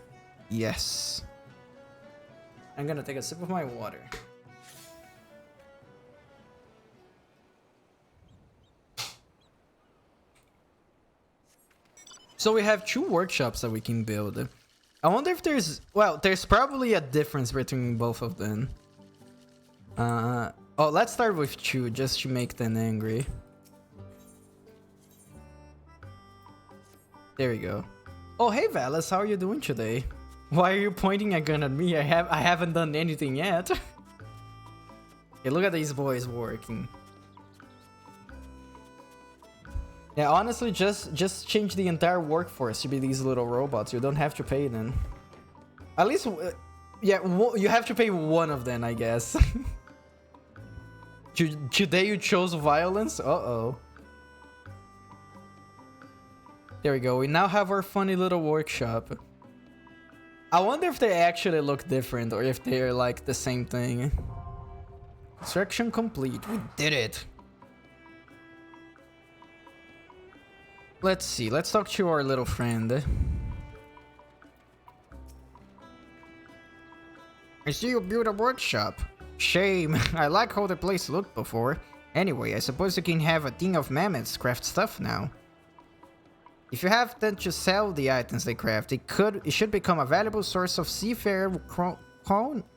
Yes. I'm gonna take a sip of my water. So we have 2 workshops that we can build. I wonder if there's... Well, there's probably a difference between both of them. Oh, let's start with 2 just to make them angry. There we go. Oh, hey Valis, how are you doing today? Why are you pointing a gun at me? I haven't done anything yet. Okay, look at these boys working. Yeah, honestly, just change the entire workforce to be these little robots. You don't have to pay them. At least, yeah, you have to pay 1 of them, I guess. Today you chose violence? Uh-oh. There we go. We now have our funny little workshop. I wonder if they actually look different or if they're like the same thing. Construction complete. We did it. Let's see. Let's talk to our little friend. I see you built a workshop. Shame. I like how the place looked before. Anyway, I suppose you can have a team of mammoths craft stuff now. If you have them to sell the items they craft, it should become a valuable source of seafarer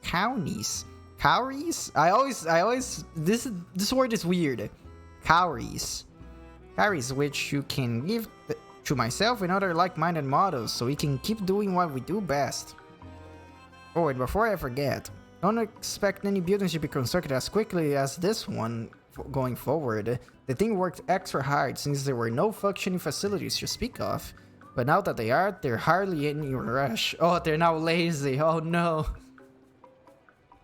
cowries. Cowries? I always this word is weird. Cowries. Cowries which you can give to myself and other like-minded models so we can keep doing what we do best. Oh, and before I forget, don't expect any buildings to be constructed as quickly as this one going forward. The thing worked extra hard since there were no functioning facilities to speak of. But now that they are, they're hardly in a rush. Oh, they're now lazy. Oh no.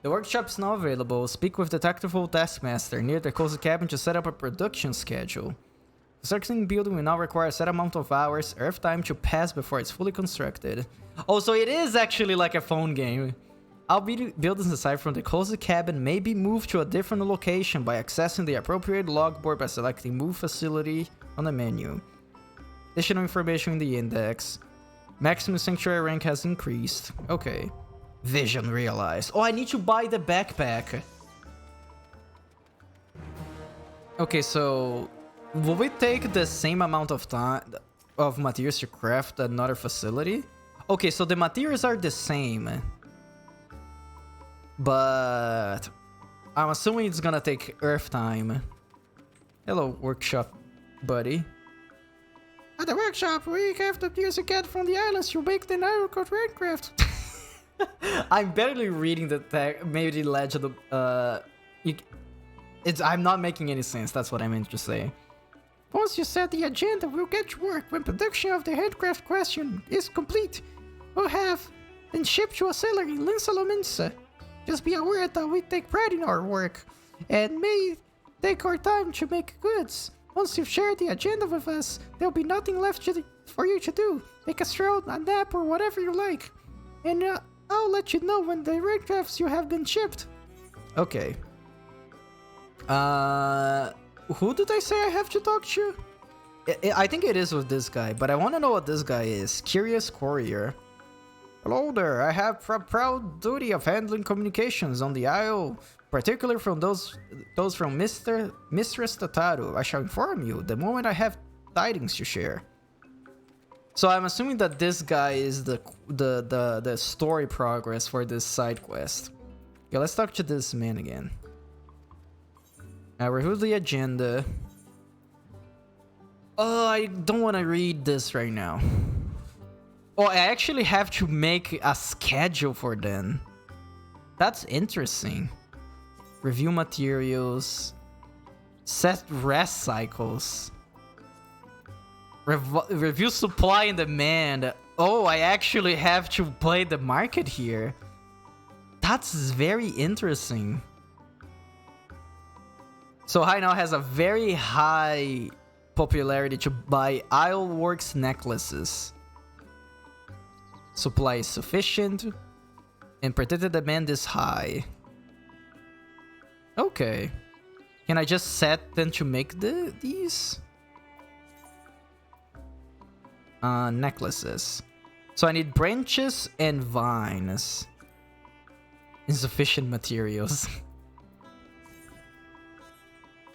The workshop's now available. Speak with the tactical taskmaster near the cozy cabin to set up a production schedule. Constructing building will now require a set amount of hours, Earth time to pass before it's fully constructed. Oh, so it is actually like a phone game. All buildings aside from the closest cabin may be moved to a different location by accessing the appropriate logboard by selecting Move Facility on the menu. Additional information in the index. Maximum Sanctuary rank has increased. Okay. Vision realized. Oh, I need to buy the backpack. Okay, so will we take the same amount of time of materials to craft another facility? Okay, so the materials are the same, but I'm assuming it's gonna take Earth time. Hello, workshop buddy. At the workshop, we have the tools you get from the islands to make the Naruto aircraft. I'm barely reading the tag, maybe the legend. I'm not making any sense. That's what I meant to say. Once you set the agenda, we'll get to work. When production of the headcraft question is complete, we'll have then shipped to a seller in Linsalominsa. Just be aware that we take pride in our work and may take our time to make goods. Once you've shared the agenda with us, there'll be nothing left for you to do. Take a stroll, a nap, or whatever you like. And I'll let you know when the aircrafts you have been shipped. Okay. Who did I say I have to talk to? I think it is with this guy, but I want to know what this guy is. Curious Courier. Hello there, I have proud duty of handling communications on the Isle, particularly from those from Mistress Tataru. I shall inform you the moment I have tidings to share. So I'm assuming that this guy is the story progress for this side quest. Okay, let's talk to this man again. Review the agenda. Oh, I don't want to read this right now. Oh, I actually have to make a schedule for them. That's interesting. Review materials. Set rest cycles. Review supply and demand. Oh, I actually have to play the market here. That's very interesting. So Hai now has a very high popularity to buy Isleworks necklaces. Supply is sufficient, and predicted demand is high. Okay. Can I just set them to make these? Necklaces. So I need branches and vines. Insufficient materials.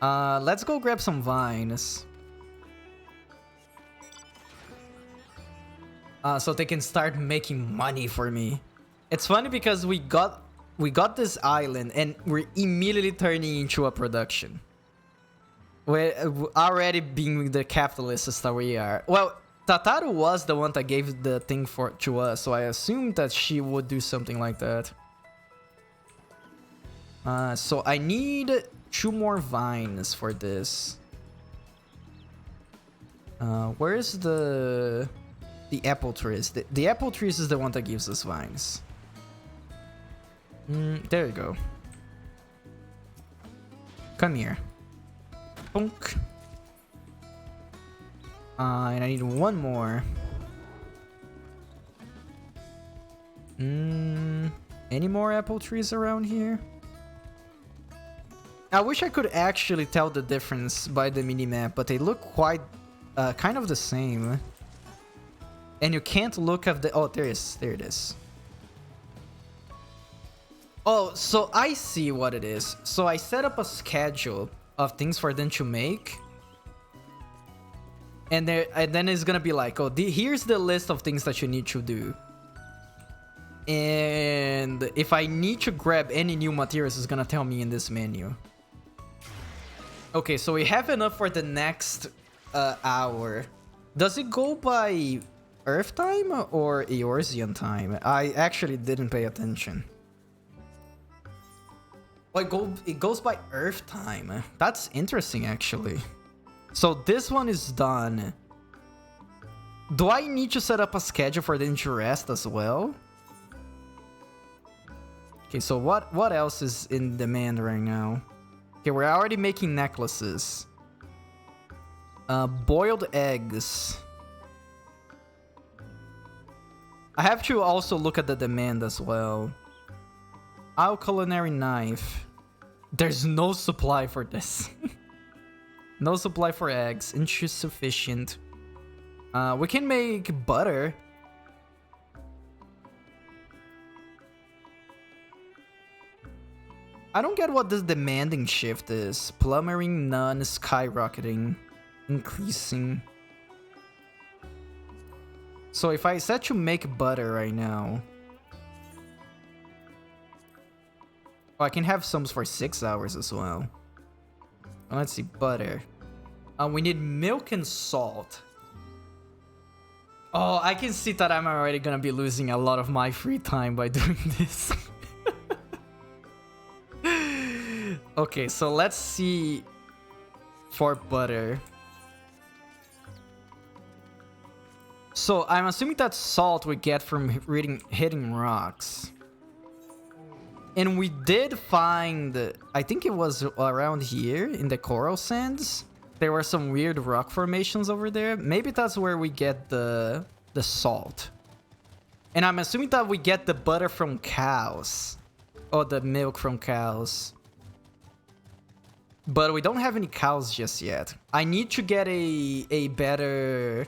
Let's go grab some vines. So they can start making money for me. It's funny because we got this island and we're immediately turning into a production. We're already being the capitalists that we are. Well, Tataru was the one that gave the thing to us, so I assumed that she would do something like that. So I need 2 more vines for this. Where's the apple trees? The apple trees is the one that gives us vines. There you go. Come here. Bonk. And I need 1 more. Any more apple trees around here? I wish I could actually tell the difference by the minimap, but they look quite kind of the same. And you can't look at the... Oh, there it is. Oh, so I see what it is. So I set up a schedule of things for them to make. And then it's gonna be like, oh, here's the list of things that you need to do. And if I need to grab any new materials, it's gonna tell me in this menu. Okay, so we have enough for the next hour. Does it go by Earth time or Eorzean time? I actually didn't pay attention. Oh, it goes by Earth time. That's interesting, actually. So this one is done. Do I need to set up a schedule for them to rest as well? Okay, so what else is in demand right now? Okay, we're already making necklaces. Boiled eggs. I have to also look at the demand as well. Our culinary knife. There's no supply for this. No supply for eggs. Insufficient. We can make butter. I don't get what this demanding shift is. Plumbering, none, skyrocketing, increasing. So if I set to make butter right now... Oh, I can have some for 6 hours as well. Let's see, butter. We need milk and salt. Oh, I can see that I'm already gonna be losing a lot of my free time by doing this. Okay, so let's see for butter. So I'm assuming that salt we get from hitting rocks. And we did find, I think it was around here in the coral sands. There were some weird rock formations over there. Maybe that's where we get the salt. And I'm assuming that we get the butter from cows. Or the milk from cows. But we don't have any cows just yet. I need to get a better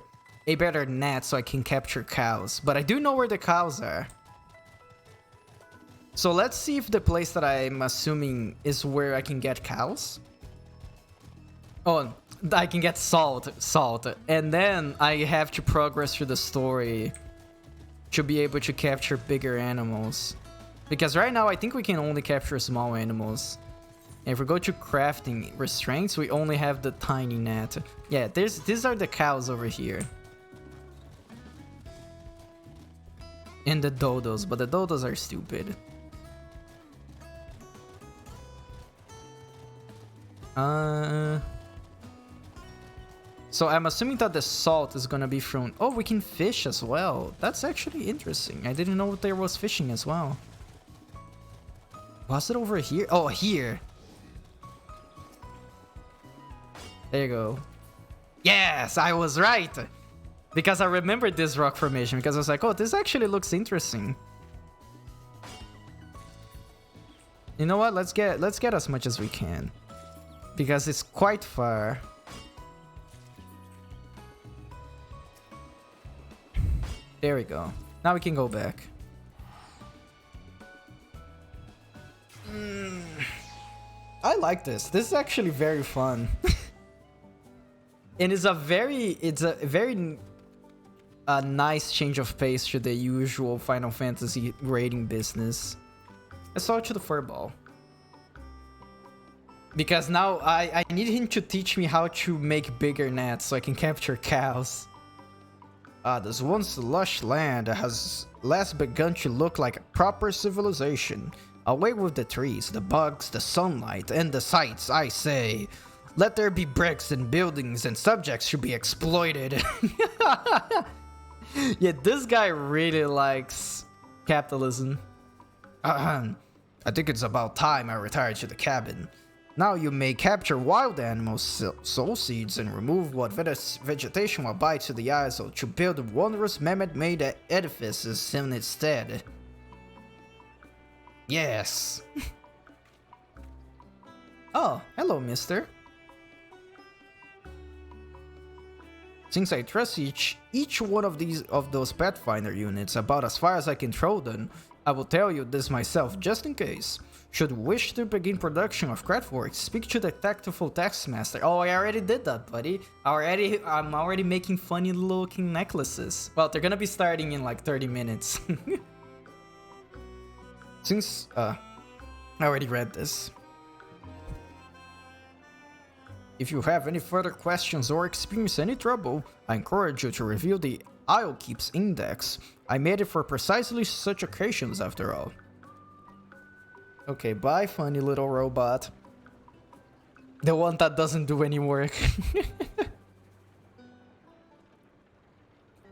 net so I can capture cows. But I do know where the cows are. So let's see if the place that I'm assuming is where I can get cows. Oh, I can get salt. And then I have to progress through the story to be able to capture bigger animals. Because right now I think we can only capture small animals. And if we go to crafting restraints, we only have the tiny net. Yeah, these are the cows over here. And the dodos, but the dodos are stupid. So I'm assuming that the salt is gonna be from... Oh, we can fish as well. That's actually interesting. I didn't know there was fishing as well. Was it over here? Oh, here. There you go. Yes, I was right. Because I remembered this rock formation. Because I was like, oh, this actually looks interesting. You know what? Let's get as much as we can. Because it's quite far. There we go. Now we can go back. I like this. This is actually very fun. And it's a very nice change of pace to the usual Final Fantasy rating business. Let's talk to the furball. Because now I need him to teach me how to make bigger nets so I can capture cows. This once lush land has last begun to look like a proper civilization. Away with the trees, the bugs, the sunlight, and the sights, I say. Let there be bricks and buildings, and subjects should be exploited. Yeah, this guy really likes capitalism. I think it's about time I retired to the cabin. Now you may capture wild animals, soul seeds, and remove what vegetation will bite to the eyes or to build wondrous mammoth-made edifices in its stead. Yes. Oh, hello, mister. Since I trust each one of those Pathfinder units about as far as I can throw them, I will tell you this myself just in case. Should wish to begin production of craftwork, speak to the tactful taskmaster. Oh, I already did that, buddy. I'm already making funny looking necklaces. Well, they're gonna be starting in like 30 minutes. Since I already read this. If you have any further questions or experience any trouble, I encourage you to review the Isle Keeps Index. I made it for precisely such occasions after all. Okay, bye, funny little robot. The one that doesn't do any work.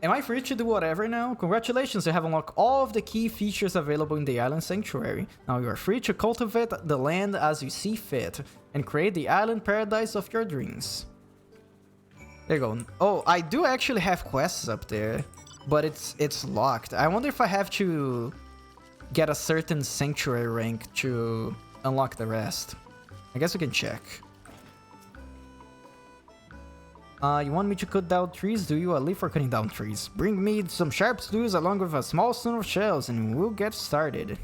Am I free to do whatever now? Congratulations, you have unlocked all of the key features available in the Island Sanctuary. Now you are free to cultivate the land as you see fit, and create the island paradise of your dreams. There you go. Oh, I do actually have quests up there, but it's locked. I wonder if I have to get a certain sanctuary rank to unlock the rest. I guess we can check. You want me to cut down trees? Do you a leaf for cutting down trees? Bring me some sharp tools along with a small stone of shells and we'll get started.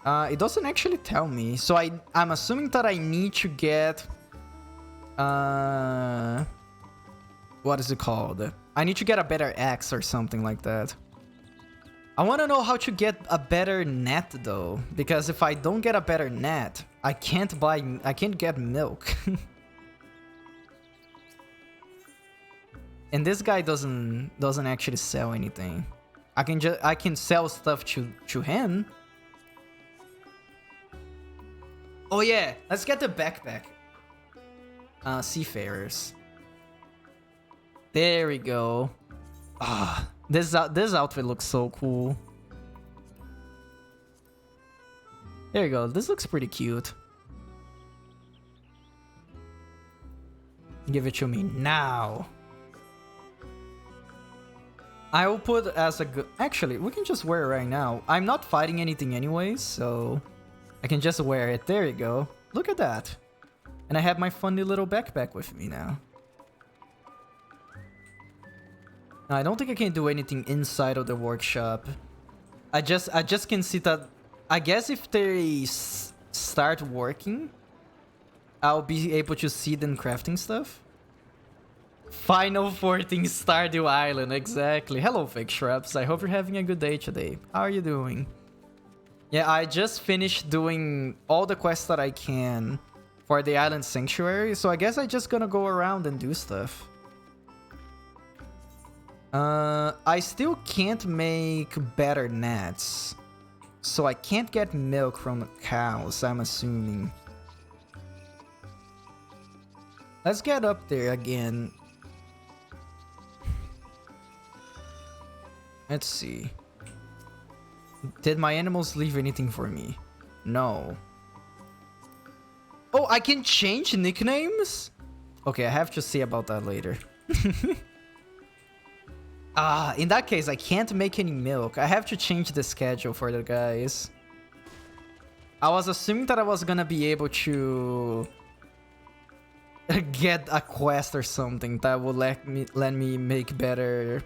It doesn't actually tell me, so I'm assuming that I need to get... what is it called? I need to get a better axe or something like that. I want to know how to get a better net though, because if I don't get a better net, I can't get milk. And this guy doesn't actually sell anything. I can sell stuff to him. Oh yeah, let's get the backpack. Seafarers. There we go. Ah, this outfit looks so cool. There you go. This looks pretty cute. Give it to me now. I will put as a good... Actually, we can just wear it right now. I'm not fighting anything anyways, so... I can just wear it. There you go. Look at that. And I have my funny little backpack with me now. I don't think I can do anything inside of the workshop. I just can see that... I guess if they start working, I'll be able to see them crafting stuff. Final 14 Stardew Island, exactly. Hello, fake shrubs. I hope you're having a good day today. How are you doing? Yeah, I just finished doing all the quests that I can for the island sanctuary, so I guess I'm just gonna go around and do stuff. I still can't make better nets, so I can't get milk from cows, I'm assuming. Let's get up there again. Let's see. Did my animals leave anything for me? No. Oh, I can change nicknames? Okay, I have to see about that later. In that case, I can't make any milk. I have to change the schedule for the guys. I was assuming that I was gonna be able to get a quest or something that would let me make better...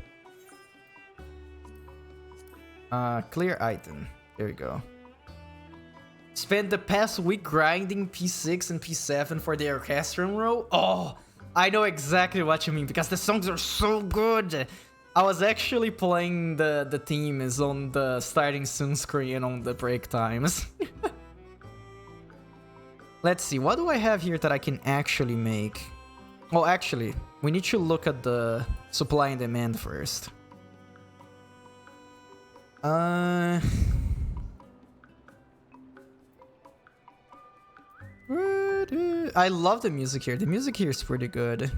clear item. There we go. Spent the past week grinding P6 and P7 for the orchestral role. Oh, I know exactly what you mean because the songs are so good. I was actually playing the themes on the starting soon screen on the break times. Let's see, what do I have here that I can actually make? Oh, actually, we need to look at the supply and demand first. I love the music here. The music here is pretty good.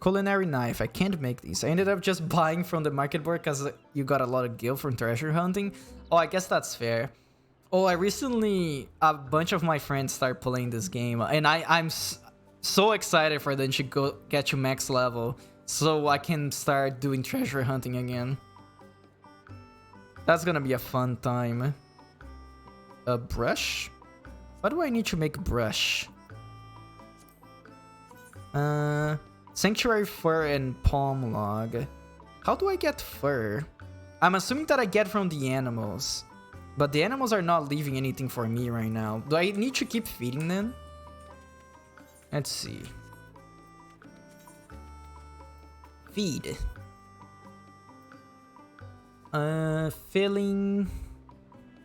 Culinary knife. I can't make these. I ended up just buying from the market board because you got a lot of gil from treasure hunting. Oh, I guess that's fair. Oh, I recently... A bunch of my friends start playing this game. And I'm so excited for them to go get to max level. So I can start doing treasure hunting again. That's gonna be a fun time. A brush? Why do I need to make brush? Sanctuary fur and palm log. How do I get fur? I'm assuming that I get from the animals. But the animals are not leaving anything for me right now. Do I need to keep feeding them? Let's see. Feed. Filling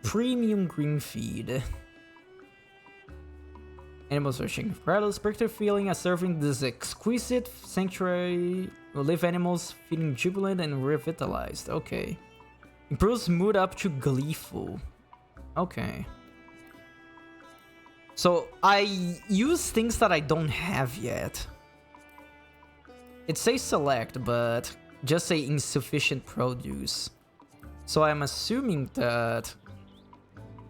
premium green feed. Animals searching. Regardless, Spectre feeling as serving this exquisite sanctuary will leave animals feeling jubilant and revitalized. Okay. Improves mood up to gleeful. Okay. So I use things that I don't have yet. It says select, but just say insufficient produce. So I'm assuming that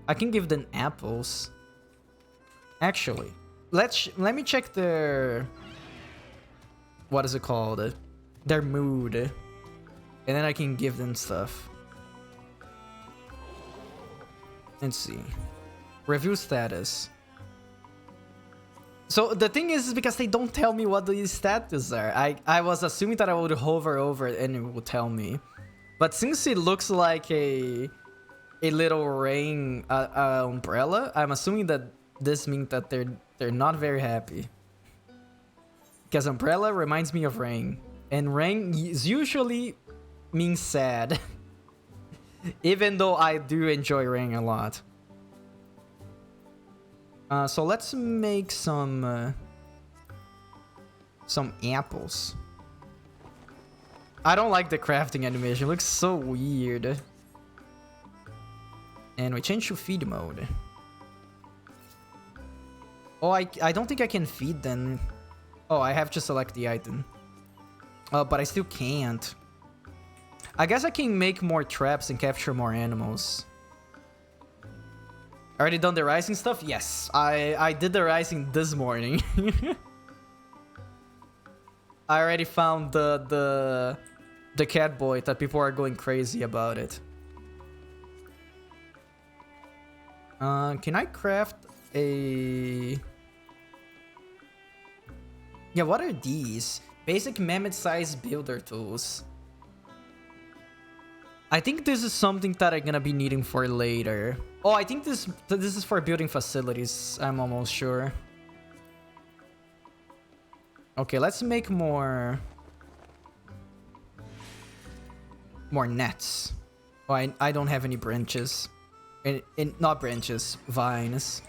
I can give them apples. Actually, let me check their what is it called? Their mood. And then I can give them stuff. Let's see. Review status. So the thing is because they don't tell me what these status are. I was assuming that I would hover over it and it would tell me. But since it looks like a little rain umbrella, I'm assuming that this means that they're not very happy. Because umbrella reminds me of rain. And rain usually means sad. Even though I do enjoy rain a lot. So let's make some apples. I don't like the crafting animation. It looks so weird. And we change to feed mode. Oh, I don't think I can feed them. Oh, I have to select the item. But I still can't. I guess I can make more traps and capture more animals. Already done the rising stuff? Yes, I did the rising this morning. I already found the cat boy that people are going crazy about it. Can I craft a... Yeah, what are these? Basic mammoth size builder tools. I think this is something that I'm gonna be needing for later. Oh, I think this is for building facilities. I'm almost sure. Okay, let's make more nets. Oh, I don't have any branches. Not branches, vines.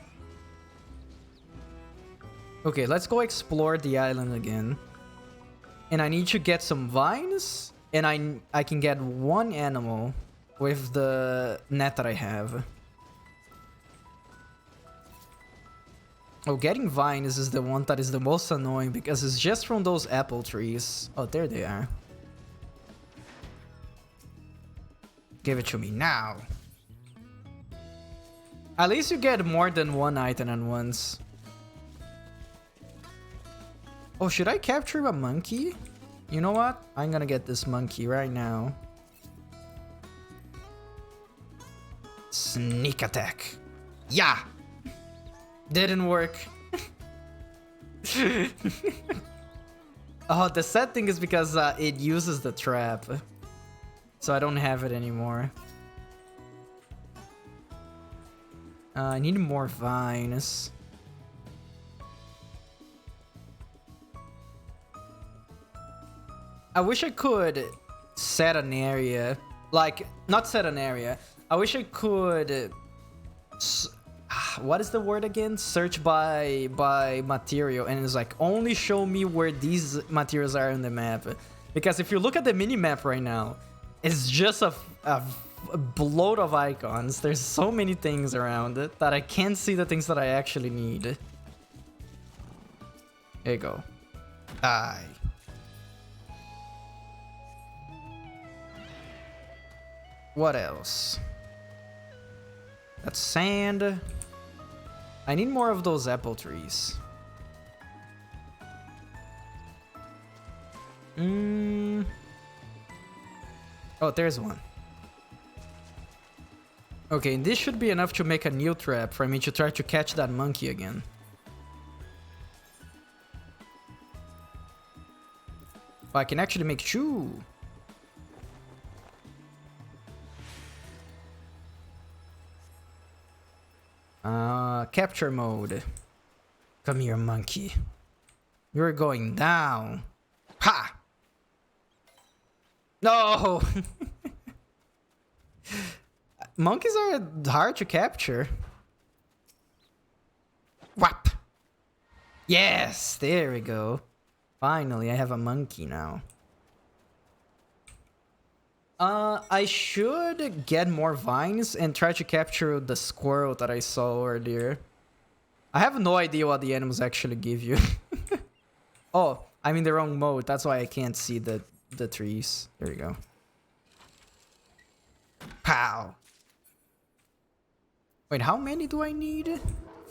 Okay, let's go explore the island again. And I need to get some vines. And I can get one animal with the net that I have. Oh, getting vines is the one that is the most annoying because it's just from those apple trees. Oh, there they are. Give it to me now. At least you get more than one item at once. Oh, should I capture a monkey? You know what? I'm gonna get this monkey right now. Sneak attack. Yeah! Didn't work. Oh, the sad thing is because it uses the trap. So I don't have it anymore. I need more vines. I wish I could set an area. Like, not set an area. I wish I could... What is the word again? Search by material. And it's like, only show me where these materials are on the map. Because if you look at the mini-map right now, it's just a bloat of icons. There's so many things around it that I can't see the things that I actually need. There you go. Die. What else? That's sand. I need more of those apple trees. Oh, there's one. Okay, this should be enough to make a new trap for me to try to catch that monkey again. Oh, I can actually make two. Capture mode. Come here, monkey. You're going down. Ha! No! Monkeys are hard to capture. Whap! Yes! There we go. Finally, I have a monkey now. I should get more vines and try to capture the squirrel that I saw earlier. I have no idea what the animals actually give you. Oh, I'm in the wrong mode. That's why I can't see the trees. There we go. Pow! Wait, how many do I need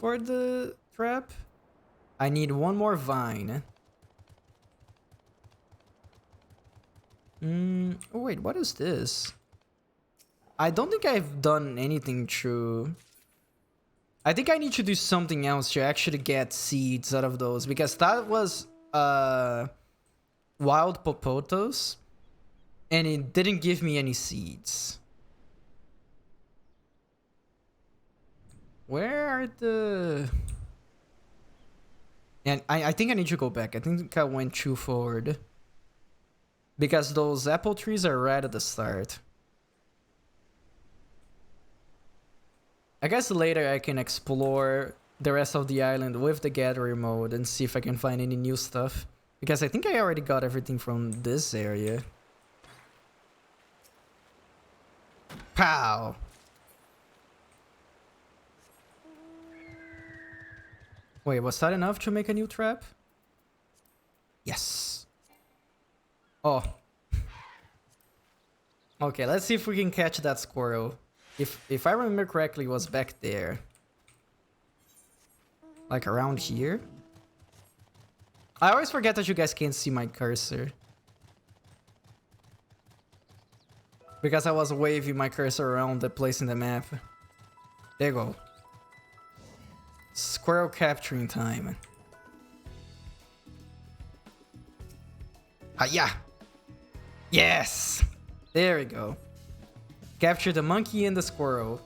for the trap? I need one more vine. Oh wait, what is this? I don't think I've done anything true. I think I need to do something else to actually get seeds out of those, because that was wild popotos and it didn't give me any seeds. Where are the... And I think I need to go back. I think I went too forward. Because those apple trees are right at the start. I guess later I can explore the rest of the island with the gathering mode and see if I can find any new stuff. Because I think I already got everything from this area. Pow! Wait, was that enough to make a new trap? Yes. Oh. Okay, let's see if we can catch that squirrel. If I remember correctly, it was back there. Like around here? I always forget that you guys can't see my cursor. Because I was waving my cursor around the place in the map. There you go. Squirrel capturing time. Hiya! Yes! There we go. Capture the monkey and the squirrel.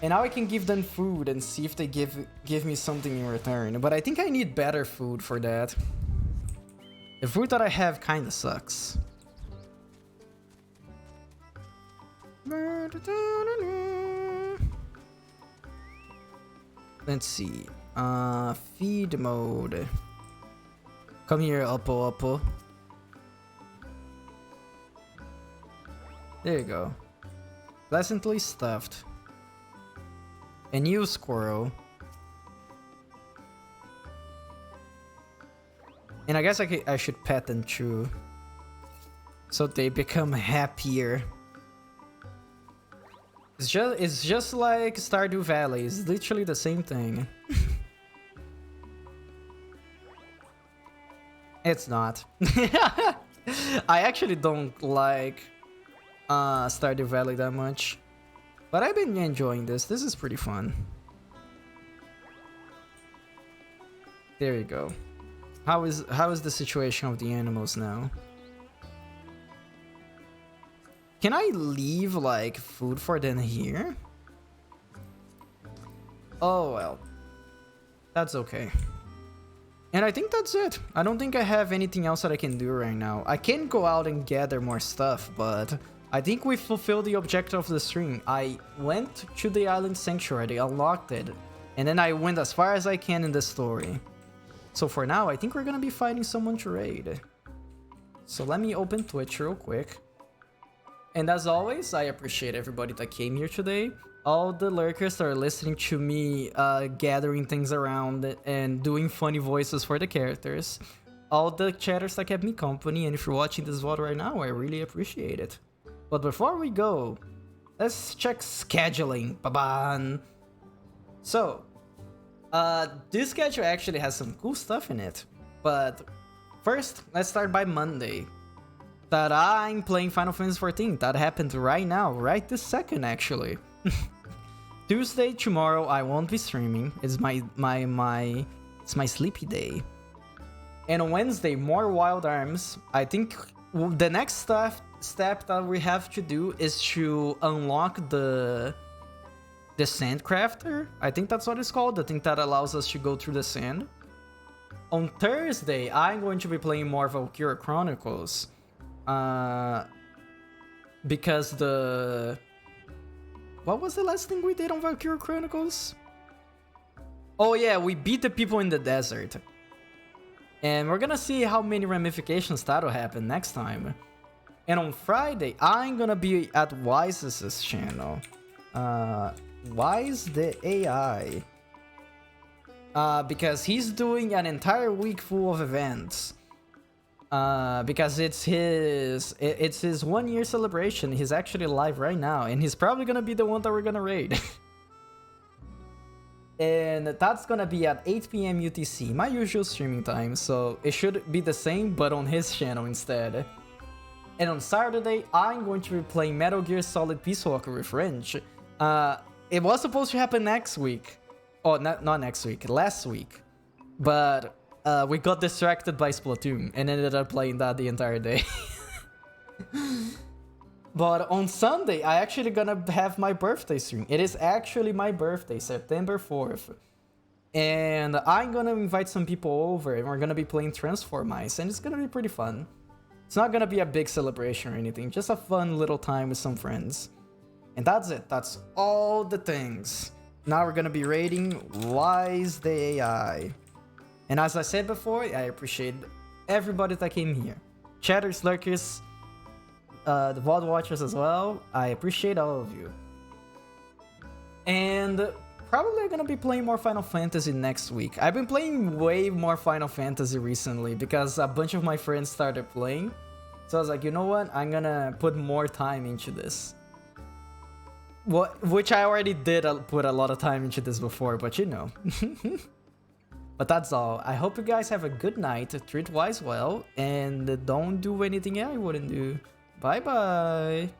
And now I can give them food and see if they give me something in return. But I think I need better food for that. The food that I have kinda sucks. Let's see. Feed mode. Come here, Oppo Oppo. There you go. Pleasantly stuffed. A new squirrel. And I guess I should pet them too. So they become happier. It's just like Stardew Valley. It's literally the same thing. It's not. I actually don't like Stardew Valley that much. But I've been enjoying this. This is pretty fun. There you go. How is the situation of the animals now? Can I leave like food for them here? Oh well. That's okay. And I think that's it. I don't think I have anything else that I can do right now. I can go out and gather more stuff, but I think we fulfilled the objective of the stream. I went to the island sanctuary, unlocked it, and then I went as far as I can in the story. So for now, I think we're gonna be finding someone to raid. So let me open Twitch real quick. And as always, I appreciate everybody that came here today. All the lurkers that are listening to me gathering things around and doing funny voices for the characters. All the chatters that kept me company. And if you're watching this VOD right now, I really appreciate it. But before we go, let's check scheduling. Ba-ban! So, this schedule actually has some cool stuff in it. But first, let's start by Monday. That I'm playing Final Fantasy XIV. That happened right now, right this second actually. Tuesday, tomorrow, I won't be streaming. It's it's my sleepy day. And on Wednesday, more Wild Arms. I think the next step that we have to do is to unlock the Sand Crafter. I think that's what it's called. The thing that allows us to go through the sand. On Thursday, I'm going to be playing more Valkyria Chronicles. Because what was the last thing we did on Valkyria Chronicles? Oh yeah, we beat the people in the desert. And we're gonna see how many ramifications that'll happen next time. And on Friday, I'm gonna be at Wise's channel. Wise the AI. Because he's doing an entire week full of events. Because it's his 1 year celebration. He's actually live right now, and he's probably gonna be the one that we're gonna raid. And that's gonna be at 8 PM UTC, my usual streaming time, so it should be the same but on his channel instead. And on Saturday, I'm going to be playing Metal Gear Solid Peace Walker Revenge. It was supposed to happen next week. Oh, not next week, last week. But we got distracted by Splatoon and ended up playing that the entire day. But on Sunday, I actually gonna have my birthday stream. It is actually my birthday, September 4th. And I'm gonna invite some people over and we're gonna be playing Transform Ice and it's gonna be pretty fun. It's not gonna be a big celebration or anything, just a fun little time with some friends. And that's it, that's all the things. Now we're gonna be rating Wise the AI. And as I said before, I appreciate everybody that came here. Chatters, lurkers, the VOD watchers as well. I appreciate all of you. And probably gonna be playing more Final Fantasy next week. I've been playing way more Final Fantasy recently because a bunch of my friends started playing. So I was like, you know what? I'm gonna put more time into this. Which I already did put a lot of time into this before, but you know. But that's all. I hope you guys have a good night, treat Wise well, and don't do anything I wouldn't do. Bye bye.